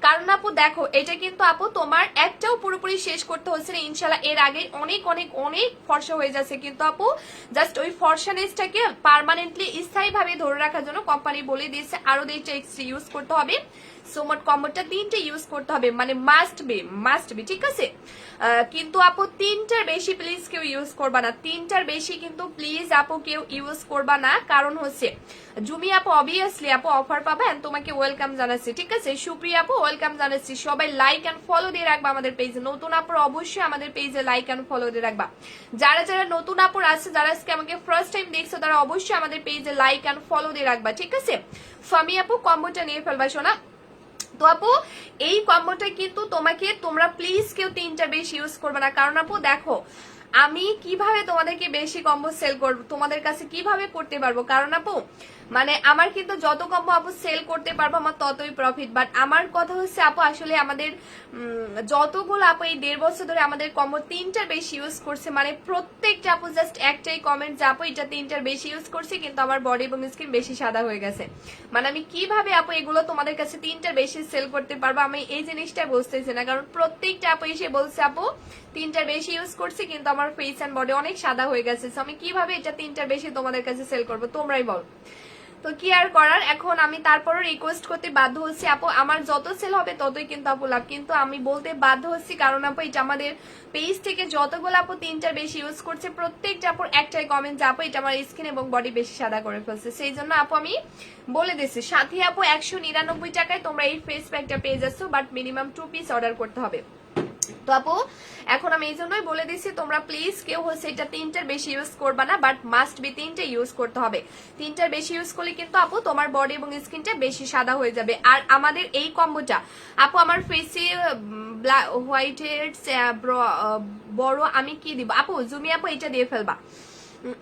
কারণ আপু দেখো এটা কিন্তু আপু তোমার একটাও পুরোপুরি শেষ করতে হচ্ছে না ইনশাল্লাহ। এর আগে অনেক অনেক অনেক ফর্সা হয়ে যাচ্ছে, কিন্তু আপু জাস্ট ওই ফর্সানেসটাকে পার্মানেন্টলি স্থায়ী ভাবে ধরে রাখার জন্য কোম্পানি বলে দিয়েছে আরো 2টা এক্সট্রা ইউজ করতে হবে। সো মোট কম্বোটা 3টা ইউজ করতে হবে, মানে মাস্ট বি, ঠিক আছে। কিন্তু আপু 3টার বেশি প্লিজ কেউ ইউজ করবা না, 3টার বেশি কিন্তু প্লিজ আপু কেউ ইউজ করবা না। কারণ হচ্ছে জুমি আপু অবভিয়াসলি আপু অফার পাবেন, তোমাকে ওয়েলকাম জানাচ্ছি, ঠিক আছে। সুপ্রিয়া আপু ওয়েলকাম জানাচ্ছি। সবাই লাইক এন্ড ফলো দিয়ে রাখবা আমাদের পেজে, নতুন আপুর অবশ্যই আমাদের পেজে লাইক এন্ড ফলো দিয়ে রাখবা। যারা যারা নতুন আপুর আছে, যারা আজকে আমাকে ফার্স্ট টাইম দেখছো, তারা অবশ্যই আমাদের পেজে লাইক এন্ড ফলো দিয়ে রাখবা, ঠিক আছে। ফামি আপু কম্বোটা নিয়ে ফেলবা সোনা। তো আপু এই কম্বোটা কিন্তু তোমাকে তোমরা প্লিজ কেউ 3টার বেশি ইউজ করবে না। কারণ আপু দেখো আমি কিভাবে তোমাদেরকে বেশি কম্বো সেল করবো, তোমাদের কাছে কিভাবে করতে পারবো, কারণ আপু মানে আমার কিন্তু যত কম্বো আপু সেল করতে পারবো আমার ততই প্রফিট। বাট আমার কথা হচ্ছে আপু আসলে আমাদের যতগুলো আপু এই 1.5 বছর ধরে আমাদের কম্বো 3টার বেশি ইউজ করছে, মানে প্রত্যেকটা আপু জাস্ট একটাই কমেন্ট যে আপু এটা 3টার বেশি ইউজ করছে কিন্তু আমার বডি এবং স্কিন বেশি সাদা হয়ে গেছে। মানে আমি কিভাবে আপু এগুলো তোমাদের কাছে 3টার বেশি সেল করতে পারবো, আমি এই জিনিসটা বুঝতেছি না। কারণ প্রত্যেকটা আপু এসে বলছে আপু 3টার বেশি ইউজ করছি কিন্তু আমার ফেস এন্ড বডি অনেক সাদা হয়ে গেছে। আমি কিভাবে এটা 3টার বেশি তোমাদের কাছে সেল করবো, তোমরাই বল। তো কি আর করার, এখন আমি তারপরও রিকোয়েস্ট করতে বাধ্য হচ্ছি আপু, আমার যত সেল হবে ততই কিন্তু আপু লাভ, কিন্তু আমি বলতে বাধ্য হচ্ছি কারণ আপু এটা আমাদের পেজ থেকে যতগুলো আপু 3টার বেশি ইউজ করছে প্রত্যেকটা আপুর একটাই কমেন্ট যে আপু এটা আমার স্কিন এবং বডি বেশি সাদা করে ফেলছে। সেই জন্য আপু আমি বলে দিচ্ছি সাথে আপু 199 টাকায় তোমরা এই ফেস প্যাকটা পেয়ে যাচ্ছ, বাট মিনিমাম 2 পিস অর্ডার করতে হবে। তো আপু এখন আমি এই জন্যই বলে দিচ্ছি তোমরা প্লিজ কেউ হচ্ছে এটা 3টার বেশি ইউজ করবা না, বাট মাস্ট বি 3টা ইউজ করতে হবে। 3টার বেশি ইউজ করলে কিন্তু আপু তোমার বডি এবং স্কিনটা বেশি সাদা হয়ে যাবে। আর আমাদের এই কম্বোটা আপু আমার ফেসে হোয়াইট হেডস বড় আমি কি দিব আপু, জুমি আপু এটা দিয়ে ফেলবা।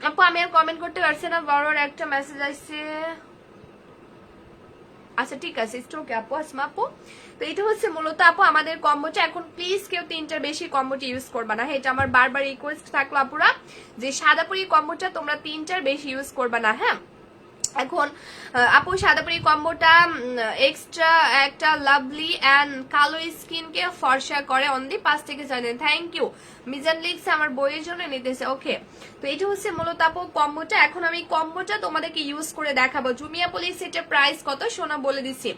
আপু আমি আর কমেন্ট করতে পারছি না, বড়র একটা মেসেজ আসছে, আচ্ছা ঠিক আছে ওকে আপু আসমা আপু। তো এটা হচ্ছে মূলত আপু আমাদের কম্বোটা। এখন প্লিজ কেউ 3টার বেশি কম্বোটা ইউজ করবা না, এটা আমার বারবার রিকোয়েস্ট থাকলো আপুরা যে সাদাপুরি কম্বোটা তোমরা 3টার বেশি ইউজ করবা না। হ্যাঁ এখন আপু সাদাপুরি কম্বোটা এক্সট্রা একটা লাভলি এন্ড কালো স্কিনকে ফর্সা করে অনলি 5 থেকে 6 দিন। থ্যাংক ইউ মিজান লিখছে আমার বইয়ের জন্য নিতেছে, ওকে। তো এটা হচ্ছে মূলত আপু কম্বোটা। এখন আমি কম্বোটা তোমাদেরকে ইউজ করে দেখাবো। জুমিয়া পুলিশ এটার প্রাইস কত সোনা বলে দিচ্ছি।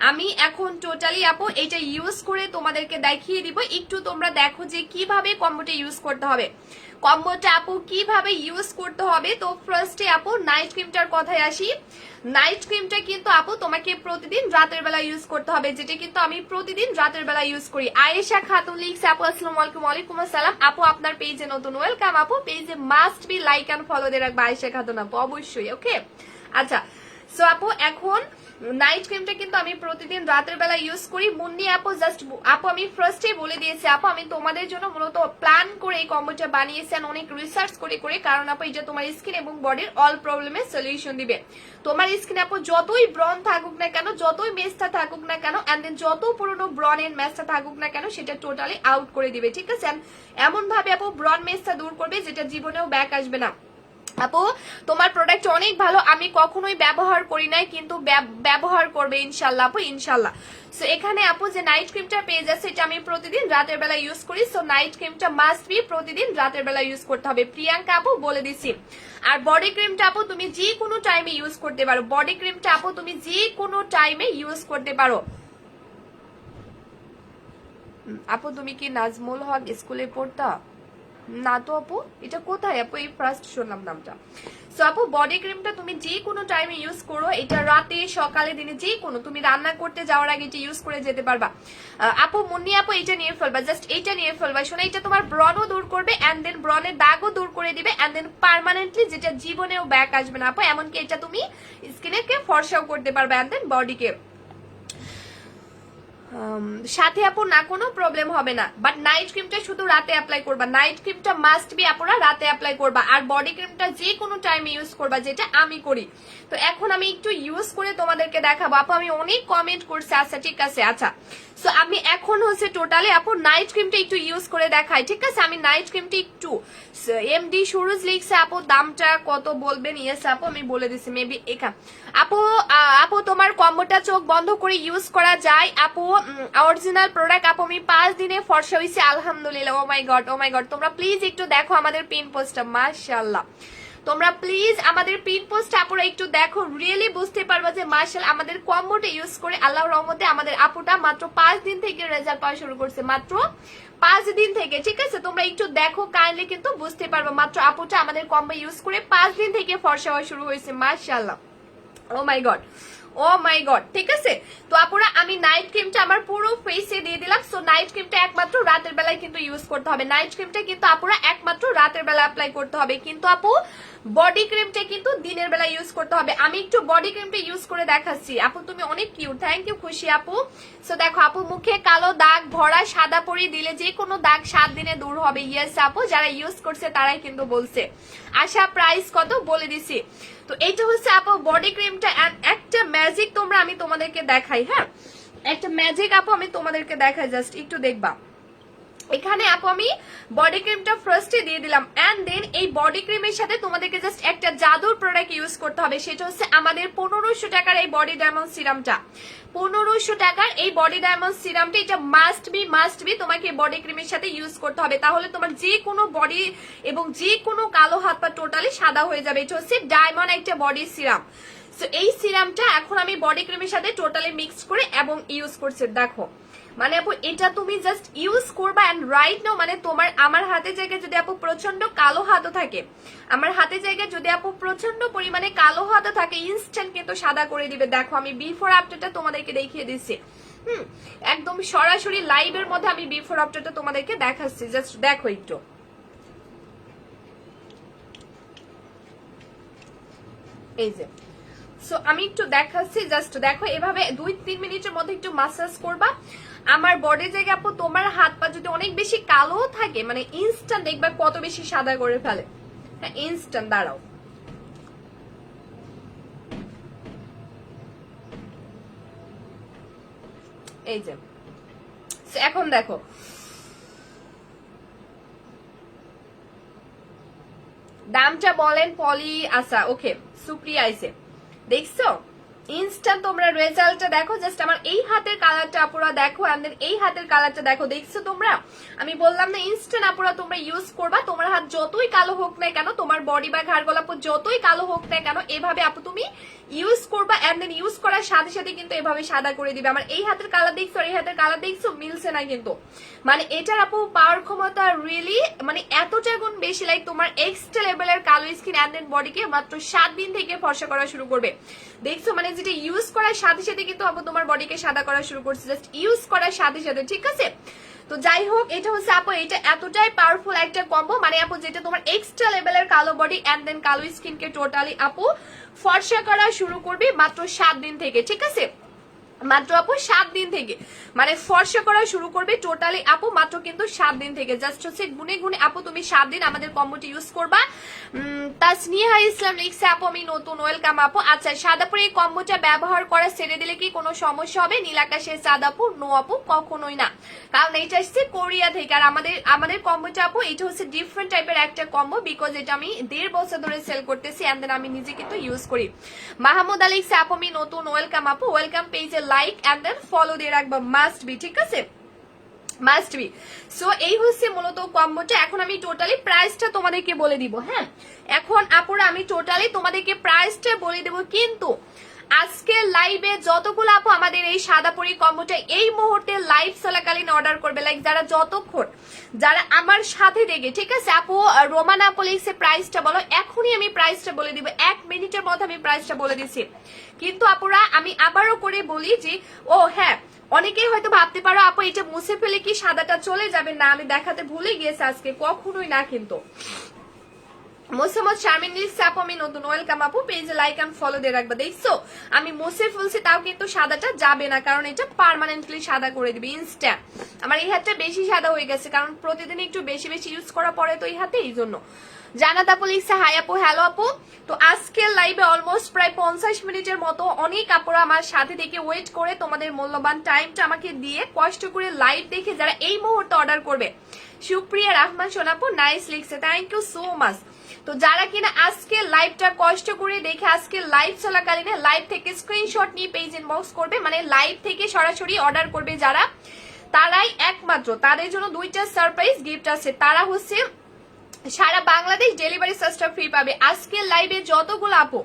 আমি এখন টোটালি আপু এটা ইউজ করে তোমাদেরকে দেখিয়ে দিব, একটু তোমরা দেখো যে কিভাবে কম্বোটা ইউজ করতে হবে। কম্বোটা আপু কিভাবে ইউজ করতে হবে, তো ফার্স্টে আপু নাইট ক্রিমটার কথায় আসি। নাইট ক্রিমটা কিন্তু আপু তোমাকে প্রতিদিন রাতের বেলা ইউজ করতে হবে, যেটা কিন্তু আমি প্রতিদিন রাতের বেলা ইউজ করি। আয়েশা খাতুন লিখছে আপু আসসালামু আলাইকুম। ওয়ালাইকুম আসসালাম আপু, আপনার পেজে নতুন ওয়েলকাম আপু, পেজে must be like and follow দিয়ে রাখবা আয়েশা খাতুন আপু অবশ্যই, ওকে। আচ্ছা সো আপু এখন নাইট ক্রিমটা কিন্তু আমি প্রতিদিন রাতের বেলা ইউজ করি। মুন্নি আপু জাস্ট আপু আমি ফার্স্টে বলে দিয়েছি আপু আমি তোমাদের জন্য মূলত প্ল্যান করে এই কম্বোটা বানিয়েছি, অনেক রিসার্চ করে, কারণ আপু এটা তোমার স্কিন এবং বডির অল প্রবলেমের সলিউশন দিবে। তোমার স্কিন আপু যতই ব্রণ থাকুক না কেন, যতই মেস্তা থাকুক না কেন, এন্ড দেন যত পুরনো ব্রণের মেস্তা থাকুক না কেন, সেটা টোটালি আউট করে দিবে, ঠিক আছে? এমন ভাবে আপু ব্রণ মেস্তা দূর করবে যেটা জীবনেও ব্যাক আসবে না। আপু তোমার প্রোডাক্ট অনেক ভালো, আমি কখনোই ব্যবহার করি নাই, কিন্তু ব্যবহার করবে ইনশাল্লাহ আপু, ইনশাল্লাহ। সো এখানে আপু যে নাইট ক্রিমটা পেয়ে যাচ্ছে, এটা আমি প্রতিদিন রাতের বেলা ইউজ করি। সো নাইট ক্রিমটা মাস্ট বি প্রতিদিন রাতের বেলা ইউজ করতে হবে, প্রিয়াঙ্কা আপু বলে দিছি। আর বডি ক্রিমটা আপু তুমি যে কোনো টাইমে ইউজ করতে পারো, বডি ক্রিমটা আপু তুমি যে কোনো টাইমে ইউজ করতে পারো। আপু তুমি কি নাজমুল হক স্কুলে পড়তা? না তো আপু, এটা কোথায় আপু? এই ফার্স্ট শুনলাম নামটা। সো আপু বডি ক্রিমটা তুমি যে কোনো টাইমে ইউজ করো, এটা রাতে সকালে দিনে যে কোনো, তুমি রান্না করতে যাওয়ার আগে এটা ইউজ করে যেতে পারবা। আপু মুন্নি আপু এটা নিয়ে ফেলবা, জাস্ট এটা নিয়ে ফেলবা। শোনা এটা তোমার ব্রণও দূর করবে, এন্ড দেন ব্রণের দাগও দূর করে দিবে, এন্ড দেন পার্মানেন্টলি যেটা জীবনেও ব্যাক আসবে না আপু। এমনকি এটা তুমি স্কিনকে ফর্সাও করতে পারবে, এন্ড দেন বডিকে সাথে আপু না কোনো প্রবলেম হবে না। বাট নাইট ক্রিমটা শুধু রাতে অ্যাপ্লাই করবা, নাইট ক্রিমটা মাস্ট বি আপুরা রাতে অ্যাপ্লাই করবা। আর বডি ক্রিমটা যে কোনো টাইমে ইউজ করবা, যেটা আমি করি। তো এখন আমি একটু ইউজ করে তোমাদেরকে দেখাবো। আপু আমি অনেক কমেন্ট করছি, আচ্ছা ঠিক আছে, আচ্ছা। সো আমি এখন হচ্ছে টোটালি আপু নাইট ক্রিমটা একটু ইউজ করে দেখাই, ঠিক আছে? আমি নাইট ক্রিমটা একটু, এমডি সুরজ লিখছে আপু দামটা কত বলবেন? ইয়েস আপু আমি বলে দিছি, মেবি এখান। আপু আপু তোমার কম্বোটা চোখ বন্ধ করে ইউজ করা যায় আপু, অরিজিনাল প্রোডাক্ট আপু। আমি 5 দিনে ফর্সা হইছি আলহামদুলিল্লাহ। ও মাই গড, ও মাই গড। তোমরা প্লিজ একটু দেখো আমাদের পিন পোস্টটা, মাশাআল্লাহ। তোমরা প্লিজ আমাদের পিন পোস্ট আপুরা একটু দেখো, রিয়েলি বুঝতে পারবা যে মাশাআল্লাহ আমাদের কম্বোটা ইউজ করে আল্লাহর রহমতে আমাদের আপুটা মাত্র 5 দিন থেকে রেজাল্ট পাওয়া শুরু করছে, মাত্র 5 দিন থেকে, ঠিক আছে? তোমরা একটু দেখো কাইন্ডলি, কিন্তু বুঝতে পারবা মাত্র আপুটা আমাদের কম্বো ইউজ করে 5 দিন থেকে ফর্সা হওয়া শুরু হয়েছে, মাশাআল্লাহ। ও মাই গড, ও মাই গড, ঠিক আছে? তো আপুরা আমি নাইট ক্রিমটা আমার পুরো ফেসে দিয়ে দিলাম। সো নাইট ক্রিমটা একমাত্র রাতের বেলায় কিন্তু ইউজ করতে হবে, নাইট ক্রিমটা কিন্তু আপুরা একমাত্র রাতের বেলা অ্যাপ্লাই করতে হবে, কিন্তু আপু বডি ক্রিমটা কিন্তু দিনের বেলা ইউজ করতে হবে। আমি একটু বডি ক্রিমটা ইউজ করে দেখাচ্ছি। আপু তুমি অনেক কিউট, থ্যাংক ইউ খুশি আপু। সো দেখো আপু মুখে কালো দাগ ভরা সাদা পরি দিলে যে কোনো দাগ 7 দিনে দূর হবে। ইয়েস আপু, যারা ইউজ করছে তারাই কিন্তু বলছে। আশা প্রাইস কত বলে দিছি। তো এইটা হচ্ছে আপু বডি ক্রিমটা। একটা ম্যাজিক তোমরা আমি তোমাদেরকে দেখাই, হ্যাঁ একটা ম্যাজিক আপু আমি তোমাদেরকে দেখাই, জাস্ট একটু দেখবা। এখানে আপু আমি বডি ক্রিমটা ফার্স্টে দিয়ে দিলাম, এন্ড দেন এই বডি ক্রিমের সাথে তোমাদেরকে জাস্ট একটা জাদুর প্রোডাক্ট ইউজ করতে হবে, সেটা হচ্ছে আমাদের 1500 টাকার এই বডি ডায়মন্ড সিরামটা। 1500 টাকার এই বডি ডায়মন্ড সিরামটা, এটা মাস্ট বি তোমাকে বডি ক্রিমের সাথে ইউজ করতে হবে, তাহলে তোমার যে কোনো বডি এবং যে কোনো কালো হাত পা টোটালি সাদা হয়ে যাবে। এটা হচ্ছে ডায়মন্ড একটা বডি সিরাম। সো এই সিরামটা এখন আমি বডি ক্রিমের সাথে টোটালি মিক্স করে এবং ইউজ করছি। দেখো মানে আপু এটা তুমি জাস্ট ইউজ করবা, এন্ড রাইট নাও মানে তোমার আমার হাতে জায়গায় যদি আপু প্রচন্ড কালো হাতও থাকে, আমার হাতে জায়গায় যদি আপু প্রচন্ড পরিমাণে কালো হাতও থাকে, ইনস্ট্যান্ট কিন্তু সাদা করে দিবে। দেখো আমি বিফোর আফটারটা তোমাদেরকে দেখিয়ে দিচ্ছি, একদম সরাসরি লাইভের মধ্যে আমি বিফোর আফটারটা তোমাদেরকে দেখাচ্ছি, জাস্ট দেখো একটু। এই যে সো আমি একটু দেখাচ্ছি, জাস্ট দেখো এভাবে 2-3 মিনিটের মধ্যে একটু মাসাজ করবা আমার বডি জায়গায় আপু। তোমার হাত পা যদি অনেক বেশি কালো থাকে, মানে ইনস্ট্যান্ট দেখবা কত বেশি সাদা করে ফেলে, হ্যাঁ ইনস্ট্যান্ট। দাঁড়াও এই যে এখন দেখো দামটা বলেন পলি। আচ্ছা ওকে, সুপ্রিয়া আইছে, দেখছো ইনস্ট্যান্ট তোমরা রেজাল্টটা দেখো। জাস্ট আমার এই হাতের কালারটা আপুরা দেখো, আমাদের এই হাতের কালারটা দেখো, দেখছো তোমরা? আমি বললাম না ইনস্ট্যান্ট আপুরা তোমরা ইউজ করবা। তোমার হাত যতই কালো হোক না কেন, তোমার বডি বা ঘাড় গলা যতই কালো হোক না কেন, এভাবে আপু তুমি ইউজ করবা, এন্ড দেন ইউজ করার সাথে সাথে কিন্তু এভাবে সাদা করে দিবে। আমার এই হাতের কালার দেখছো আর এই হাতের কালার দেখছো, মিলছে না কিন্তু, মানে এটার আপু পাওয়ার ক্ষমতা রিয়েলি মানে এতটা গুণ বেশি। লাইক তোমার এক্সট্রা লেভেলের কালো স্কিন এন্ড দেন বডিকে মাত্র 7 দিন থেকে ফর্সা করা শুরু করবে। দেখছো মানে যেটা ইউজ করার সাথে সাথে কিন্তু আপু তোমার বডিকে সাদা করা শুরু করছে, জাস্ট ইউজ করার সাথে সাথে, ঠিক আছে? তো যাই হোক, এটা হচ্ছে আপু এটা এতটাই পাওয়ারফুল একটা কম্বো, মানে আপু যেটা তোমার এক্সট্রা লেভেলের কালো বডি এন্ড দেন কালো স্কিনকে টোটালি আপু ফর্সা করা শুরু করবে মাত্র 7 দিন থেকে, ঠিক আছে? মাত্র আপু 7 দিন থেকে, মানে ফর্সা করা শুরু করবে টোটালি আপু মাত্র কিন্তু 7 দিন থেকে। জাস্ট হচ্ছে গুনে গুনে আপু তুমি 7 দিন আমাদের কম্বোটি ইউজ করবা। তাসনিহা ইসলাম লিখছে আপু আমি নতুন, ওয়েলকাম আপু। আচ্ছা, সাদাপুর এই কম্বোটা ব্যবহার করা ছেড়ে দিলে কি কোনো সমস্যা হবে? নীলাকাশের সাদাপুর, নো আপু কখনোই না, কারণ এটা আসছে কোরিয়া থেকে। আর আমাদের কম্বোটা আপু এটা হচ্ছে ডিফারেন্ট টাইপের একটা কম্বো, বিকজ এটা আমি 1.5 বছর ধরে সেল করতেছি এন্ড দেন আমি নিজে কিন্তু ইউজ করি। মাহমুদ আলী লিখছে আপু আমি নতুন, ওয়েলকাম আপু। ওয়েলকাম, পেজে লাইক এন্ড দেন ফলো দিয়ে রাখবা, মাস্ট বি, ঠিক আছে? Must be. সো এই হচ্ছে মূলত কম্বোটা। এখন আমি টোটালি প্রাইসটা তোমাদেরকে বলে দিব। হ্যাঁ, এখন আপুরা আমি টোটালি তোমাদেরকে প্রাইসটা বলে দেব, কিন্তু আজকে লাইভে যতগুলো আপু আমাদের এই সাদাপুরি কম্বোটা এই মুহূর্তে লাইভ চলাকালীন অর্ডার করবে, লাইক যারা যতক্ষণ যারা আমার সাথে দেখে, ঠিক আছে আপু? রোমান আপু লিখছে প্রাইসটা বলো, এখনই আমি প্রাইসটা বলে দিব, 1 মিনিটের মধ্যে আমি প্রাইসটা বলে দিচ্ছি। কিন্তু আপুরা আমি আবারও করে বলি যে, ও হ্যাঁ, অনেকেই হয়তো ভাবতে পারো আপু এটা মুছে ফেলে কি সাদাটা চলে যাবে, না আমি দেখাতে ভুলে গিয়েছি আজকে, কখনোই না। কিন্তু মোসাম্মদ শারমিন লিখছে আপু আমি নতুন, ওয়েলকাম আপু। পেজে লাইক এন্ড ফলো দিয়ে রাখবা। দেখছো আমি মুছে ফেলছি, তাও কিন্তু সাদাটা যাবে না, কারণ এটা পার্মানেন্টলি সাদা করে দিবে ইনস্ট্যান্ট। আমার এই হাতটা বেশি সাদা হয়ে গেছে, কারণ প্রতিদিন একটু বেশি বেশি ইউজ করা পরে তো এই হাতে, এই জন্য। জানাত আপু লিখছে হাই আপু, হ্যালো আপু। তো আজকের লাইভে অলমোস্ট প্রায় 50 মিনিটের মতো অনেক আপুরা আমার সাথে থেকে ওয়েট করে তোমাদের মূল্যবান টাইমটা আমাকে দিয়ে কষ্ট করে লাইভ দেখে যারা এই মুহূর্তে অর্ডার করবে। সুপ্রিয়া রহমান সোনাপু নাইস লিখছে, থ্যাংক ইউ সো মাচ। তো যারা কিনা আজকে লাইভটা কষ্ট করে দেখে আজকে লাইভ চলাকালীন লাইভ থেকে স্ক্রিনশট নিয়ে পেজ ইনবক্স করবে, মানে লাইভ থেকে সরাসরি অর্ডার করবে যারা, তারাই একমাত্র, তাদের জন্য 2টা সারপ্রাইজ গিফট আছে। তারা হচ্ছে সারা বাংলাদেশ ডেলিভারি চার্জটা ফ্রি পাবে। আজকের লাইভে যতগুলো আপু,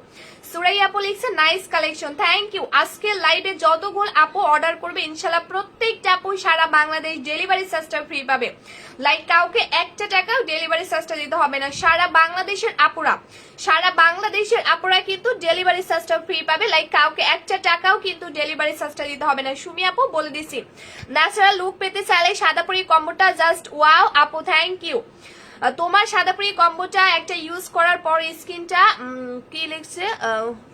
সুরাইয়া আপু লিখছে নাইস কালেকশন, থ্যাংক ইউ। আজকের লাইভে যতগুলো আপু অর্ডার করবে ইনশাল্লাহ প্রত্যেকটা আপু সারা বাংলাদেশ ডেলিভারি চার্জটা ফ্রি পাবে। লাইক কাউকে 1 টাকাও ডেলিভারি চার্জটা দিতে হবে না। সারা বাংলাদেশের আপুরা কিন্তু ডেলিভারি চার্জটা ফ্রি পাবে। লাইক কাউকে 1 টাকাও কিন্তু ডেলিভারি চার্জটা দিতে হবে না। সুমি আপু বলে দিছি, ন্যাচারাল লুক পেতে চাইলে সাদাপুরি কম্বোটা জাস্ট ওয়াও আপু, থ্যাংক ইউ। তোমার সাদাপুরি কম্বোটা একটা ইউজ করার পর স্কিনটা কি লিখছে,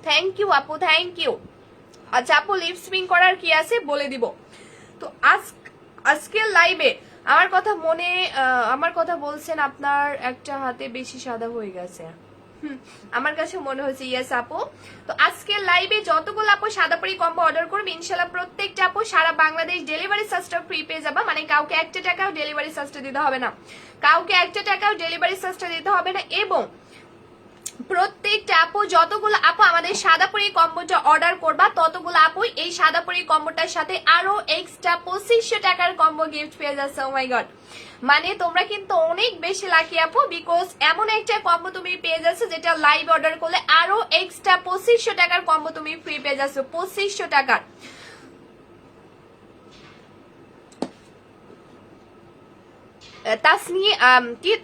থ্যাংক ইউ আপু, থ্যাংক ইউ। আচ্ছা আপু লিপ স্পিং করার কি আছে বলে দিব। তো আজকের লাইভে আমার কথা বলছেন, আপনার একটা হাতে বেশি সাদা হয়ে গেছে, আমার কাছে মনে হচ্ছে ইয়েস আপু। তো আজকের লাইভে যতগুলো আপু সাদাপুরি কম্বো অর্ডার করবে ইনশাল্লাহ প্রত্যেকটা আপু সারা বাংলাদেশ ডেলিভারি চার্জটা ফ্রি পেয়ে যাবা। মানে কাউকে 1 টাকাও ডেলিভারি চার্জটা দিতে হবে না, কাউকে 1 টাকাও ডেলিভারি চার্জটা দিতে হবে না। এবং প্রত্যেকটা আপু যতগুলো আপু আমাদের সাদাপুরি কম্বোটা অর্ডার করবা ততগুলো আপু এই সাদাপুরি কম্বোটার সাথে আরো এক্সট্রা 2500 টাকার কম্বো গিফট পেয়ে যাচ্ছে। ও মাই গড, মানে তোমরা কিন্তু অনেক বেশি লাকি আপু, বিকজ এমন একটা কম্বো তুমি পেয়ে যাচ্ছ যেটা লাইভ অর্ডার করলে আরো এক্সট্রা 2500 টাকার কম্বো তুমি ফ্রি পেয়ে যাচ্ছ, 2500 টাকার।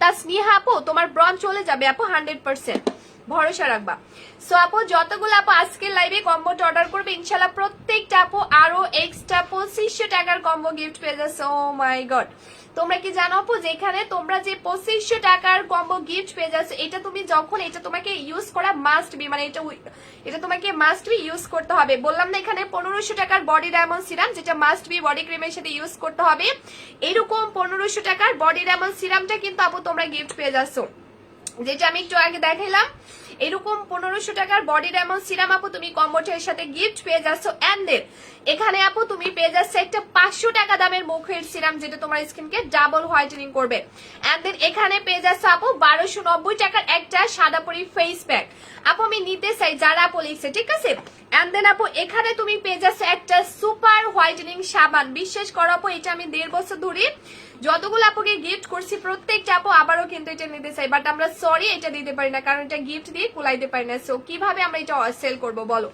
তাসনিহা আপু তোমার ব্রন চলে যাবে আপু, 100% ভরসা রাখবা। সো আপু যতগুলো আপু আজকের লাইভে কম্বোটা অর্ডার করবে ইনশাল্লাহ প্রত্যেকটা আপু আরো এক্সট্রা 2500 টাকার কম্বো গিফট পেয়ে যাচ্ছে। ও মাই গড, তোমরা কি জানো আপু যেখানে তোমরা যে 2500 টাকার কম্বো গিফট পেয়ে যাচ্ছ, এটা তুমি যখন এটা তোমাকে ইউজ করা মাস্ট বি, মানে এটা তোমাকে মাস্ট বি ইউজ করতে হবে। বললাম না এখানে 1500 টাকার বডি ডায়মন্ড সিরাম যেটা মাস্ট বি বডি ক্রিমের সাথে ইউজ করতে হবে, এরকম 1500 টাকার বডি ডায়মন্ড সিরামটা কিন্তু আপু তোমরা গিফট পেয়ে যাচ্ছ, যেটা আমি একটু আগে দেখাইলাম। এরকম 1500 টাকার বডি ডায়মন্ড সিরাম আপু তুমি কম্বোটার সাথে গিফট পেয়ে যাচ্ছ। এন্ড এখানে আপু তুমি পেয়ে যাচ্ছ একটা 500 টাকা দামের মুখের সিরাম যেটা তোমার স্কিনকে ডাবল হোয়াইটেনিং করবে। এন্ড দেন এখানে পেয়ে যাচ্ছ আপু 1290 টাকার একটা সাদাপুরি ফেস প্যাক আপু আমি নিতে চাই যারা আপু লিখছে, ঠিক আছে। এন্ড দেন আপু এখানে তুমি পেয়ে যাচ্ছ একটা সুপার হোয়াইটেনিং সাবান। বিশ্বাস করো আপু এটা আমি 1.5 বছর ধরে যতগুলো আপুকে গিফট করছি প্রত্যেকটা আপু আবারও কিন্তু এটা নিতে চাই, বাট আমরা সরি এটা দিতে পারি না, কারণ এটা গিফট দিয়ে কুলাইতে পারি না। সো কিভাবে আমরা এটা সেল করবো বলো।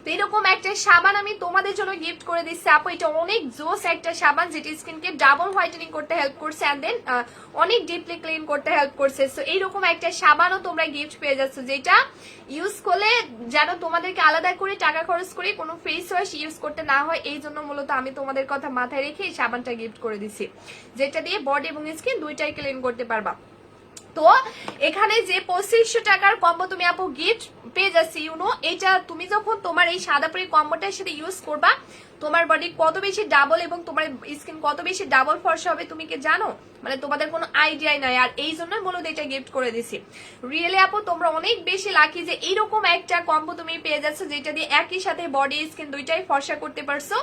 তো এরকম একটা সাবান আমি তোমাদের জন্য গিফট করে দিচ্ছি আপু। এটা অনেক জোস একটা সাবান যেটা স্কিনকে ডাবল হোয়াইটেনিং করতে হেল্প করছে এন্ড দেন অনেক ডিপলি ক্লিন করতে হেল্প করছে। সো এইরকম একটা সাবানও তোমরা গিফট পেয়ে যাচ্ছ যেটা ইউজ করলে যেন তোমাদেরকে আলাদা করে টাকা খরচ করে কোনো ফেস ওয়াশ ইউজ করতে না হয়, এই জন্য মূলত আমি তোমাদের কথা মাথায় রেখে এই সাবানটা গিফট করে দিচ্ছি, যেটা দিয়ে বডি এবং স্কিন দুইটাই ক্লিন করতে পারবা। তো এখানে যে 2500 টাকার কম্বো তুমি আপু গিফট পেয়ে যাচ্ছি ইউনো, এটা তুমি যখন তোমার এই সাদা পরি কম্বোটার সাথে ইউজ করবা তোমার বডি কত বেশি ডাবল এবং তোমার স্কিন কত বেশি ডাবল ফর্সা হবে তুমি কি জানো? মানে তোমাদের কোনো আইডিয়াই নাই। আর এই জন্য মূলত এটা গিফট করে দিছি। রিয়েলি আপু তোমরা অনেক বেশি লাকি যে এইরকম একটা কম্বো তুমি পেয়ে যাচ্ছ যেটা দিয়ে একই সাথে বডি স্কিন দুইটাই ফর্সা করতে পারছো।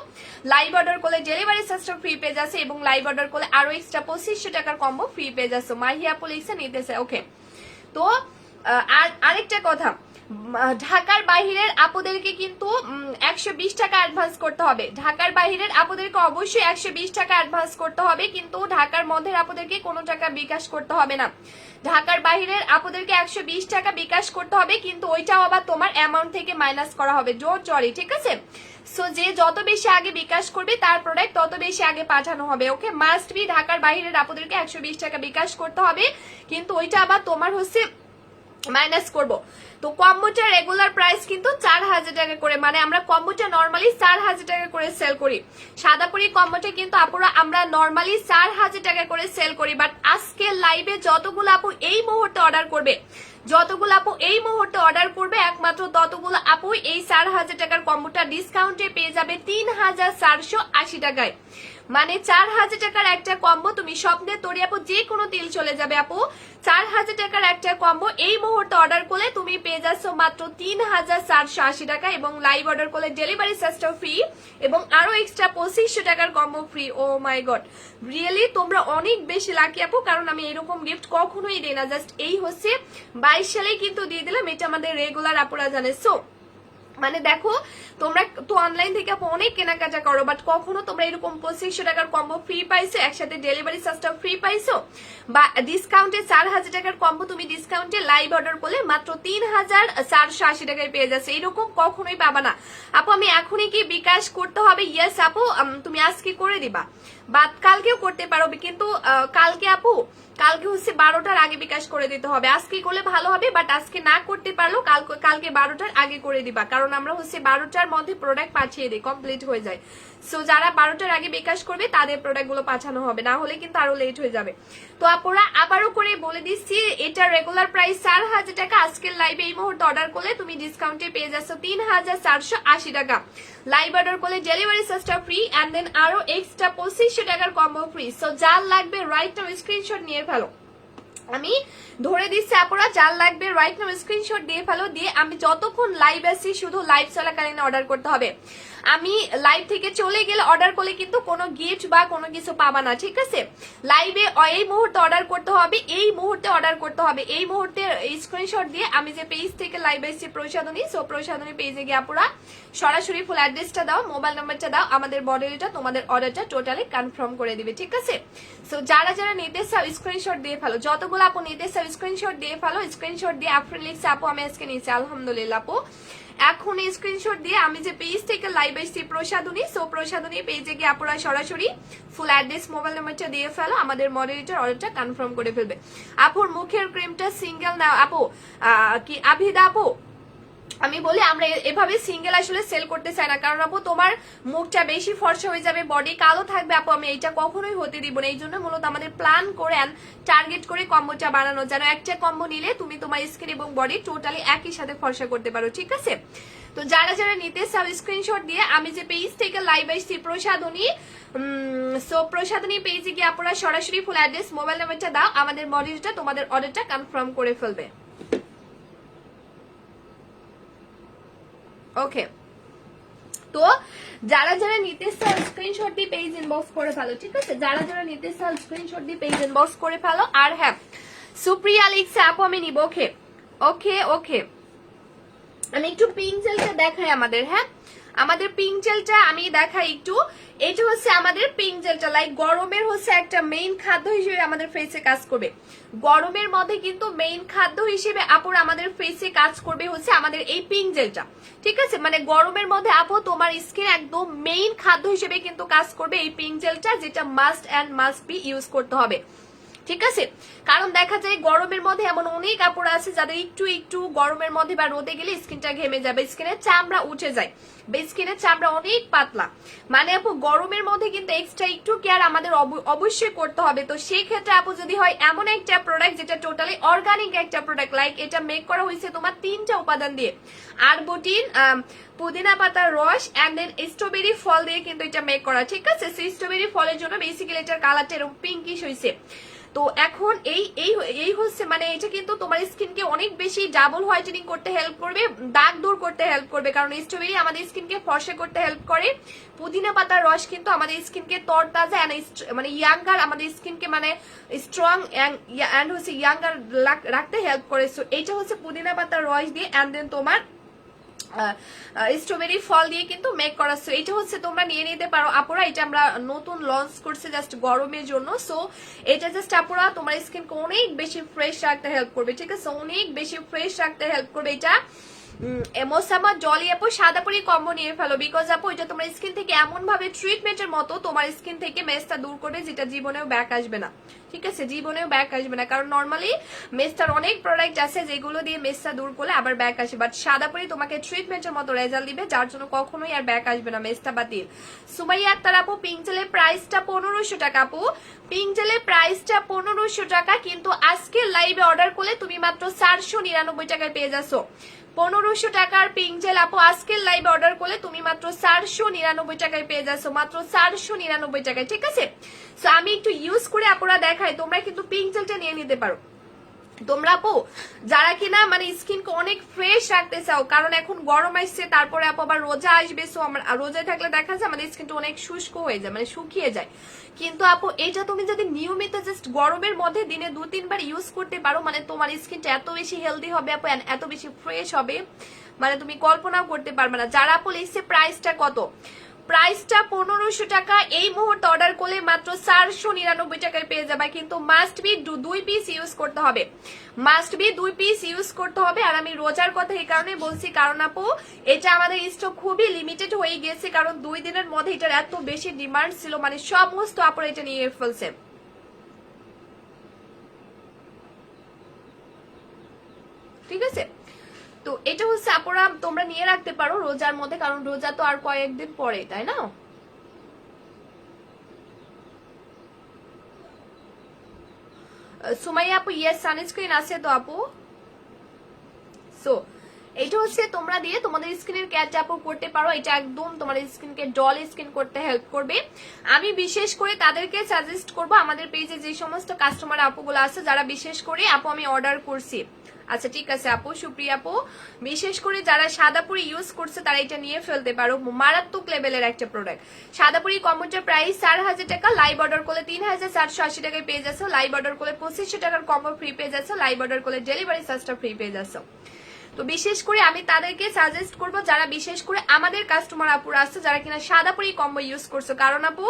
লাইভ অর্ডার করলে ডেলিভারি সিস্টেম ফ্রি পেয়ে যাচ্ছে এবং লাইভ অর্ডার করলে আরো এক্সট্রা 2500 টাকার কম্বো ফ্রি পেয়ে যাচ্ছ। মাহি আপু লিখছে নিতেছে, ওকে। তো আরেকটা কথা, ঢাকার বাহিরের আপুদেরকে কিন্তু 120 টাকা অ্যাডভান্স করতে হবে। ঢাকার বাহিরের আপুদেরকে অবশ্যই 120 টাকা অ্যাডভান্স করতে হবে, কিন্তু ঢাকার মধ্যের আপুদেরকে কোনো টাকা বিকাশ করতে হবে না। ঢাকার বাহিরের আপুদেরকে 120 টাকা বিকাশ করতে হবে, কিন্তু ওইটাও আবার তোমার অ্যামাউন্ট থেকে মাইনাস করা হবে, ডোন্ট ওয়ারি, ঠিক আছে? সো যে যত বেশি আগে বিকাশ করবে তার প্রোডাক্ট তত বেশি আগে পাঠানো হবে, ওকে? মাস্ট বি ঢাকার বাহিরের আপুদেরকে 120 টাকা বিকাশ করতে হবে, কিন্তু ওইটা আবার তোমার হচ্ছে মাইনাস করব। তো কম্বোটার রেগুলার প্রাইস কিন্তু 4000 টাকা করে, মানে আমরা কম্বোটা নরমালি 4000 টাকা করে সেল করি। সাদাপুরি কম্বোটা কিন্তু আপুরা আমরা নরমালি 4000 টাকা করে সেল করি, বাট আজকে লাইভে যতগুলো আপু এই মুহূর্তে অর্ডার করবে, যতগুলো আপু এই মুহূর্তে অর্ডার করবে একমাত্র ততগুলো আপু এই 4000 টাকার কম্বোটা ডিসকাউন্টে পেয়ে যাবে 3480 টাকায়। মানে 4000 টাকার একটা কম্বো তুমি স্বপ্নে তরি আপু যে কোনো তিল চলে যাবে আপু। 4000 টাকার একটা কম্বো এই মুহূর্তে অর্ডার করলে তুমি পেয়ে যাচ্ছ মাত্র 3480 টাকা এবং লাইভ অর্ডার করলে ডেলিভারি চার্জটা ফ্রি এবং আরো এক্সট্রা 2500 টাকার কম্বো ফ্রি। ও মাই গড, রিয়েলি তোমরা অনেক বেশি লাকি আপু, কারণ আমি এরকম গিফট কখনোই দিই না। জাস্ট এই হচ্ছে 22 সালেই কিন্তু দিয়ে দিলাম, এটা আমাদের রেগুলার আপুরা জানে। সো মানে দেখো তোমরা তো অনলাইন থেকে অনেক কেনাকাটা করো, বাট কখনো তোমরা এরকম 2500 টাকার কম্বো ফ্রি পাইছো, একসাথে ডেলিভারি চার্জটা ফ্রি পাইছো, বা ডিসকাউন্টে 4000 টাকার কম্বো তুমি ডিসকাউন্টে লাইভ অর্ডার করলে মাত্র 3480 টাকায় পেয়ে যাচ্ছে, এরকম কখনোই পাবা না আপু। আমি এখনই কি বিকাশ করতে হবে? ইয়েস আপু, তুমি আজকে করে দিবা, বাট কালকেও করতে পারো, কিন্তু কালকে আপু কালকে হচ্ছে 12টার আগে বিকাশ করে দিতে হবে। আজকে করলে ভালো হবে, বাট আজকে না করতে পারলেও কালকে 12টার আগে করে দিবা, কারণ আমরা হচ্ছে 12টার মধ্যে প্রোডাক্ট পাঠিয়ে দিই, কমপ্লিট হয়ে যায়। সো যারা 12টার আগে বিকাশ করবে তাদের প্রোডাক্ট গুলো পাঠানো হবে, না হলে কিন্তু আরো লেট হয়ে যাবে। তো আপুরা আবারও করে বলে দিচ্ছি, এটা রেগুলার প্রাইস 4000 টাকা, আজকের লাইভে এই মুহূর্তে অর্ডার করলে তুমি ডিসকাউন্টে পেয়ে যাচ্ছ 3480 টাকা। লাইভ অর্ডার করলে ডেলিভারি চার্জটা ফ্রি এন্ড দেন আরো এক্সট্রা 2500 টাকার কম্বো ফ্রি। সো যার লাগবে রাইট নাও স্ক্রিনশট নিয়ে ফেলো, আমি ধরে দিচ্ছি আপুরা, যার লাগবে রাইট নাও স্ক্রিনশট দিয়ে ফেলো, দিয়ে আমি যতক্ষণ লাইভ আছি শুধু লাইভ চলাকালীন অর্ডার করতে হবে। আমি লাইভ থেকে চলে গেলে অর্ডার করলে কিন্তু কোনো গিফট বা কোনো কিছু পাবা না, ঠিক আছে? লাইভে এই মুহূর্তে অর্ডার করতে হবে, এই মুহূর্তে অর্ডার করতে হবে, এই মুহূর্তে স্ক্রিনশট দিয়ে আমি যে পেজ থেকে লাইভ আসছি প্রসাধনী, সো প্রসাধনী পেজে গিয়ে আপুরা সরাসরি ফুল অ্যাড্রেসটা দাও, মোবাইল নাম্বারটা দাও, আমাদের মডেলটা তোমাদের অর্ডারটা টোটালি কনফার্ম করে দিবে, ঠিক আছে? সো যারা যারা নিতে চাও স্ক্রিনশট দিয়ে ফেলো, যতগুলো আপু নিতে চাও স্ক্রিনশট দিয়ে ফেলো। স্ক্রিনশট দিয়ে আফরিন লিখছে আপু আমি আজকে নিয়েছি, আলহামদুলিল্লাহ আপু। এখন স্ক্রিনশট দিয়ে আমি যে পেজ থেকে লাইভ আসছি প্রসাধনী, সো প্রসাধনী পেজে গিয়ে আপুরা সরাসরি ফুল অ্যাড্রেস মোবাইল নাম্বারটা দিয়ে ফেলো, আমাদের মডারেটর অর্ডারটা কনফার্ম করে ফেলবে। আপুর মুখের ক্রিমটা সিঙ্গেল না আপু, কি আভিদা আপু আমি বলি আমরা এভাবে সিঙ্গেল আসলে সেল করতে চাই না, কারণ আপু তোমার মুখটা বেশি ফর্সা হয়ে যাবে, বডি কালো থাকবে আপু, আমি এটা কখনোই হতে দিব না। এই জন্য মূলত আমাদের প্ল্যান করে টার্গেট করে কম্বোটা বানানো, যেন একটা কম্বো নিলে তুমি তোমার স্কিন এবং বডি টোটালি একই সাথে ফর্সা করতে পারো, ঠিক আছে? তো যারা যারা নিতে চাও স্ক্রিনশট দিয়ে আমি যে পেজ থেকে লাইভ আসছি প্রসাধনী, সো প্রসাধনী পেজে গিয়ে আপনারা সরাসরি ফুল অ্যাড্রেস মোবাইল নাম্বারটা দাও, আমাদের মডেলটা তোমাদের অর্ডারটা কনফার্ম করে ফেলবে, ওকে? তো যারা যারা নিতে চাও স্ক্রিনশট দিয়ে পেজ ইনবক্স করে ফেলো, ঠিক আছে? যারা যারা নিতে চাও স্ক্রিনশট দিয়ে পেজ ইনবক্স করে ফেলো। আর হ্যাঁ, সুপ্রিয়া লিখছে আপু আমি নিব, ওকে ওকে ওকে। আমি একটু পিঙ্ক জেলটা দেখাই আমাদের, হ্যাঁ আমাদের পিঙ্ক জেলটা আমি দেখাই একটু। এটা হচ্ছে আমাদের পিঙ্ক জেলটা, লাইক গরমের হচ্ছে একটা মেইন খাদ্য হিসেবে আমাদের ফেসে কাজ করবে। গরমের মধ্যে কিন্তু মেইন খাদ্য হিসেবে আপুর আমাদের ফেসে কাজ করবে হচ্ছে আমাদের এই পিঙ্ক জেলটা, ঠিক আছে? মানে গরমের মধ্যে আপু তোমার স্কিন একদম মেইন খাদ্য হিসেবে কিন্তু কাজ করবে এই পিঙ্ক জেলটা, যেটা must and must be use করতে হবে, ঠিক আছে? কারণ দেখা যায় গরমের মধ্যে এমন অনেক কাপড় আছে যাদের একটু একটু গরমের মধ্যে বা রোদে গেলে স্কিনটা ঘেমে যাবে, স্কিনের চামড়া উঠে যায়, বা স্কিনের চামড়া অনেক পাতলা। মানে আপু গরমের মধ্যে কিন্তু এক্সট্রা একটু কেয়ার আমাদের অবশ্যই করতে হবে। তো সেই ক্ষেত্রে আপু যদি হয় এমন একটা প্রোডাক্ট যেটা টোটালি অর্গানিক একটা প্রোডাক্ট, লাইক এটা মেক করা হয়েছে তোমার 3টা উপাদান দিয়ে, আরবুটিন, পুদিনা পাতার রস এন্ড দেন স্ট্রবেরি ফল দিয়ে কিন্তু এটা মেক করা, ঠিক আছে? সেই স্ট্রবেরি ফলের জন্য বেসিক্যালি এটার কালারটা এরকম পিঙ্কিশ হয়েছে। তো এখন এই এই এই হচ্ছে মানে এটা কিন্তু তোমার স্কিনকে অনেক বেশি ডাবল হোয়াইটেনিং করতে হেল্প করবে, দাগ দূর করতে হেল্প করবে, কারণ স্ট্রবেরি আমাদের স্কিনকে ফর্সা করতে হেল্প করে। পুদিনা পাতার রস কিন্তু আমাদের স্কিনকে তরতাজা মানে ইয়াঙ্গার, আমাদের স্কিনকে মানে স্ট্রং এন্ড হচ্ছে ইয়াঙ্গার রাখতে হেল্প করে। সো এইটা হচ্ছে পুদিনা পাতার রস দিয়ে এন্ড দেন তোমার স্ট্রবেরি ফল দিয়ে কিন্তু মেক করা। সো এটা হচ্ছে তোমরা নিয়ে নিতে পারো আপুরা, এটা আমরা নতুন লঞ্চ করছি জাস্ট গরমের জন্য। সো এটা জাস্ট আপুরা তোমার স্কিনকে অনেক বেশি ফ্রেশ রাখতে হেল্প করবে, ঠিক আছে? অনেক বেশি ফ্রেশ রাখতে হেল্প করবে এটা। মোসাম্মদ জলি আপু সাদাপুরি কম্বো নিয়ে ফেলো, বিকজ আপু এটা তোমার স্কিন থেকে এমন ভাবে ট্রিটমেন্টের মতো তোমার স্কিন থেকে মেসটা দূর করবে যেটা জীবনেও ব্যাক আসবে না, ঠিক আছে? জীবনেও ব্যাক আসবে না, কারণ নর্মালি মেসটার অনেক প্রোডাক্ট আছে যেগুলো দিয়ে মেসটা দূর করলে আবার ব্যাক আসে, বাট সাদাপুরি তোমাকে ট্রিটমেন্টের মতো রেজাল্ট দিবে, যার জন্য কখনোই আর ব্যাক আসবে না, মেসটা বাতিল। সুমাইয়া আক্তার আপু পিঙ্ক জেলের প্রাইসটা 1500 টাকা আপু, পিঙ্ক জেলের প্রাইসটা 1500 টাকা, কিন্তু আজকে লাইভে অর্ডার করলে তুমি মাত্র 499 টাকায় পেয়ে যাচ্ছ। 1500 টাকার পিঙ্ক জেল আপু আজকের লাইভে অর্ডার করলে তুমি মাত্র 499 টাকায় পেয়ে যাচ্ছ, মাত্র 499 টাকায়, ঠিক আছে? সো আমি একটু ইউজ করে আপুরা দেখাই, তোমরা কিন্তু পিঙ্ক জেলটা নিয়ে নিতে পারো। তোমরা আপু যারা কিনা মানে স্কিনকে অনেক ফ্রেশ রাখতে চাও, কারণ এখন গরম আসছে, তারপরে আপু আবার রোজা আসবে, সো আমরা রোজায় থাকলে দেখা যায় আমাদের স্কিনটা অনেক শুষ্ক হয়ে যায়, মানে শুকিয়ে যায়। কিন্তু আপু এটা তুমি যদি নিয়মিত জাস্ট গরমের মধ্যে দিনে 2-3 বার ইউজ করতে পারো, মানে তোমার স্কিনটা এত বেশি হেলদি হবে আপু, এত বেশি ফ্রেশ হবে, মানে তুমি কল্পনাও করতে পারবে না। যারা আপু লিখছে প্রাইসটা কত, প্রাইসটা 1500 টাকা, এই মুহূর্তে অর্ডার করলে মাত্র 499 টাকায় পেয়ে যাবে, কিন্তু মাস্ট বি 2 পিস ইউজ করতে হবে, মাস্ট বি 2 পিস ইউজ করতে হবে। আর আমি রোজার কথা এই কারণে বলছি, কারণ আপু এটা আমাদের স্টক খুবই লিমিটেড হয়ে গেছে, কারণ 2 দিনের মধ্যে এটার এত বেশি ডিমান্ড ছিল, মানে সমস্ত আপুরা এটা নিয়ে ফেলছে, ঠিক আছে? তো এটা হচ্ছে আপুরা তোমরা নিয়ে রাখতে পারো রোজার মধ্যে, কারণ রোজা তো আর কয়েকদিন পরে, তাই না? সুমাইয়া আপু ইয়েস সানস্ক্রিন আছে তো আপু। সো এটা হচ্ছে তোমরা দিয়ে তোমাদের স্কিনের ক্যাচ আপ করতে পারো, এটা একদম তোমার স্কিনকে ডল স্কিন করতে হেল্প করবে। আমি বিশেষ করে তাদেরকে সাজেস্ট করব, আমাদের পেজে যে সমস্ত কাস্টমার আপুগুলো আছে যারা বিশেষ করে আপু আমি অর্ডার করছি, আচ্ছা ঠিক আছে আপু সুপ্রিয়া আপু, বিশেষ করে যারা সাদাপুরি ইউজ করছে তারা এটা নিয়ে ফেলতে পারো, মারাত্মক লেভেলের একটা প্রোডাক্ট। সাদাপুরি কম্বোটার প্রাইস 4000 টাকা, লাইভ অর্ডার করলে 3480 টাকায় পেয়ে যাচ্ছ, লাইভ অর্ডার করলে 2500 টাকার কম্বো ফ্রি পেয়ে যাচ্ছ, লাইভ অর্ডার করলে ডেলিভারি চার্জটা ফ্রি পেয়ে যাচ্ছ। তো বিশেষ করে আমি তাদেরকে সাজেস্ট করব যারা বিশেষ করে আমাদের কাস্টমার আপুরা আছে যারা কিনা সাদাপুরি কম্বো ইউজ করছো, কারণ আপু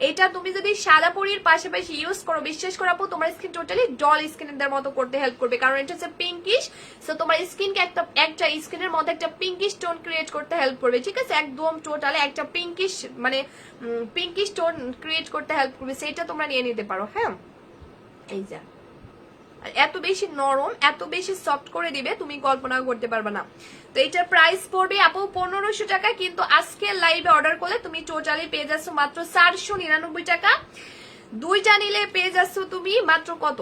এটা তুমি যদি সাদাপুরির পাশাপাশি ইউজ করো, বিশেষ করে আপু তোমার স্কিন টোটালি ডল স্কিনের মতো করতে হেল্প করবে, কারণ এটা হচ্ছে পিঙ্কিশ। সো তোমার স্কিনকে একটা স্কিনের মধ্যে একটা পিঙ্কিশ টোন ক্রিয়েট করতে হেল্প করবে, ঠিক আছে? একদম টোটালি একটা পিঙ্কিশ মানে পিঙ্কিশ টোন ক্রিয়েট করতে হেল্প করবে, সেটা তোমরা নিয়ে নিতে পারো। হ্যাঁ এই যা এত বেশি নরম, এত বেশি সফট করে দিবে তুমি কল্পনা করতে পারবে না। তো এটার প্রাইস পড়বে আপু 1500 টাকা, কিন্তু আজকে লাইভে অর্ডার করলে তুমি টোটালি পেয়ে যাচ্ছ মাত্র 499 টাকা। দুইটা নিলে পেয়ে যাচ্ছ তুমি মাত্র কত,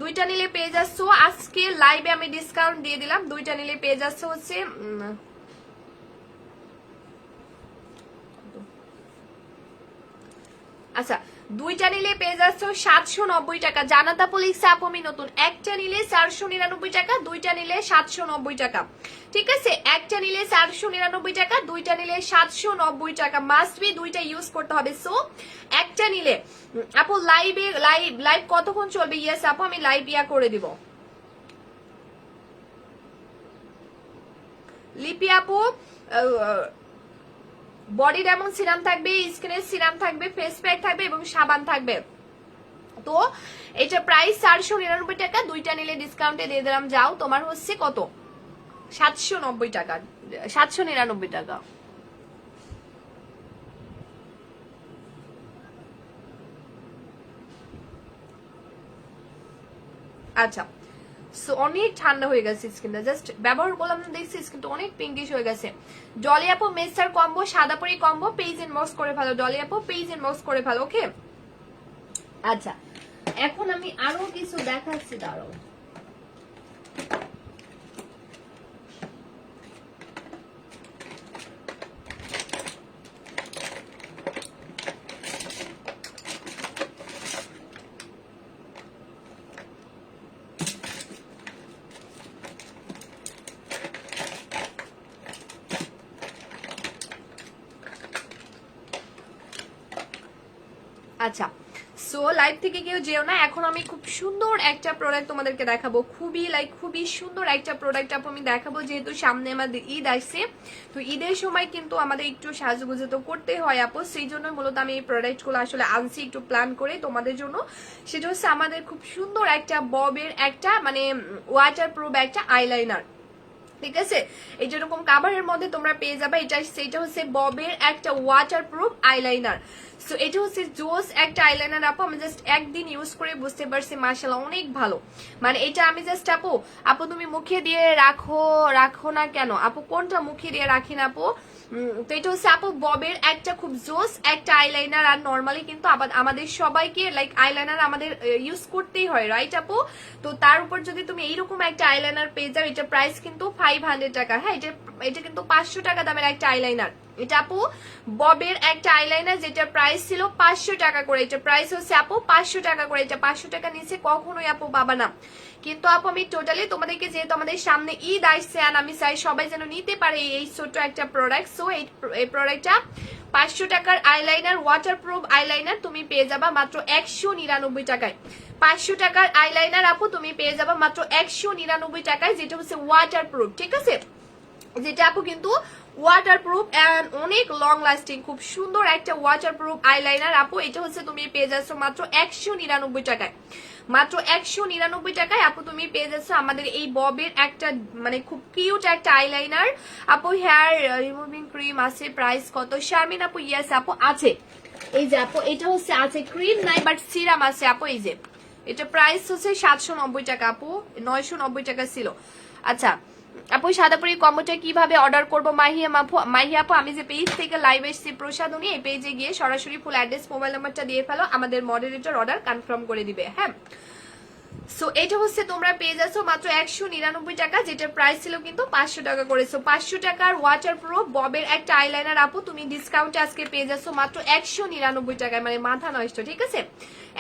দুইটা নিলে পেয়ে যাচ্ছ আজকে লাইভে আমি ডিসকাউন্ট দিয়ে দিলাম, দুইটা নিলে পেয়ে যাচ্ছ হচ্ছে আচ্ছা দুইটা নিলে পেয়ে যাচ্ছ 790 টাকা। জানাতা পুলিশ আপু আমি নতুন, একটা নিলে 499 টাকা, দুইটা নিলে 790 টাকা, ঠিক আছে? একটা নিলে 499 টাকা, দুইটা নিলে 790 টাকা, মাস্ট বি দুইটা ইউজ করতে হবে। সো একটা নিলে আপু লাইভ কতক্ষণ চলবে? ইয়েস আপু আমি লাইভ ইয়া করে দিব। লিপি আপু বডির এমন সিরাম থাকবে, স্কিনের সিরাম থাকবে, ফেস প্যাক থাকবে এবং সাবান থাকবে। তো এটা প্রাইস 499 টাকা, দুইটা নিলে ডিসকাউন্টে দিয়ে দিলাম। যাও, তোমার হচ্ছে কত, 790 টাকা, 799 টাকা। আচ্ছা, সো অনেক ঠান্ডা হয়ে গেছে স্কিনটা, জাস্ট ব্যবহার করলাম না, দেখছি স্কিনটা অনেক পিঙ্কিশ হয়ে গেছে। ডলি আপু মেসার কম্বো, সাদা পরি কম্বো, পেজ ইনবক্স করে ফেলো। ডলি আপু পেজ ইনবক্স করে ফেলো, ওকে। আচ্ছা, এখন আমি আরো কিছু দেখাচ্ছি, দাঁড়াও। আচ্ছা, সো লাইভ থেকে কেউ যেও না, এখন আমি খুব সুন্দর একটা প্রোডাক্ট তোমাদেরকে দেখাবো, খুবই সুন্দর একটা প্রোডাক্ট আমি দেখাবো। যেহেতু সামনে আমাদের ঈদ আসছে, তো ঈদের সময় কিন্তু আমাদের একটু সাজগুজো তো করতে হয় আপু, সেই জন্য মূলত আমি এই প্রোডাক্টগুলো আসলে আনছি একটু প্ল্যান করে তোমাদের জন্য। সেটা হচ্ছে আমাদের খুব সুন্দর একটা ববের একটা মানে ওয়াটার প্রুফ একটা আইলাইনার, ঠিক আছে। এই যেরকম কাভারের মধ্যে তোমরা পেয়ে যাবে, সেটা হচ্ছে ববের একটা ওয়াটার প্রুফ আইলাইনার। সো এটা হচ্ছে জোস একটা আইলাইনার আপু, আমি জাস্ট একদিন ইউজ করে বুঝতে পারছি মাশাআল্লাহ অনেক ভালো। মানে এটা আমি জাস্ট আপু তুমি মুখে দিয়ে রাখো না কেন আপু, কোনটা মুখে দিয়ে রাখি না আপু। তো এটা হচ্ছে আপু ববের একটা খুব জোস একটা আইলাইনার। আর নর্মালি কিন্তু আমাদের সবাইকে লাইক আইলাইনার আমাদের ইউজ করতেই হয়, রাইট আপু। তো তার উপর যদি তুমি এইরকম একটা আইলাইনার পেয়ে যাও, এটা প্রাইস কিন্তু 500 টাকা। হ্যাঁ, এটা কিন্তু 500 টাকা দামের একটা আইলাইনার। এটা আপু ববের একটা আইলাইনার, যেটা প্রাইস ছিল 500 টাকা করে, এটা প্রাইস হচ্ছে আপু 500 টাকা করে। এটা 500 টাকা নিচে কখনোই আপু পাবা না। কিন্তু আপু আমি টোটালি তোমাদেরকে, যেহেতু আমাদের সামনে ঈদ আসছে আর আমি চাই সবাই যেন নিতে পারে এই ছোট্ট একটা প্রোডাক্ট, সো এই প্রোডাক্টটা 500 টাকার আইলাইনার, ওয়াটারপ্রুফ আইলাইনার তুমি পেয়ে যাবা মাত্র 199 টাকায়। 500 টাকার আইলাইনার আপু তুমি পেয়ে যাবা মাত্র 199 টাকায়, যেটা হচ্ছে ওয়াটারপ্রুফ, ঠিক আছে। যেটা আপু কিন্তু ওয়াটারপ্রুফ এন্ড অনেক লং লাস্টিং, খুব সুন্দর একটা ওয়াটারপ্রুফ আইলাইনার আপু। এটা হচ্ছে তুমি পেয়ে যাচ্ছ মাত্র 199 টাকায়, মাত্র 199 টাকায় আপু তুমি পেয়ে যাচ্ছ আমাদের এই ববের একটা মানে খুব কিউট একটা আইলাইনার আপু। হেয়ার রিমুভিং ক্রিম আছে, প্রাইস কত শারমিন আপু? ইয়েস আপু আছে, এই যে আপু এটা হচ্ছে আছে, ক্রিম নাই বাট সিরাম আছে আপু। এই যে এটা প্রাইস হচ্ছে 790 টাকা আপু, 990 টাকা ছিল। আচ্ছা আপু সাদাপুরি কম্বোটা কিভাবে অর্ডার করবো? মাহিয়া আপু আমি যে পেজ থেকে লাইভ এসেছি প্রসাদনী, এই পেজে গিয়ে সরাসরি ফুল অ্যাড্রেস মোবাইল নাম্বারটা দিয়ে ফেলো, আমাদের মডারেটর অর্ডার কনফার্ম করে দিবে। হ্যাঁ, সো এটা হচ্ছে তোমরা পেয়ে যাচ্ছ মাত্র 199 টাকা, যেটার প্রাইস ছিল কিন্তু 500 টাকা করেছো। 500 টাকার ওয়াটারপ্রুফ ববের একটা আইলাইনার আপু তুমি ডিসকাউন্টে আজকে পেয়ে যাচ্ছ মাত্র 199 টাকায়, মানে মাথা নষ্ট, ঠিক আছে।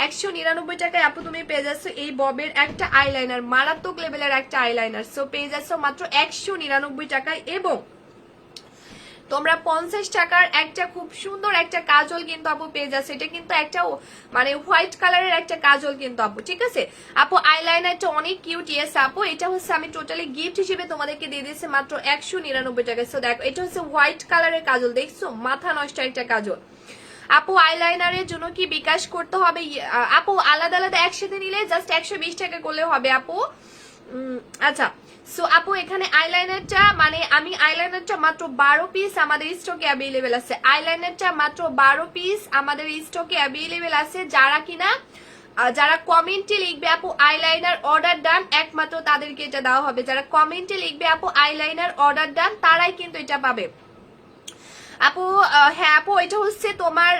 199 টাকায় আপু তুমি পেয়ে যাচ্ছ এই ববের একটা আইলাইনার, মারাত্মক লেভেলের একটা আইলাইনার। সো পেয়ে যাচ্ছ মাত্র 199 টাকায়। এবং তোমরা 50 টাকার একটা খুব সুন্দর একটা কাজল কিন্তু আপু পেয়ে যাচ্ছে, এটা কিন্তু একটা মানে হোয়াইট কালারের একটা কাজল কিন্তু আপু, ঠিক আছে আপু। আইলাইনারটা অনেক কিউট, ইয়েস আপু। এটা হচ্ছে আমি টোটালি গিফট হিসেবে তোমাদেরকে দিয়ে দিয়েছি মাত্র 199 টাকা। সো দেখো এটা হচ্ছে হোয়াইট কালারের কাজল, দেখছো মাথা নষ্ট একটা কাজল আপু। আইলাইনারের জন্য কি বিকাশ করতে হবে আপু? আলাদা আলাদা একসাথে নিলে জাস্ট 120 টাকা করলে হবে আপু। আচ্ছা, সো আপু এখানে আইলাইনারটা মানে আমি আইলাইনারটা মাত্র 12 পিস আমাদের স্টকে অ্যাভেলেবেল আছে, আইলাইনারটা মাত্র 12 পিস আমাদের স্টকে অ্যাভেলেবেল আছে। যারা কমেন্টে লিখবে আপু আইলাইনার অর্ডার ডান, একমাত্র তাদেরকে এটা দেওয়া হবে। যারা কমেন্টে লিখবে আপু আইলাইনার অর্ডার ডান, তারাই কিন্তু এটা পাবে আপু। হ্যাঁ আপু এটা হচ্ছে তোমার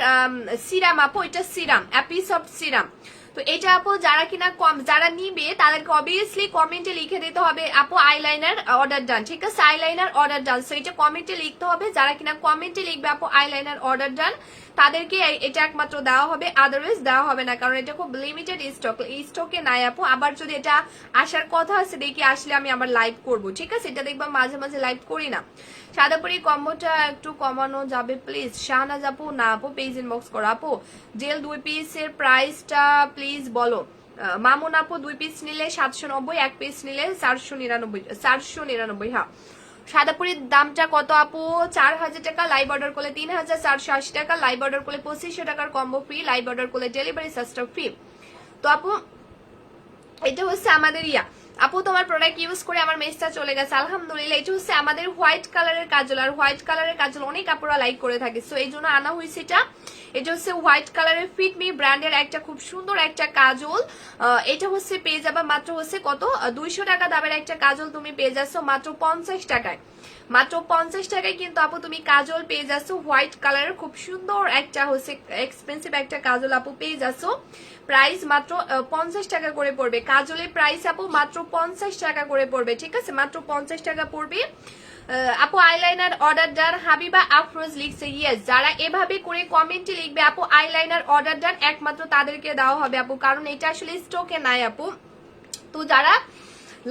সিরাম আপু, এটা সিরাম অ্যাপিসফট সিরাম। তো এটা আপু যারা কিনা যারা নিবে তাদেরকে অবভিয়াসলি কমেন্টে লিখে দিতে হবে আপু আইলাইনার অর্ডার ডান, ঠিক আছে, আইলাইনার অর্ডার ডান। সো এটা কমেন্টে লিখতে হবে, যারা কিনা কমেন্টে লিখবে আপু আইলাইনার অর্ডার ডান তাদেরকে এটা একমাত্র দেওয়া হবে, আদারওয়াইজ দেওয়া হবে না, কারণ এটা খুব লিমিটেড স্টক, এই স্টকে নাই আপু। আবার যদি এটা আসার কথা আছে দেখি আসলে আমি আবার লাইভ করব, ঠিক আছে, এটা দেখবা মাঝে মাঝে লাইভ করি না। সাদাপুরি কম্বোটা একটু কমানো যাবে প্লিজ? শাহনাজ আপু না আপু, পেজ ইনবক্স করো আপু। জেল 2 পিসের প্রাইসটা প্লিজ বলো। মামুন আপু 2 পিস নিলে 790, 1 পিস নিলে 499। হ্যাঁ, সাদাপুরির দামটা কত আপু? 4000 টাকা, লাইভ অর্ডার করলে 3480 টাকা, লাইভ অর্ডার করলে 2500 টাকার কম্বো ফ্রি, লাইভ অর্ডার করলে ডেলিভারি চার্জটা ফ্রি। তো আপু এটা হচ্ছে আমাদের আপু তোমার প্রোডাক্ট ইউজ করে আমার মেসটা চলে গেছে আলহামদুলিল্লাহ। এটা হচ্ছে আমাদের হোয়াইট কালারের কাজল, আর হোয়াইট কালারের কাজল অনেক আপুরা লাইক করে থাকে, সো এই জন্য আনা হয়েছে এটা। এটা হচ্ছে হোয়াইট কালারের ফিটমি ব্র্যান্ডের একটা খুব সুন্দর একটা কাজল। এটা হচ্ছে পেয়ে যাবা মাত্র হচ্ছে কত 200 টাকা দামের একটা কাজল তুমি পেয়ে যাচ্ছ মাত্র 50 টাকায়। মাত্র 50 টাকায় কিন্তু আপু তুমি কাজল পেয়ে যাচ্ছ হোয়াইট কালারের খুব সুন্দর একটা হচ্ছে এক্সপেন্সিভ একটা কাজল আপু পেয়ে যাচ্ছ। প্রাইস মাত্র 50 টাকা করে পড়বে, কাজলের প্রাইস আপু মাত্র 50 টাকা করে পড়বে, ঠিক আছে, মাত্র 50 টাকা পড়বে। আপু আইলাইনার অর্ডার ডান, হাবিবা আফরোজ লিখছে ইয়েস। যারা এভাবে করে কমেন্টে লিখবে আপু আইলাইনার অর্ডার ডান, একমাত্র তাদেরকে দেওয়া হবে আপু, কারণ এটা আসলে স্টকে নাই আপু। তো যারা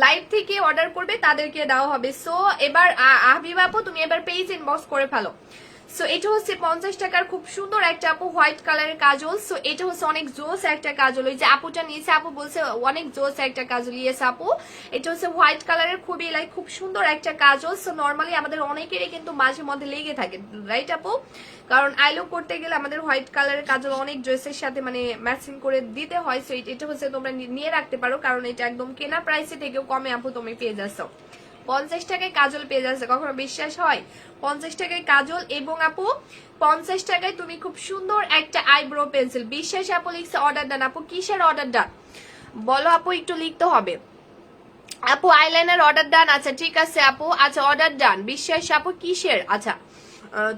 লাইভ থেকে অর্ডার করবে তাদেরকে দেওয়া হবে। সো এবার হাবিবা আপু তুমি এবার পেজ ইনবক্স করে ফেলো। সো এটা হচ্ছে 50 টাকার খুব সুন্দর একটা আপু হোয়াইট কালারের কাজল। সো এটা হচ্ছে অনেক জোস একটা কাজল, ওই যে আপুটা নিয়েছে আপু বলছে অনেক জোস একটা কাজল ইয়েছে আপু। এটা হচ্ছে হোয়াইট কালারের খুবই লাইক খুব সুন্দর একটা কাজল। সো নর্মালি আমাদের অনেকেরই কিন্তু মাঝে মধ্যে লেগে থাকে, রাইট আপু, কারণ আইলুক করতে গেলে আমাদের হোয়াইট কালারের কাজল অনেক ড্রেসের সাথে মানে ম্যাচিং করে দিতে হয়। সো এটা হচ্ছে তোমরা নিয়ে রাখতে পারো, কারণ এটা একদম কেনা প্রাইসে থেকেও কমে আপু তুমি পেয়ে যাচ্ছ। 50 টাকায় কাজল পেয়ে যাচ্ছে, কখনো বিশ্বাস হয়? 50 টাকায় কাজল, এবং আপু 50 টাকায় তুমি খুব সুন্দর একটা আইব্রো পেন্সিল। বিশ্বাস আপু লিখছে অর্ডার ডান। আপু কিসের অর্ডার ডান বলো আপু, একটু লিখতে হবে আপু। আইলাইনার অর্ডার ডান, আচ্ছা ঠিক আছে আপু, আচ্ছা অর্ডার ডান। বিশ্বাস আপু কিসের, আচ্ছা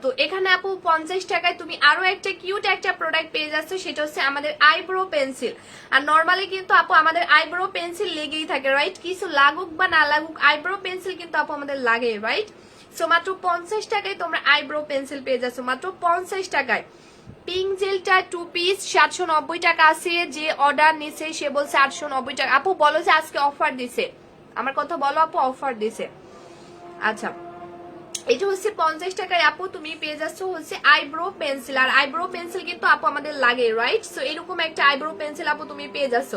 তো এখানে আপু 50 টাকায় তুমি আরো একটা কিউট একটা প্রোডাক্ট পেয়ে যাচ্ছ, সেটা হচ্ছে আমাদের আইব্রো পেন্সিল। আর নর্মালি কিন্তু আপু আমাদের আইব্রো পেন্সিল লেগেই থাকে, রাইট, কিছু লাগুক বা না লাগুক আইব্রো পেন্সিল কিন্তু আপু আমাদের লাগে, রাইট। সো মাত্র 50 টাকায় তোমরা আইব্রো পেন্সিল পেয়ে যাচ্ছ, মাত্র 50 টাকায়। পিঙ্ক জেলটা 2 পিস 790 টাকা আছে, যে অর্ডার নিছে সে বলছে 890 টাকা। আপু বলো যে আজকে অফার দিছে, আমার কথা বলো আপু, অফার দিছে। আচ্ছা এটা হচ্ছে 50 টাকায় আপু তুমি পেয়ে যাচ্ছ হচ্ছে আইব্রো পেন্সিল। আর আইব্রো পেন্সিল কিন্তু আপু আমাদের লাগে, রাইট। সো এরকম একটা আইব্রো পেন্সিল আপু তুমি পেয়ে যাচ্ছ,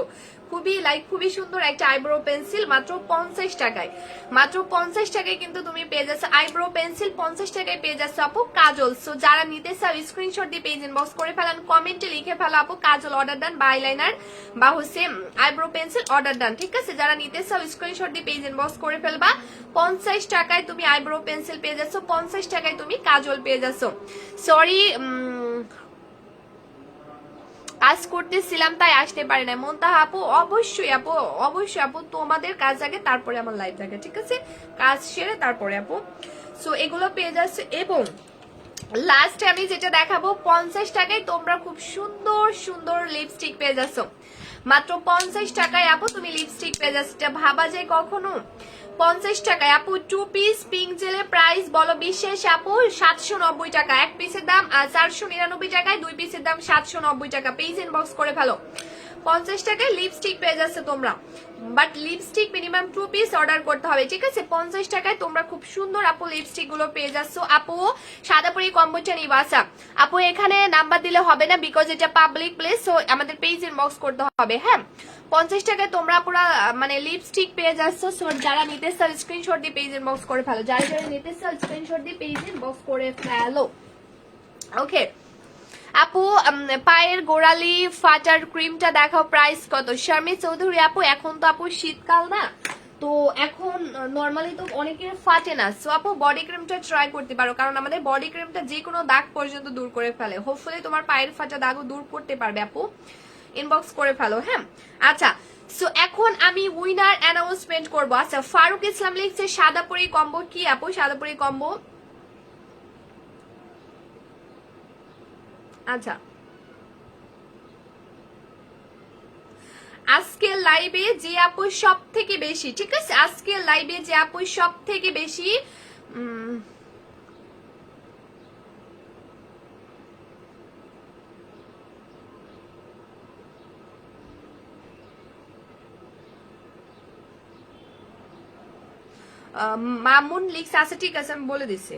খুবই সুন্দর একটা আইব্রো পেন্সিল মাত্র 50 টাকায়। মাত্র 50 টাকায় কিন্তু তুমি পেয়ে যাচ্ছ আইব্রো পেন্সিল, 50 টাকায় পেয়ে যাচ্ছ আপু কাজল। সো যারা নিতে চাও স্ক্রিনশট দিয়ে পেজ ইনবক্স করে ফেলান, কমেন্টে লিখে ফেলো আপু কাজল অর্ডার ডান বা আইলাইনার বা হচ্ছে আইব্রো পেন্সিল অর্ডার ডান, ঠিক আছে। যারা নিতে চাও স্ক্রিনশট দিয়ে পেজ ইনবক্স করে ফেলবা। 50 টাকায় তুমি আইব্রো পেন্সিল পেয়ে যাচ্ছ, 50 টাকায় তুমি কাজল পেয়ে যাচ্ছ। সরি কাজ করতেছিলাম তাই আসতে পারি না মন্তাহা আপু। অবশ্যই আপু, অবশ্যই আপু, তোমাদের কাজ আগে তারপরে আমার লাইফ থাকে, ঠিক আছে, কাজ সেরে তারপরে আপু। সো এগুলো পেয়ে যাচ্ছে। এবং লাস্টে আমি যেটা দেখাবো 50 টাকায় তোমরা খুব সুন্দর সুন্দর লিপস্টিক পেয়ে যাচ্ছ, মাত্র 50 টাকায় আপু তুমি লিপস্টিক পেয়ে যাচ্ছ। এটা ভাবা যায় কখনো? 50 টাকায় আপু 2 পিস পিঙ্ক জেলের প্রাইস বলো বিশেষ আপু 790 টাকা, এক পিসের দাম 499 টাকায়, 2 পিসের দাম 790 টাকা। পেজ ইনবক্স করে ফেলো। 50 টাকায় লিপস্টিক পেয়ে যাচ্ছে তোমরা, but lipstick minimum 2 piece order করতে হবে, ঠিক আছে। 50 টাকায় তোমরা খুব সুন্দর আপু লিপস্টিক গুলো পেয়ে যাচ্ছ। আপু সাদাপুরি কম্বোটা নিবা, আচ্ছা আপু এখানে নাম্বার দিলে হবে না, বিকজ এটা পাবলিক প্লেস, সো আমাদের পেজ ইনবক্স করতে হবে, হ্যাঁ। 50 টাকায় তোমরা পুরো মানে লিপস্টিক পেয়ে যাচ্ছ। সো যারা নিতে চাও স্ক্রিনশট দিয়ে পেজ ইনবক্স করে ফেলো, যারা নিতে চাও স্ক্রিনশট দিয়ে পেজ ইনবক্স করে ফেলো, ওকে। আপু পায়ের গোড়ালি ফাটার ক্রিমটা দেখাও, প্রাইস কত? শারমি চৌধুরী আপু এখন তো আপু শীতকাল না, তো এখন নর্মালি তো অনেকের ফাটে না। সো আপু বডি ক্রিমটা ট্রাই করতে পারো, কারণ আমাদের বডি ক্রিমটা যে কোনো দাগ পর্যন্ত দূর করে ফেলে। হোপফুলি তোমার পায়ের ফাটা দাগও দূর করতে পারবে আপু, ইনবক্স করে ফেলো, হ্যাঁ। আচ্ছা সো এখন আমি উইনার অ্যানাউন্সমেন্ট করবো। আচ্ছা ফারুক ইসলাম লিখছে সাদাপুরি কম্বো কি আপু? সাদাপুরি কম্বো, আচ্ছা আজকের লাইভে যে আপু সব থেকে বেশি, ঠিক আছে, আজকের লাইভে যে আপু সব থেকে বেশি মামুন লিখছে, আচ্ছা ঠিক আছে আমি বলে দিচ্ছি।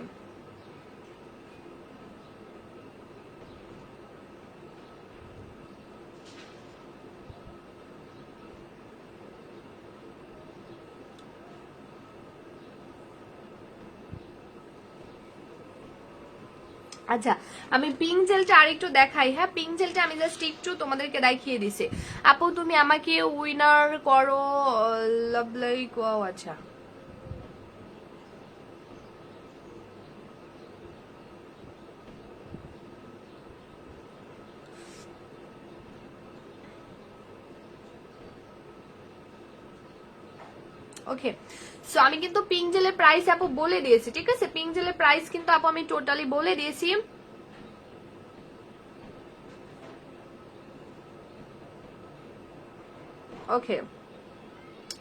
আচ্ছা, আমি পিঙ্ক জেলটা আরেকটু দেখাই। হ্যাঁ, পিঙ্ক জেলটা আমি জাস্ট একটু তোমাদেরকে দেখিয়ে দিছি। আপু তুমি আমাকে উইনার করো লাভ লাইক। ও আচ্ছা, ওকে। সো আমি কিন্তু পিঙ্ক জেলের প্রাইস আপু বলে দিয়েছি, ঠিক আছে? পিঙ্ক জেলের প্রাইস কিন্তু আপু আমি টোটালি বলে দিয়েছি। ওকে,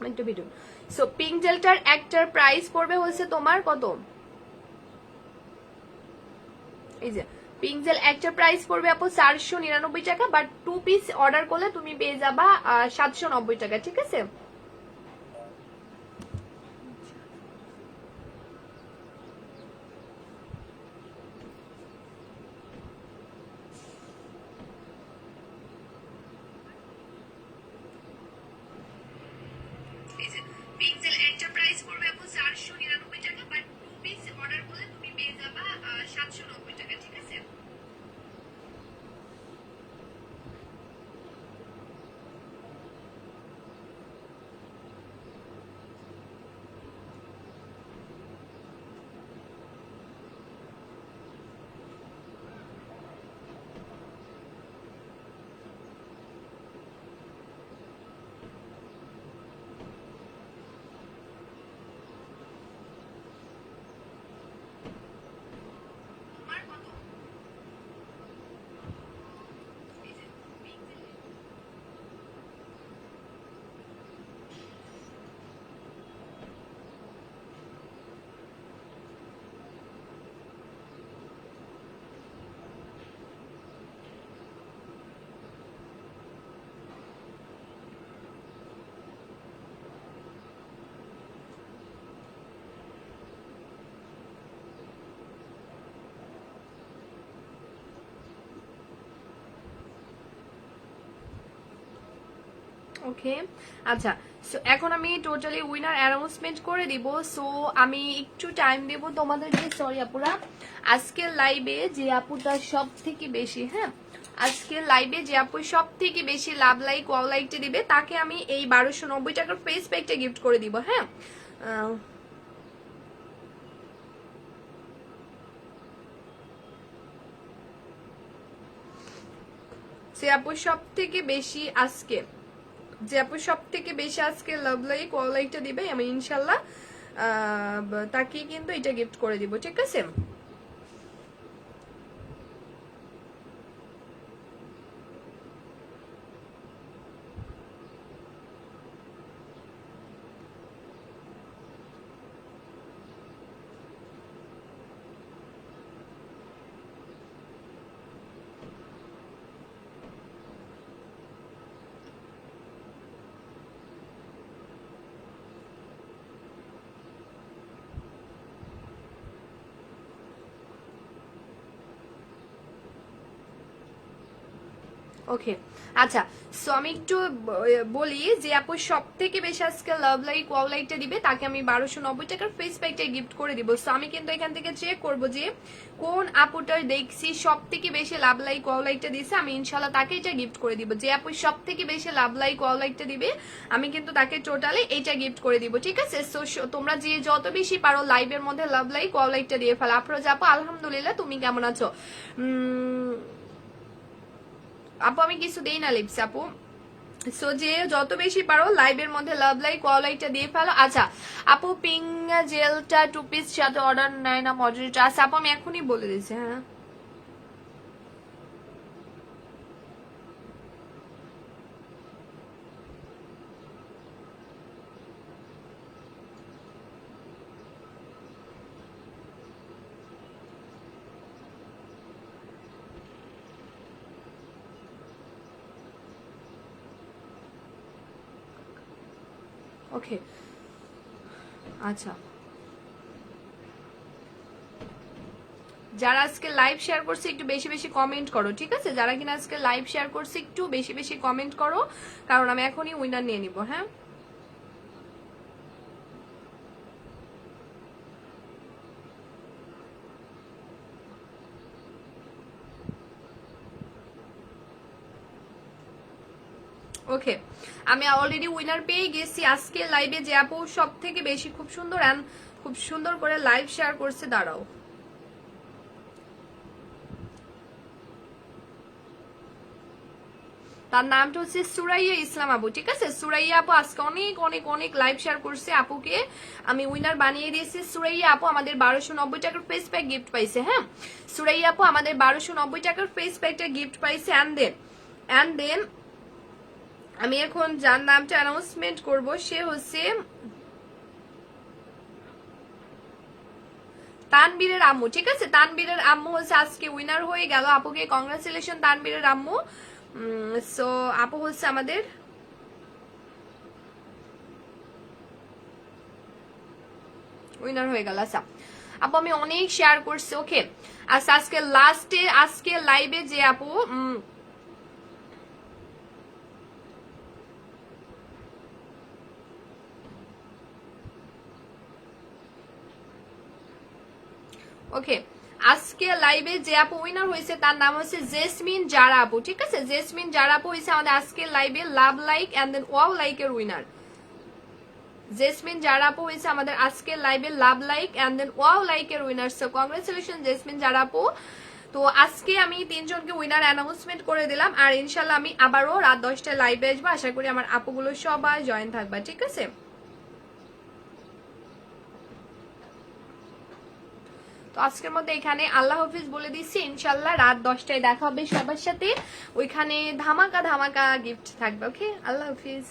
একটু ভিডিও। সো পিঙ্ক জেলটার একটার প্রাইস পড়বে হচ্ছে তোমার কত, এই যে পিঙ্ক জেল একটা প্রাইস পড়বে আপু 499 টাকা, বাট 2 পিস অর্ডার করলে তুমি পেয়ে যাবা 790 টাকা, ঠিক আছে? এই যে পিঙ্ক জেল একটা প্রাইস পড়বে আপু 499 টাকা, বাট 2 পিস অর্ডার করলে তুমি পেয়ে যাবা 790 টাকা, ঠিক আছে? তোমার কত? এই যে পিঙ্ক জেল। ওকে, আচ্ছা। সো এখন আমি টোটালি উইনার অ্যানাউন্সমেন্ট করে দিব। সো আমি একটু টাইম দেব তোমাদেরকে। সরি আপুরা, আজকের লাইভে যে আপুটা সব থেকে বেশি, হ্যাঁ, আজকের লাইভে যে আপু সব থেকে বেশি লাভ লাইক ওয়াও লাইকটা দিবে তাকে আমি এই 1290 টাকার ফেস প্যাকটা গিফট করে দিব। হ্যাঁ, যে আপু সব থেকে বেশি আজকে, যে আপু সব থেকে বেশি আজকে লাভ লাইক ওয়াও লাইকটা দিবে আমি ইনশাল্লাহ তাকে কিন্তু এটা গিফট করে দিব, ঠিক আছে? ওকে, আচ্ছা। সো আমি একটু বলি, যে আপু সব থেকে বেশি আজকে লাভ লাইক ওয়াও লাইকটা দিবে তাকে আমি 1290 টাকার ফেস প্যাকটা গিফট করে দিব। সো আমি কিন্তু এখান থেকে চেক করব যে কোন আপুটার দেখছি সব থেকে বেশি লাভ লাইক ওয়াও লাইকটা দিছে, আমি ইনশাল্লাহ তাকে এটা গিফট করে দিব। যে আপু সব থেকে বেশি লাভ লাইক ওয়াও লাইকটা দিবে আমি কিন্তু তাকে টোটালি এইটা গিফট করে দিব, ঠিক আছে? সো তোমরা যে যত বেশি পারো লাইভের মধ্যে লাভ লাইক ওয়াও লাইকটা দিয়ে ফেলো। আপনারা আপু আলহামদুলিল্লাহ, তুমি কেমন আছো? আপু আমি কিছু দেই না লিপস আপু। সো যে যত বেশি পারো লাইভের মধ্যে লাভ লাইক ওয়াও লাইকটা দিয়ে ফেলো। আচ্ছা আপু, পিঙ্ক জেলটা 2 পিস সাথে অর্ডার নেয় না মডারেটর? আচ্ছা আপু আমি এখনই বলে দিচ্ছি। হ্যাঁ, ওকে, আচ্ছা। যারা আজকে লাইভ শেয়ার করছে একটু বেশি বেশি কমেন্ট করো, ঠিক আছে? যারা কিনা আজকে লাইভ শেয়ার করছে একটু বেশি বেশি কমেন্ট করো, কারণ আমি এখনই উইনার নিয়ে নিব। হ্যাঁ, ওকে, আমি অলরেডি উইনার পেয়ে গেছি আজকে লাইভে, যে আপু সব থেকে বেশি খুব সুন্দর অ্যান্ড খুব সুন্দর করে লাইভ শেয়ার করছে। দাঁড়াও, তার নামটা হচ্ছে সুরাইয়া ইসলাম আপু, ঠিক আছে? সুরাইয়া আপু আজকে অনেক অনেক অনেক লাইভ শেয়ার করছে, আপুকে আমি উইনার বানিয়ে দিয়েছি। সুরাইয়া আপু আমাদের 1290 টাকার ফেস প্যাক গিফট পাইছে। হ্যাঁ, সুরাইয়া আপু আমাদের 1290 টাকার ফেস প্যাকটা গিফট পাইছে। অ্যান্ড দেন আমি এখন যার নামটা অ্যানাউন্সমেন্ট করব সে হচ্ছে তানবীরের আম্মু, ঠিক আছে? তানবীরের আম্মু হচ্ছে আজকে উইনার হয়ে গেল। আপুকে কংগ্রাচুলেশন তানবীরের আম্মু। সো আপু হচ্ছে আমাদের উইনার হয়ে গেল। আচ্ছা আপু আমি অনেক শেয়ার করছি। ওকে, আচ্ছা আজকে লাস্টে আজকে লাইভে যে আপু ওকে, আজকে লাইভে যে আপু উইনার হয়েছে তার নাম হচ্ছে জেসমিন জারা আপু, ঠিক আছে? জেসমিন জারা আপু হয়েছে আমাদের আজকে লাইভে love like and then wow like এর উইনার। জেসমিন জারা আপু হয়েছে আমাদের আজকে লাইভে love like and then wow like এর winner. So congratulation Jesmin Zara আপু। তো আজকে আমি 3 জনকে উইনার অ্যানাউন্সমেন্ট করে দিলাম, আর ইনশাল্লাহ আমি আবারও রাত 10টায় লাইভে আসবো। আশা করি আমার আপুগুলো সবাই জয়েন থাকবা, ঠিক আছে? তো আজকের মধ্যে এখানে আল্লাহ হাফিজ বলে দিচ্ছি। ইনশাল্লাহ রাত 10টায় দেখা হবে সবার সাথে, ওইখানে ধামাকা ধামাকা গিফট থাকবে। ওকে, আল্লাহ হাফিজ।